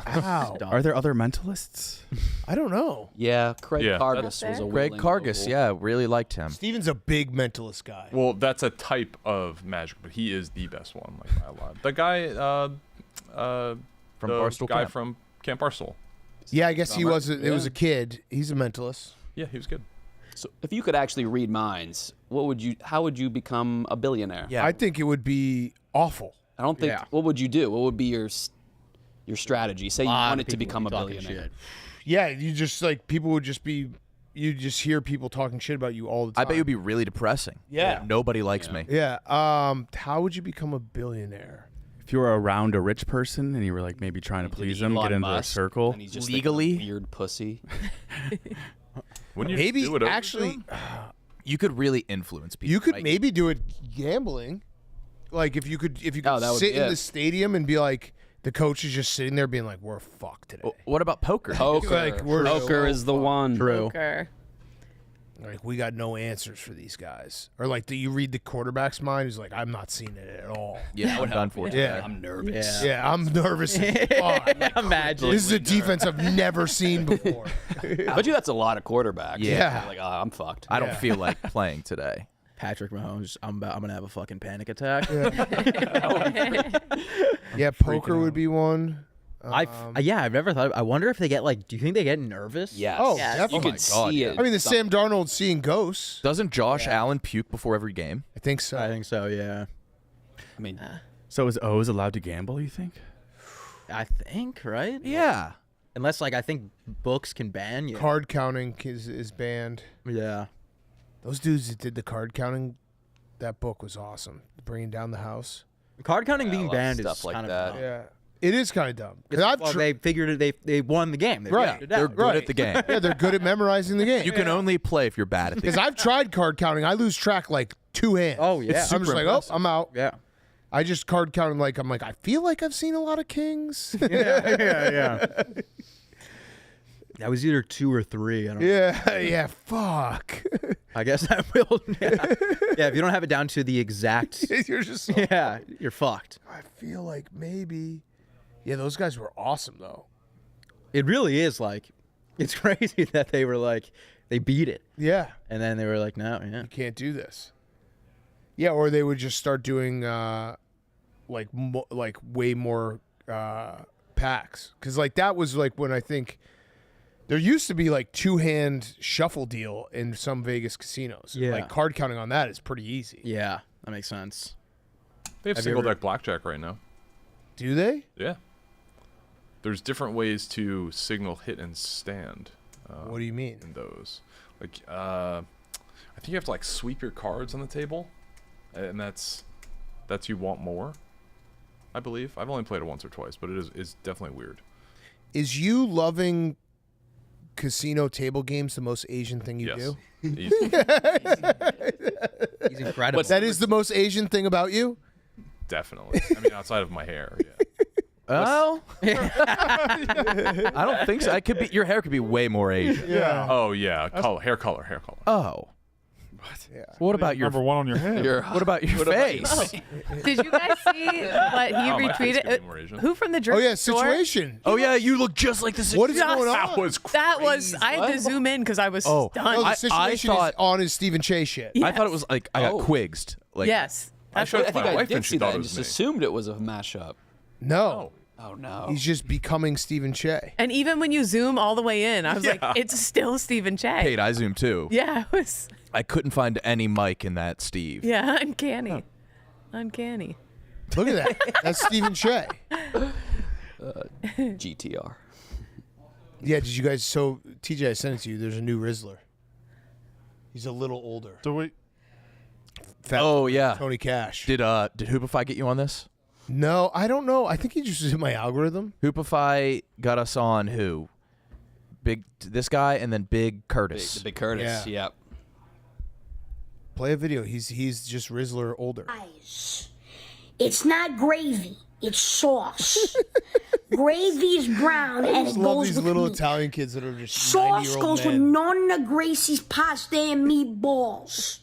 Ow. Are there other mentalists? I don't know. Yeah, Craig Yeah, Cargus that's- was a Greg willing Cargus, noble. yeah, really liked him. Steven's a big mentalist guy. Well, that's a type of magic, but he is the best one, like by a lot. The guy, From the Barstool guy Camp. from Camp Barstool. Yeah, I guess he Summer. was. It was a kid. He's a mentalist. Yeah, he was good. So if you could actually read minds, how would you become a billionaire? Yeah, I think it would be awful. I don't think. Yeah. What would you do? What would be your strategy? Say you Lot of wanted to people become a would be talking billionaire. shit. Yeah, you just like people would just be. You just hear people talking shit about you all the time. I bet it would be really depressing. Yeah. Nobody likes me. Yeah. How would you become a billionaire? If you were around a rich person and you were like maybe trying to please them, get Elon into their Musk, circle. and he's just Legally? like a weird pussy. Wouldn't you Maybe do it over actually, to him? You could really influence people. you could right? maybe do it gambling. Like if you could Oh, that would sit be in it. the stadium and be like the coach is just sitting there being like, "We're fucked today." What about poker? Poker. Like, we're Poker so is the one. True. Poker. Like, we got no answers for these guys. Or, like, do you read the quarterback's mind? He's like, I'm not seeing it at all. Yeah, I'm done for today. Yeah. I'm nervous. Yeah, I'm nervous. as fuck. Imagine. This is a defense I've never seen before. I bet you that's a lot of quarterbacks. Yeah. Like, I'm fucked. I don't feel like playing today. Patrick Mahomes, I'm gonna have a fucking panic attack. Yeah, poker would be one. I've never thought. I wonder if they get like. Do you think they get nervous? Yes. Oh, Yes. definitely. You could see it. I mean, the Sam Darnold seeing ghosts. Doesn't Josh Allen puke before every game? I think so. I think so. Yeah. I mean, So is O's allowed to gamble? You think? I think right. Yeah. Unless like I think books can ban you. Card counting is banned. Yeah. Those dudes that did the card counting, that book was awesome. Bringing down the house. Card counting being love banned stuff is like kind that. of dumb. Yeah. It is kind of dumb. They figured it. They won the game. They Right. figured it They're out. good at the game. Yeah, they're good at memorizing the game. You can only play if you're bad at the Because game. I've tried card counting. I lose track like 2 hands. Oh yeah. It's I'm just super like, impressive. oh, I'm out. Yeah. I just card counting like I'm like, I feel like I've seen a lot of kings. Yeah. That was either 2 or 3. I don't know. Yeah, fuck. I guess I will. Yeah. If you don't have it down to the exact. You're just Yeah, you're fucked. I feel like maybe. Yeah, those guys were awesome though. It really is like, it's crazy that they were like, they beat it. Yeah. And then they were like, no, yeah. You can't do this. Yeah, or they would just start doing like way more packs, because like that was like when I think there used to be like 2-hand shuffle deal in some Vegas casinos. Yeah. Like card counting on that is pretty easy. Yeah, that makes sense. They have Have you single ever- deck blackjack right now. Do they? Yeah. There's different ways to signal hit and stand. What do you mean? In those, like, I think you have to like sweep your cards on the table, and that's you want more. I believe I've only played it once or twice, but it's definitely weird. Is you loving casino table games the most Asian thing you Yes. do? Easy. He's incredible. That is the most Asian thing about you? Definitely. I mean, outside of my hair. Yeah. Oh, I don't think so. I could be. Your hair could be way more Asian. Yeah. Oh yeah, hair color. Oh. Yeah. What about your Number one on your head. What about your face? Did you guys see what he Oh, my face could retweeted? be more Asian. Who from the Oh Jersey yeah, Shore? situation. Oh yeah, you look just like the situation. What is going on? That was That was. crazy. I had to zoom in because I was Oh. stunned. No, the I situation thought- is on his Stephen Che shit. I thought it was like I got Oh. quigsed. Like Yes. I showed it I to think my I wife did and she see thought that it and was just me. assumed it was a mashup. No. Oh no. He's just becoming Stephen Che. And even when you zoom all the way in, I was like, Yeah. it's still Stephen Che. Kate, I zoomed too. Yeah, it was. I couldn't find any mic in that Steve. Yeah, uncanny. Uncanny. Look at that. That's Stephen Che. GTR. Yeah, did you guys? So, TJ, I sent it to you. There's a new Rizzler. He's a little older. Do we? Fat Oh yeah. Tony Cash. Did Hoopify get you on this? No, I don't know. I think he just did my algorithm. Hoopify got us on who? This guy and then Big Curtis. The Big Curtis. Yeah. Yep. Play a video. He's just Rizzler older. It's not gravy. It's sauce. Gravy's brown I and just it love goes these with little meat. Italian kids that are just Sauce 90-year-old goes with men. Nonna Gracie's pasta and meatballs.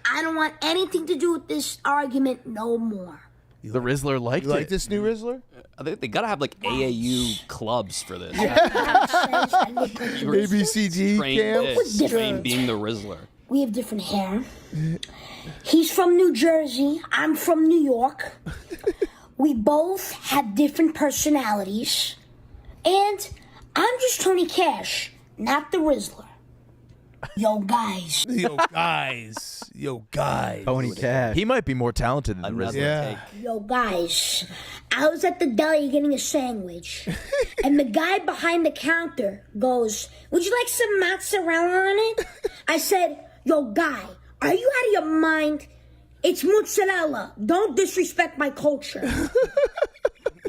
I don't want anything to do with this argument no more. The Rizzler liked You like it. this new Rizzler? I think they gotta have like AAU clubs for this. ABCD Train camp. this. Train being the Rizzler. We have different hair. He's from New Jersey. I'm from New York. We both have different personalities. And I'm just Tony Cash, not the Rizzler. Yo, guys. Yo, guys. Yo, guys. Tony Cash. He might be more talented than the Rizzler. Yeah. Yo, guys. I was at the deli getting a sandwich. And the guy behind the counter goes, "Would you like some mozzarella on it?" I said, "Yo, guy, are you out of your mind? It's mozzarella. Don't disrespect my culture."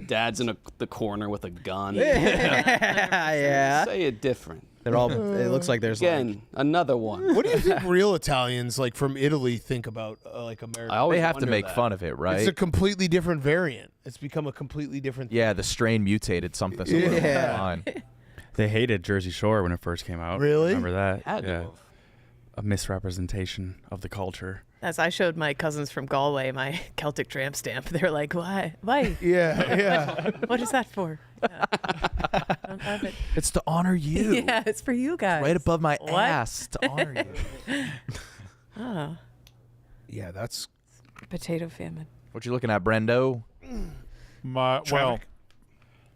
Dad's in the corner with a gun. Yeah. Say it different. They're all. It looks like there's Again, another one. What do you think real Italians like from Italy think about like America? I always They have to wonder make that. fun of it, right? It's a completely different variant. It's become a completely different. Yeah, the strain mutated something. Yeah. Online. They hated Jersey Shore when it first came out. Really? Remember that? Had to yeah. have. a misrepresentation of the culture. As I showed my cousins from Galway my Celtic tramp stamp, they're like, "Why? Why? Yeah. What is that for?" Yeah. I don't have it. It's to honor you. Yeah, it's for you guys. Right above my What? ass to honor you. Oh, Yeah, that's potato famine. What you looking at, Brendo? Well,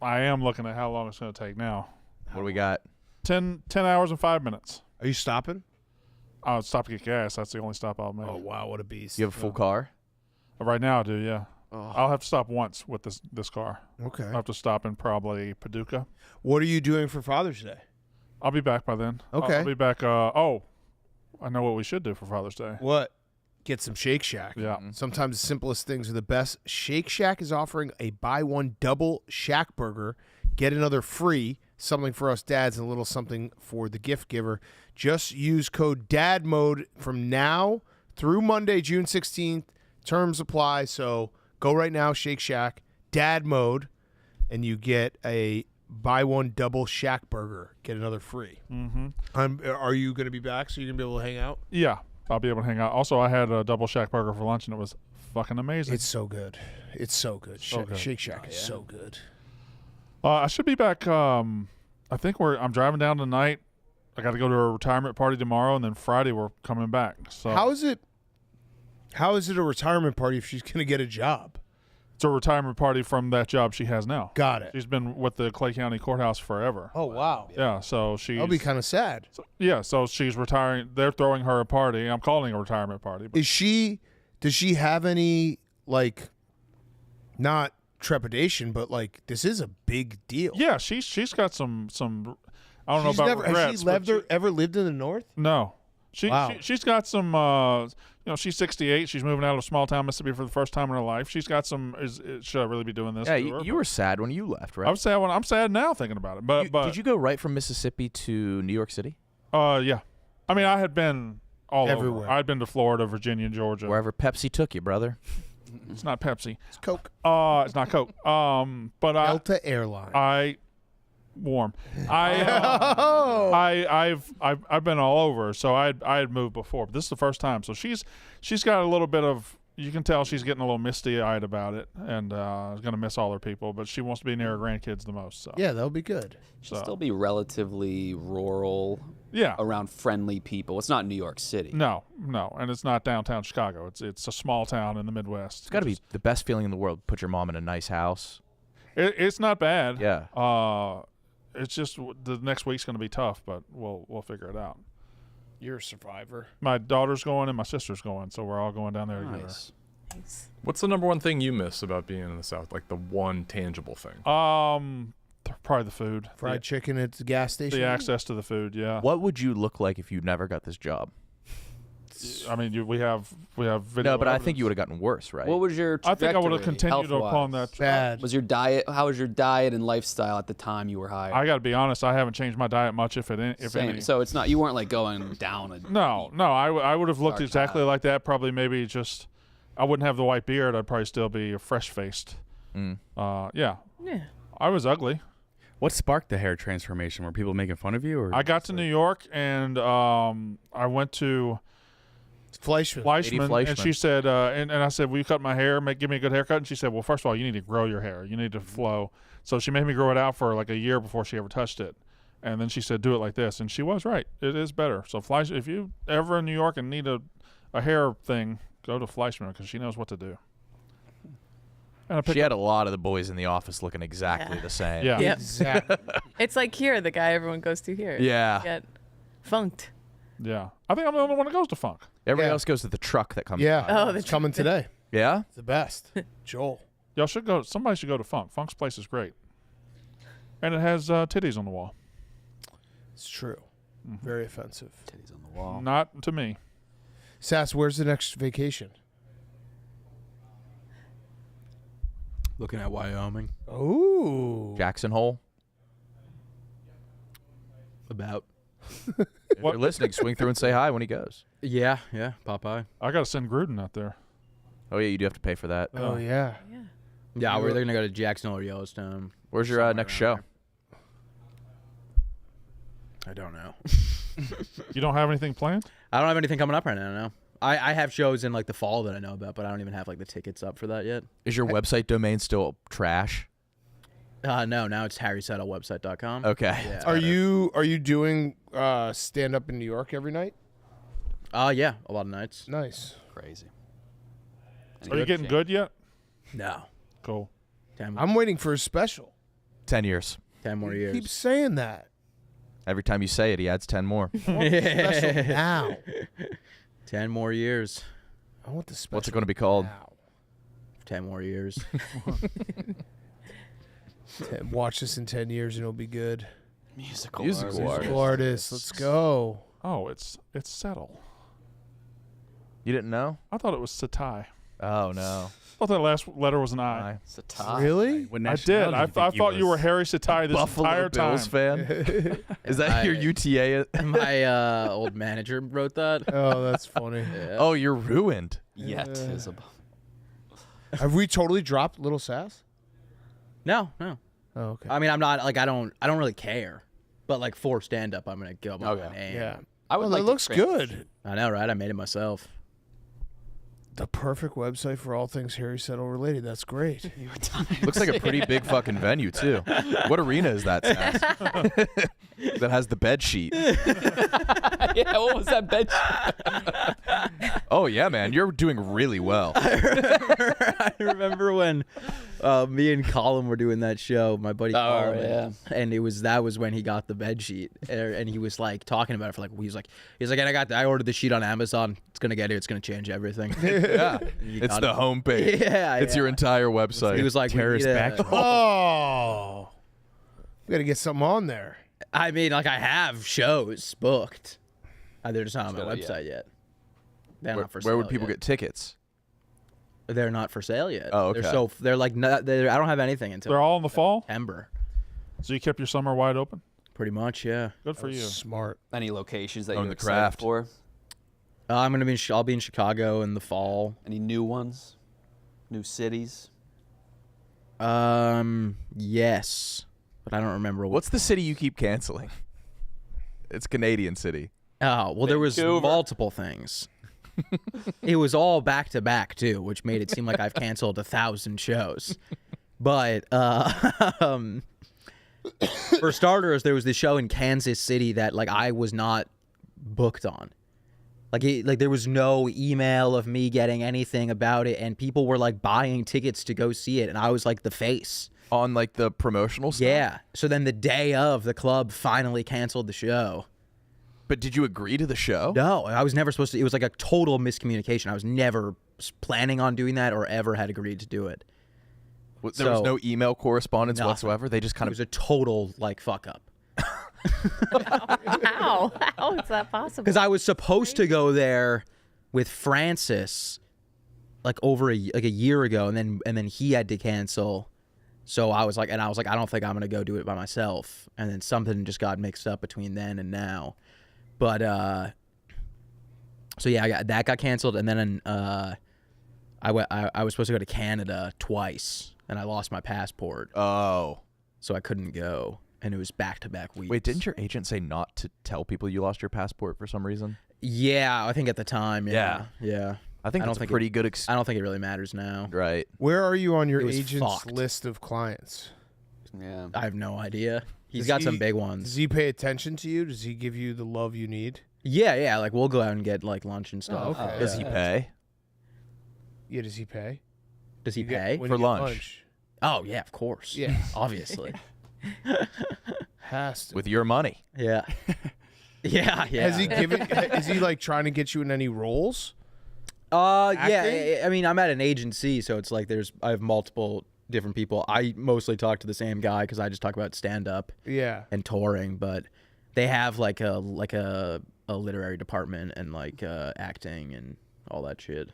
I am looking at how long it's going to take now. What do we got? 10 hours and 5 minutes. Are you stopping? I'll stop to get gas. That's the only stop I'll make. Oh wow, what a beast! You have a full car? Right now I do, yeah. Oh. I'll have to stop once with this car. Okay. I'll have to stop in probably Paducah. What are you doing for Father's Day? I'll be back by then. Okay. I'll be back. I know what we should do for Father's Day. What? Get some Shake Shack. Yeah. Sometimes the simplest things are the best. Shake Shack is offering a buy one double ShackBurger, get another free. Something for us dads and a little something for the gift giver. Just use code DADMODE from now through Monday, June 16th. Terms apply. So go right now, Shake Shack, DADMODE, and you get a buy one double ShackBurger, get another free. Mm-hmm. Are you going to be back so you're going to be able to hang out? Yeah, I'll be able to hang out. Also, I had a Double ShackBurger for lunch, and it was fucking amazing. It's so good. It's so good. So good. Shake Shack is so good. I should be back. I think I'm driving down tonight. I got to go to a retirement party tomorrow, and then Friday we're coming back. So How is it a retirement party if she's going to get a job? it's a retirement party from that job she has now. Got it. She's been with the Clay County Courthouse forever. Oh, wow. Yeah, so she's... That'll be kind of sad. So she's retiring. They're throwing her a party. I'm calling it a retirement party. But Does she have any, like, not trepidation, but, like, this is a big deal? yeah, she's got some I don't know about regrets. Has she ever lived in the North? No. Wow. She's got some, she's 68. She's moving out of small town Mississippi for the first time in her life. She's got some, should I really be doing this? Yeah, to her? you were sad when you left, right? I'm sad now thinking about it. But did you go right from Mississippi to New York City? Yeah. I mean, I had been all Everywhere. over. I'd been to Florida, Virginia, Georgia. Wherever Pepsi took you, brother. It's not Pepsi. It's Coke. It's not Coke. But Delta Airlines. I've been all over, so I had moved before, but this is the first time. So she's got a little bit of, you can tell she's getting a little misty-eyed about it, and is going to miss all her people, but she wants to be near her grandkids the most. So Yeah, that'll be good. She'll still be relatively rural. Yeah. Around friendly people. It's not New York City. No, and it's not downtown Chicago. It's a small town in the Midwest. It's got to be the best feeling in the world. Put your mom in a nice house. It's not bad. Yeah. It's just the next week's going to be tough, but we'll figure it out. You're a survivor. My daughter's going and my sister's going, so we're all going down there together. Nice. What's the number one thing you miss about being in the South? Like the one tangible thing? Probably the food. Fried chicken at the gas station. The access to the food, yeah. What would you look like if you never got this job? I mean, we have video. No, but I think evidence. you would have gotten worse, right? What was your I think I would have trajectory, continued health-wise? upon that. Bad. Was your diet? How was your diet and lifestyle at the time you were hired? I got to be honest. I haven't changed my diet much, if Same. any. So it's not. You weren't like going down. No. I would have looked Dark exactly child. like that. Probably maybe just I wouldn't have the white beard. I'd probably still be fresh faced. Mm. Yeah. Yeah. I was ugly. What sparked the hair transformation? Were people making fun of you? Or I got to New York and I went to Fleischman, and she said, and I said, will you cut my hair, give me a good haircut? And she said, well, first of all, you need to grow your hair. You need to flow. So she made me grow it out for like a year before she ever touched it. And then she said, do it like this. And she was right. It is better. So if you ever in New York and need a hair thing, go to Fleischman because she knows what to do. And she had a lot of the boys in the office looking exactly the same. Yeah. Yep. Exactly. It's like here, the guy everyone goes to here. Yeah. You get funked. Yeah. I think I'm the only one that goes to funk. Everybody Yeah. else goes to the truck that comes. Yeah. Oh, it's coming today. Yeah? It's the best. Joel. Y'all should go. Somebody should go to Funk. Funk's place is great. And it has titties on the wall. It's true. Very offensive. Titties on the wall. Not to me. Sass, where's the next vacation? Looking at Wyoming. Ooh. Jackson Hole. About. If you're listening, swing through and say hi when he goes. Yeah, Popeye. I got to send Gruden out there. Oh, yeah, you do have to pay for that. Oh, yeah. Yeah, we're either gonna go to Jackson or Yellowstone. Where's your next show? I don't know. You don't have anything planned? I don't have anything coming up right now. No. I have shows in like the fall that I know about, but I don't even have like the tickets up for that yet. Is your website domain still trash? No, now it's harrysettlewebsite.com. Okay. Yeah. Are you doing stand up in New York every night? Yeah, a lot of nights. Nice. Crazy. Are you getting good yet? No. Cool. I'm waiting for a special. 10 years. 10 more years. Keep saying that. Every time you say it, he adds 10 more. I want the special now. 10 more years. I want the special. What's it going to be called? now. 10 more years. Watch this in 10 years and it'll be good. Musical artist. Let's go. Oh, it's Settle. You didn't know? I thought it was Satai. Oh, no. I thought that last letter was an I. Satai. Really? I did. I thought you were Harry Satai this Buffalo entire Bills time. fan? Is that your UTA? My old manager wrote that. Oh, that's funny. Yeah. Oh, you're ruined. Yet is a. Have we totally dropped Little Sass? No. Oh, okay. I mean, I'm not like I don't really care, but like for stand up, I'm gonna go by my name. Yeah. I would Well, like it to looks good. I know, right? I made it myself. The perfect website for all things Harry Settle related. That's great. Looks like a pretty big fucking venue, too. What arena is that, Sass? That has the bed sheet. Yeah, what was that bed? Oh, yeah, man. You're doing really well. I remember when me and Colin were doing that show, my buddy Colin, yeah. and that was when he got the bed sheet, and he was like talking about it for like he's like, and I ordered the sheet on Amazon. It's gonna get here. It's gonna change everything. Yeah, it's the homepage. Yeah, it's your entire website. He was like, Terrace back. Oh. We got to get something on there. I mean, like I have shows booked. They're just not on my website yet. They're not for sale Where would people yet. get tickets? They're not for sale yet. Oh, okay. They're like I don't have anything until They're all in the fall? September. So you kept your summer wide open? Pretty much, yeah. Good for you. Smart. Any locations that Own you're the excited craft. for? I'm gonna be. I'll be in Chicago in the fall. Any new ones? New cities? Yes, but I don't remember. What's the city you keep canceling? It's Canadian city. Oh, well, there was Vancouver. multiple things. It was all back to back too, which made it seem like I've canceled 1,000 shows. But for starters, there was this show in Kansas City that like I was not booked on. Like there was no email of me getting anything about it, and people were like buying tickets to go see it, and I was like the face on like the promotional stuff. Yeah. So then the day of, the club finally canceled the show. But did you agree to the show? No, I was never supposed to. It was like a total miscommunication. I was never planning on doing that or ever had agreed to do it. There was no email correspondence Nothing. whatsoever? They just kind It was a total like fuck up. How is that possible? Because I was supposed to go there with Francis like over a year ago, and then he had to cancel. So I was like, I don't think I'm gonna go do it by myself. And then something just got mixed up between then and now. But so yeah, that got canceled, and then I was supposed to go to Canada twice, and I lost my passport. Oh, so I couldn't go, and it was back-to-back weeks. Wait, didn't your agent say not to tell people you lost your passport for some reason? Yeah, I think at the time. Yeah. I think that's a pretty good. I don't think it really matters now. Right. Where are you on your It was agent's fucked. list of clients? Yeah. I have no idea. He's Does got he- some big ones. Does he pay attention to you? Does he give you the love you need? Yeah. Like we'll go out and get like lunch and stuff. okay. Does he pay? Yeah, does he pay? Does he You get- pay when for you get lunch? Oh yeah, of course. Yeah. Obviously. Has to. With your money? Yeah. Yeah. Has he given? Is he like trying to get you in any roles? Yeah. Acting? I mean, I'm at an agency, so it's like I have multiple different people. I mostly talk to the same guy because I just talk about stand up. Yeah. And touring, but they have like a literary department and like acting and all that shit.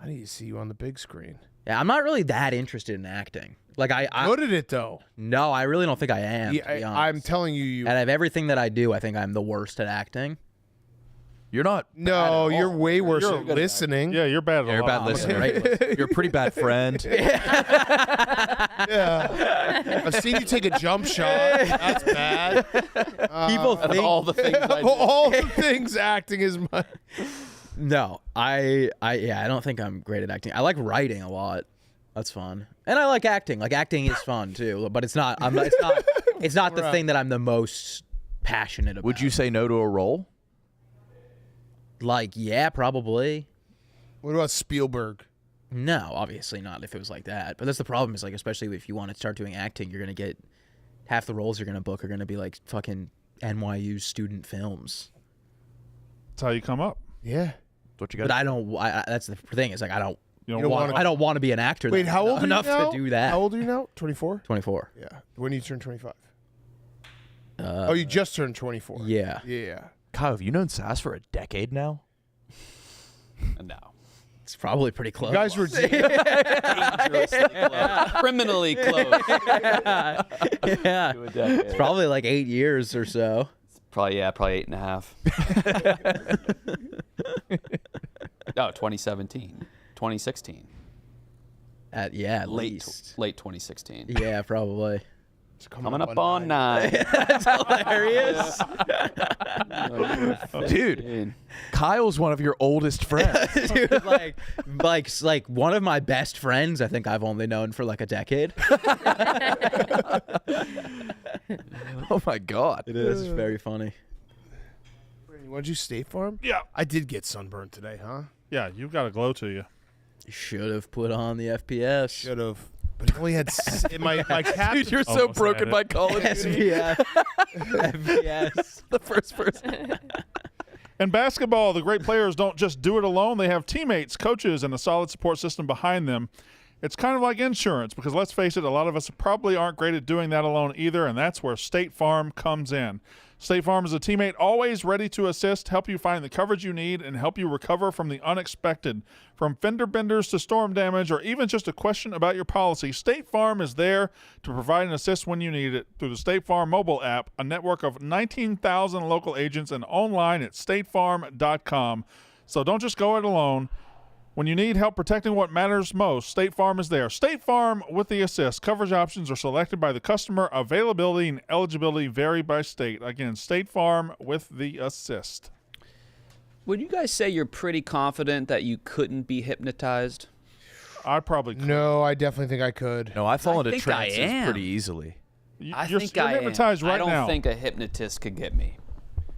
I need to see you on the big screen. Yeah, I'm not really that interested in acting. Like I Good at it though. No, I really don't think I am. Yeah, to be honest. I'm telling you, Out of everything that I do, I think I'm the worst at acting. You're not. No, you're way worse at listening. Yeah, you're bad. Yeah, you're a bad listener. You're a pretty bad friend. Yeah. I've seen you take a jump shot. That's bad. People think all the things I do. All the things acting is my. No, I don't think I'm great at acting. I like writing a lot. That's fun, and I like acting. Like acting is fun too, but it's not. It's not the thing that I'm the most passionate about. Would you say no to a role? Like, yeah, probably. What about Spielberg? No, obviously not if it was like that. But that's the problem is, like, especially if you want to start doing acting, you're going to get half the roles you're going to book are going to be like fucking NYU student films. That's how you come up. Yeah. What you got? But I don't, that's the thing is, like, I don't don't want to be an actor. Wait, how old are you enough now? to do that. How old are you now? 24? 24. Yeah. When do you turn 25? Oh, you just turned 24. Yeah. Yeah. Kyle, have you known Sass for a decade now? No. It's probably pretty close. You guys were Dangerously close. Criminally close. Yeah. It's probably like 8 years or so. Probably 8.5. No, 2017. 2016. At least. Late 2016. Yeah, probably. It's coming up on 9. That's hilarious. Dude, Kyle's one of your oldest friends. Dude, like one of my best friends, I think I've only known for like a decade. Oh my God. It is. It's very funny. What'd you State Farm? Yeah. I did get sunburned today, huh? Yeah, you've got a glow to you. You should have put on the FPS. Should have. But it only had my cap. Dude, you're so broken by Call of Duty. FPS. The first person. In basketball, the great players don't just do it alone. They have teammates, coaches, and a solid support system behind them. It's kind of like insurance because, let's face it, a lot of us probably aren't great at doing that alone either, and that's where State Farm comes in. State Farm is a teammate always ready to assist, help you find the coverage you need, and help you recover from the unexpected. From fender benders to storm damage or even just a question about your policy, State Farm is there to provide and assist when you need it through the State Farm mobile app, a network of 19,000 local agents, and online at statefarm.com. So don't just go it alone. When you need help protecting what matters most, State Farm is there. State Farm with the assist. Coverage options are selected by the customer. Availability and eligibility vary by state. Again, State Farm with the assist. Would you guys say you're pretty confident that you couldn't be hypnotized? I probably could. No, I definitely think I could. No, I fall into think I trances am. pretty easily. You're hypnotized right I don't now. think a hypnotist could get me.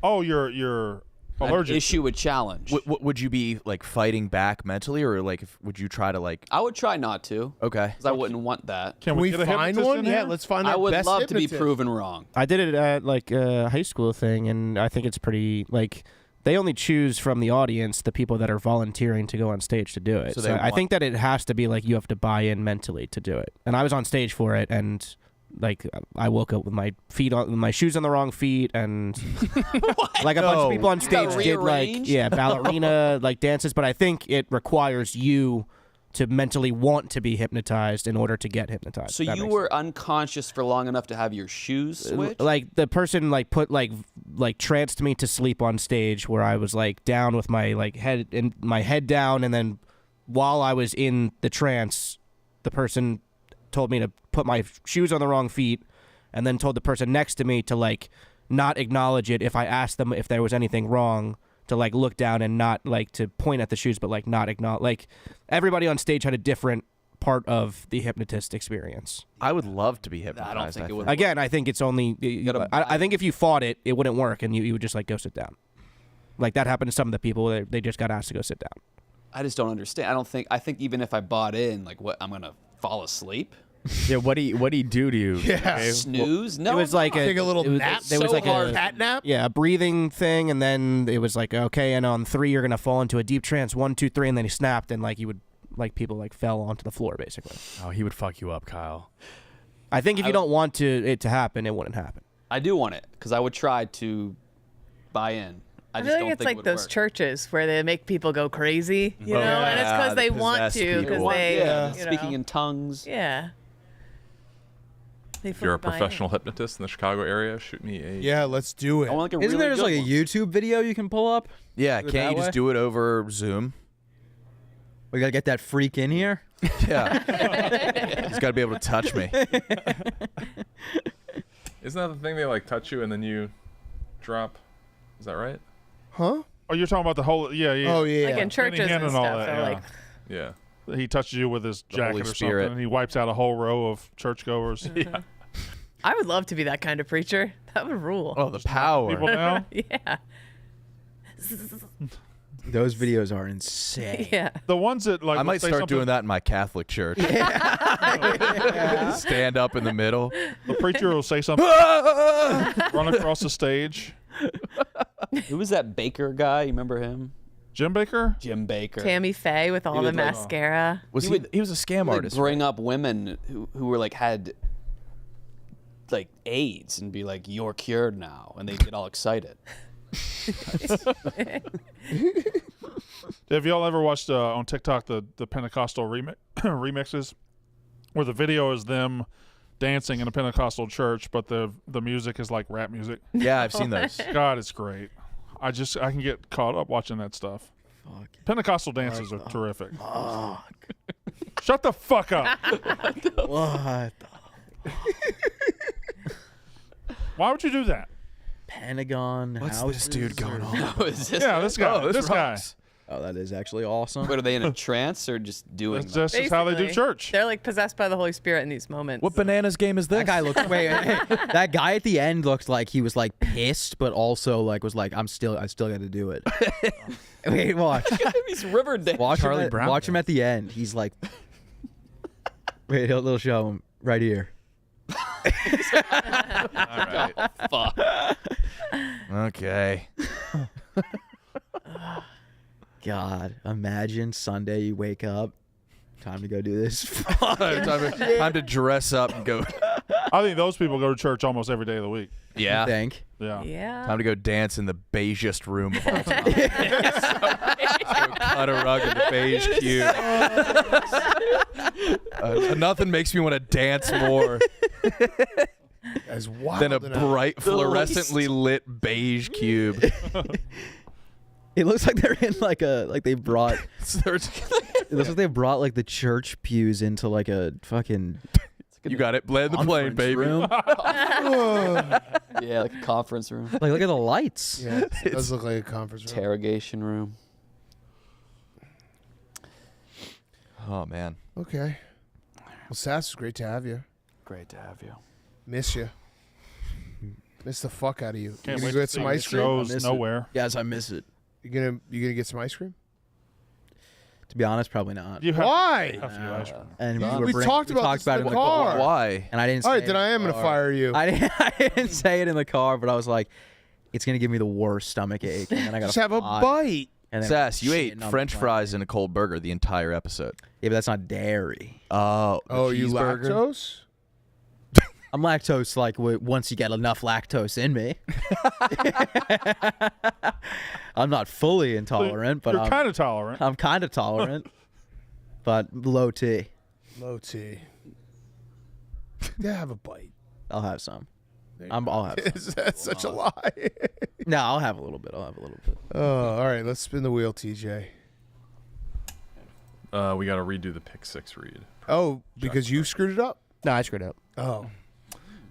Oh, you're allergic. An issue with challenge. Would you be like fighting back mentally, or like would you try to like? I would try not to. Okay. Because I wouldn't want that. Can we Can get we a find hypnotist one? in Yeah, here? let's find I our would best love to be hypnotist. proven wrong. I did it at like a high school thing, and I think it's pretty like they only choose from the audience the people that are volunteering to go on stage to do it. So So, they I think that it has to be like you have to buy in mentally to do it. And I was on stage for it, and like I woke up with my feet on, with my shoes on the wrong feet, and like a bunch of people on stage did like ballerina like dances. But I think it requires you to mentally want to be hypnotized in order to get hypnotized. So you were unconscious for long enough to have your shoes switched? Like the person like put like tranced me to sleep on stage where I was like down with my like head down, and then while I was in the trance, the person told me to put my shoes on the wrong feet, and then told the person next to me to like not acknowledge it if I asked them if there was anything wrong, to like look down and not like to point at the shoes, but like not acknowledge. Like everybody on stage had a different part of the hypnotist experience. I would love to be hypnotized. I don't think it would. Again, I think it's only. I think if you fought it, it wouldn't work, and you would just like go sit down. Like that happened to some of the people. They just got asked to go sit down. I just don't understand. I think even if I bought in, like, what, I'm gonna fall asleep? Yeah, what do you do to you? Yeah. Dave? Snooze? No, it was like Take a little nap. There was So like hard. a Cat nap. Yeah, a breathing thing, and then it was like, okay, and on 3 you're gonna fall into a deep trance. 1, 2, 3, and then he snapped, and like you would like people like fell onto the floor basically. Oh, he would fuck you up, Kyle. I think if you don't want it to happen, it wouldn't happen. I do want it because I would try to buy in. I I just feel don't like it's think like it would those work. churches where they make people go crazy, you know, and it's because they want possessed to, because people. they, Yeah, you speaking know. in tongues. Yeah. If you're a professional hypnotist in the Chicago area, shoot me a. Yeah, let's do it. I want like a Isn't really there just good like one. a YouTube video you can pull up? Yeah, Do it can't that you just way? do it over Zoom? We gotta get that freak in here. Yeah. He's got to be able to touch me. Isn't that the thing they like touch you and then you drop? Is that right? Huh? Oh, you're talking about the whole Oh yeah. Like in churches and all stuff, that, they're yeah. like, Yeah. He touches you with his jacket Holy or Spirit. something, and he wipes out a whole row of churchgoers. Yeah. I would love to be that kind of preacher. That would rule. Oh, the power. People down. Yeah. Those videos are insane. Yeah. The ones that like I might say start something- doing that in my Catholic church. Stand up in the middle. The preacher will say something, run across the stage. Who was that Baker guy? You remember him? Jim Baker? Jim Baker. Tammy Faye with all He the would, like, mascara. Was he was a scam Like, artist. bring up women who were like had like AIDS and be like, "You're cured now," and they get all excited. Have y'all ever watched on TikTok the Pentecostal remixes, where the video is them dancing in a Pentecostal church, but the music is like rap music? Yeah, I've seen those. God, it's great. I can get caught up watching that stuff. Fuck. Pentecostal dances are terrific. Shut the fuck up. What? Why would you do that? Pentagon. What's houses this dude going on? Oh, is this? Yeah, this guy. this guy. rocks. Oh, that is actually awesome. What are they in a trance or just doing? That's just how they do Basically, church. They're like possessed by the Holy Spirit in these moments. What bananas game is this? That guy looked. Wait, that guy at the end looked like he was like pissed, but also like was like, I still got to do it. Wait, watch. He's Riverdale. Watch Charlie him. Brown Watch him at the end. He's like, wait, they'll show him right here. All right. Fuck. Okay. God, imagine Sunday you wake up, time to go do this. time to dress up and go. I think those people go to church almost every day of the week. Yeah. Think. Yeah. Yeah. Time to go dance in the beigest room of all time. Go cut a rug in the beige cube. Nothing makes me want to dance more As wild than a enough. bright, fluorescently lit beige cube. It looks like they're in like they brought. It looks like they brought like the church pews into like a fucking. You got it. Land the plane, conference baby. room. Yeah, like a conference room. Like, look at the lights. Yeah, it does look like a conference room. Interrogation room. Oh man. Okay. Well, Sass, it's great to have you. Great to have you. Miss you. Miss the fuck out of you. Can't You wait gonna to get see some when ice it cream? goes Miss it. nowhere. Yes, I miss it. You gonna get some ice cream? To be honest, probably not. You have Why? have to get ice cream. And We talked about this in the it car. Why? and I didn't. All say right, then it in I am the gonna car. fire you. I didn't say it in the car, but I was like, it's gonna give me the worst stomach ache, and then I gotta Just have a fly, bite. And then Sass, you ate shitting on the French plane. fries in a cold burger the entire episode. Yeah, but that's not dairy. Oh. Oh, you cheeseburger? lactose? I'm lactose like once you get enough lactose in me. I'm not fully intolerant, but You're I'm kind of tolerant. I'm kind of tolerant, but low T. Low T. Yeah, have a bite. I'll have some. I'll have some. Is that such a lie? No, I'll have a little bit. Oh, all right. Let's spin the wheel, TJ. We got to redo the pick six read. Oh, because you screwed it up? No, I screwed up. Oh.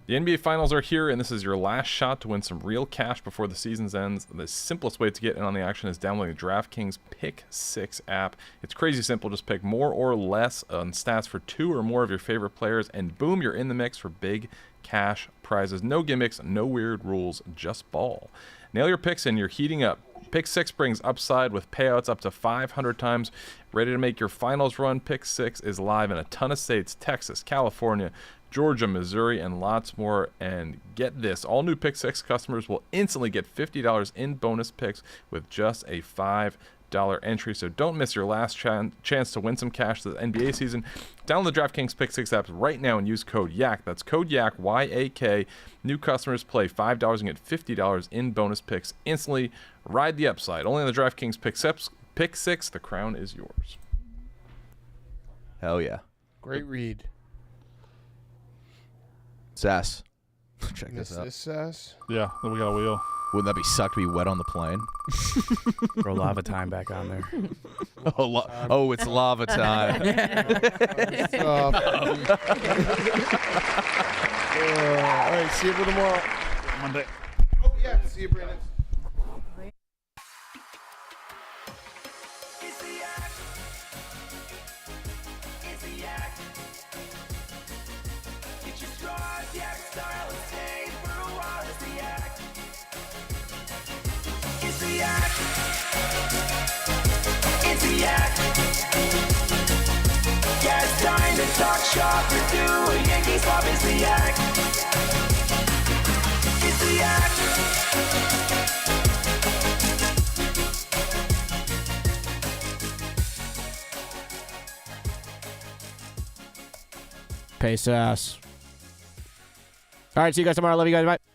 The NBA Finals are here, and this is your last shot to win some real cash before the season ends. The simplest way to get in on the action is downloading the DraftKings Pick 6 app. It's crazy simple. Just pick more or less on stats for 2 or more of your favorite players, and boom, you're in the mix for big cash prizes. No gimmicks, no weird rules, just ball. Nail your picks and you're heating up. Pick 6 brings upside with payouts up to 500 times. Ready to make your finals run? Pick 6 is live in a ton of states: Texas, California, Georgia, Missouri, and lots more. And get this, all new Pick 6 customers will instantly get $50 in bonus picks with just a $5 entry. So don't miss your last chance to win some cash this NBA season. Download the DraftKings Pick 6 app right now and use code YAK. That's code YAK, Y-A-K. New customers play $5 and get $50 in bonus picks instantly. Ride the upside. Only on the DraftKings Pick 6. The crown is yours. Hell yeah. Great read. Sass. Check this out. This sass? Yeah, then we got a wheel. Wouldn't that be suck to be wet on the plane? Throw lava time back on there. Oh, it's lava time. All right, see you for tomorrow. Monday. Oh, yeah. See you, Brandon. Yeah, it's time to talk shop or do a Yankees pop. It's the Yak. It's the Yak. Peace ass. All right, see you guys tomorrow. Love you guys. Bye.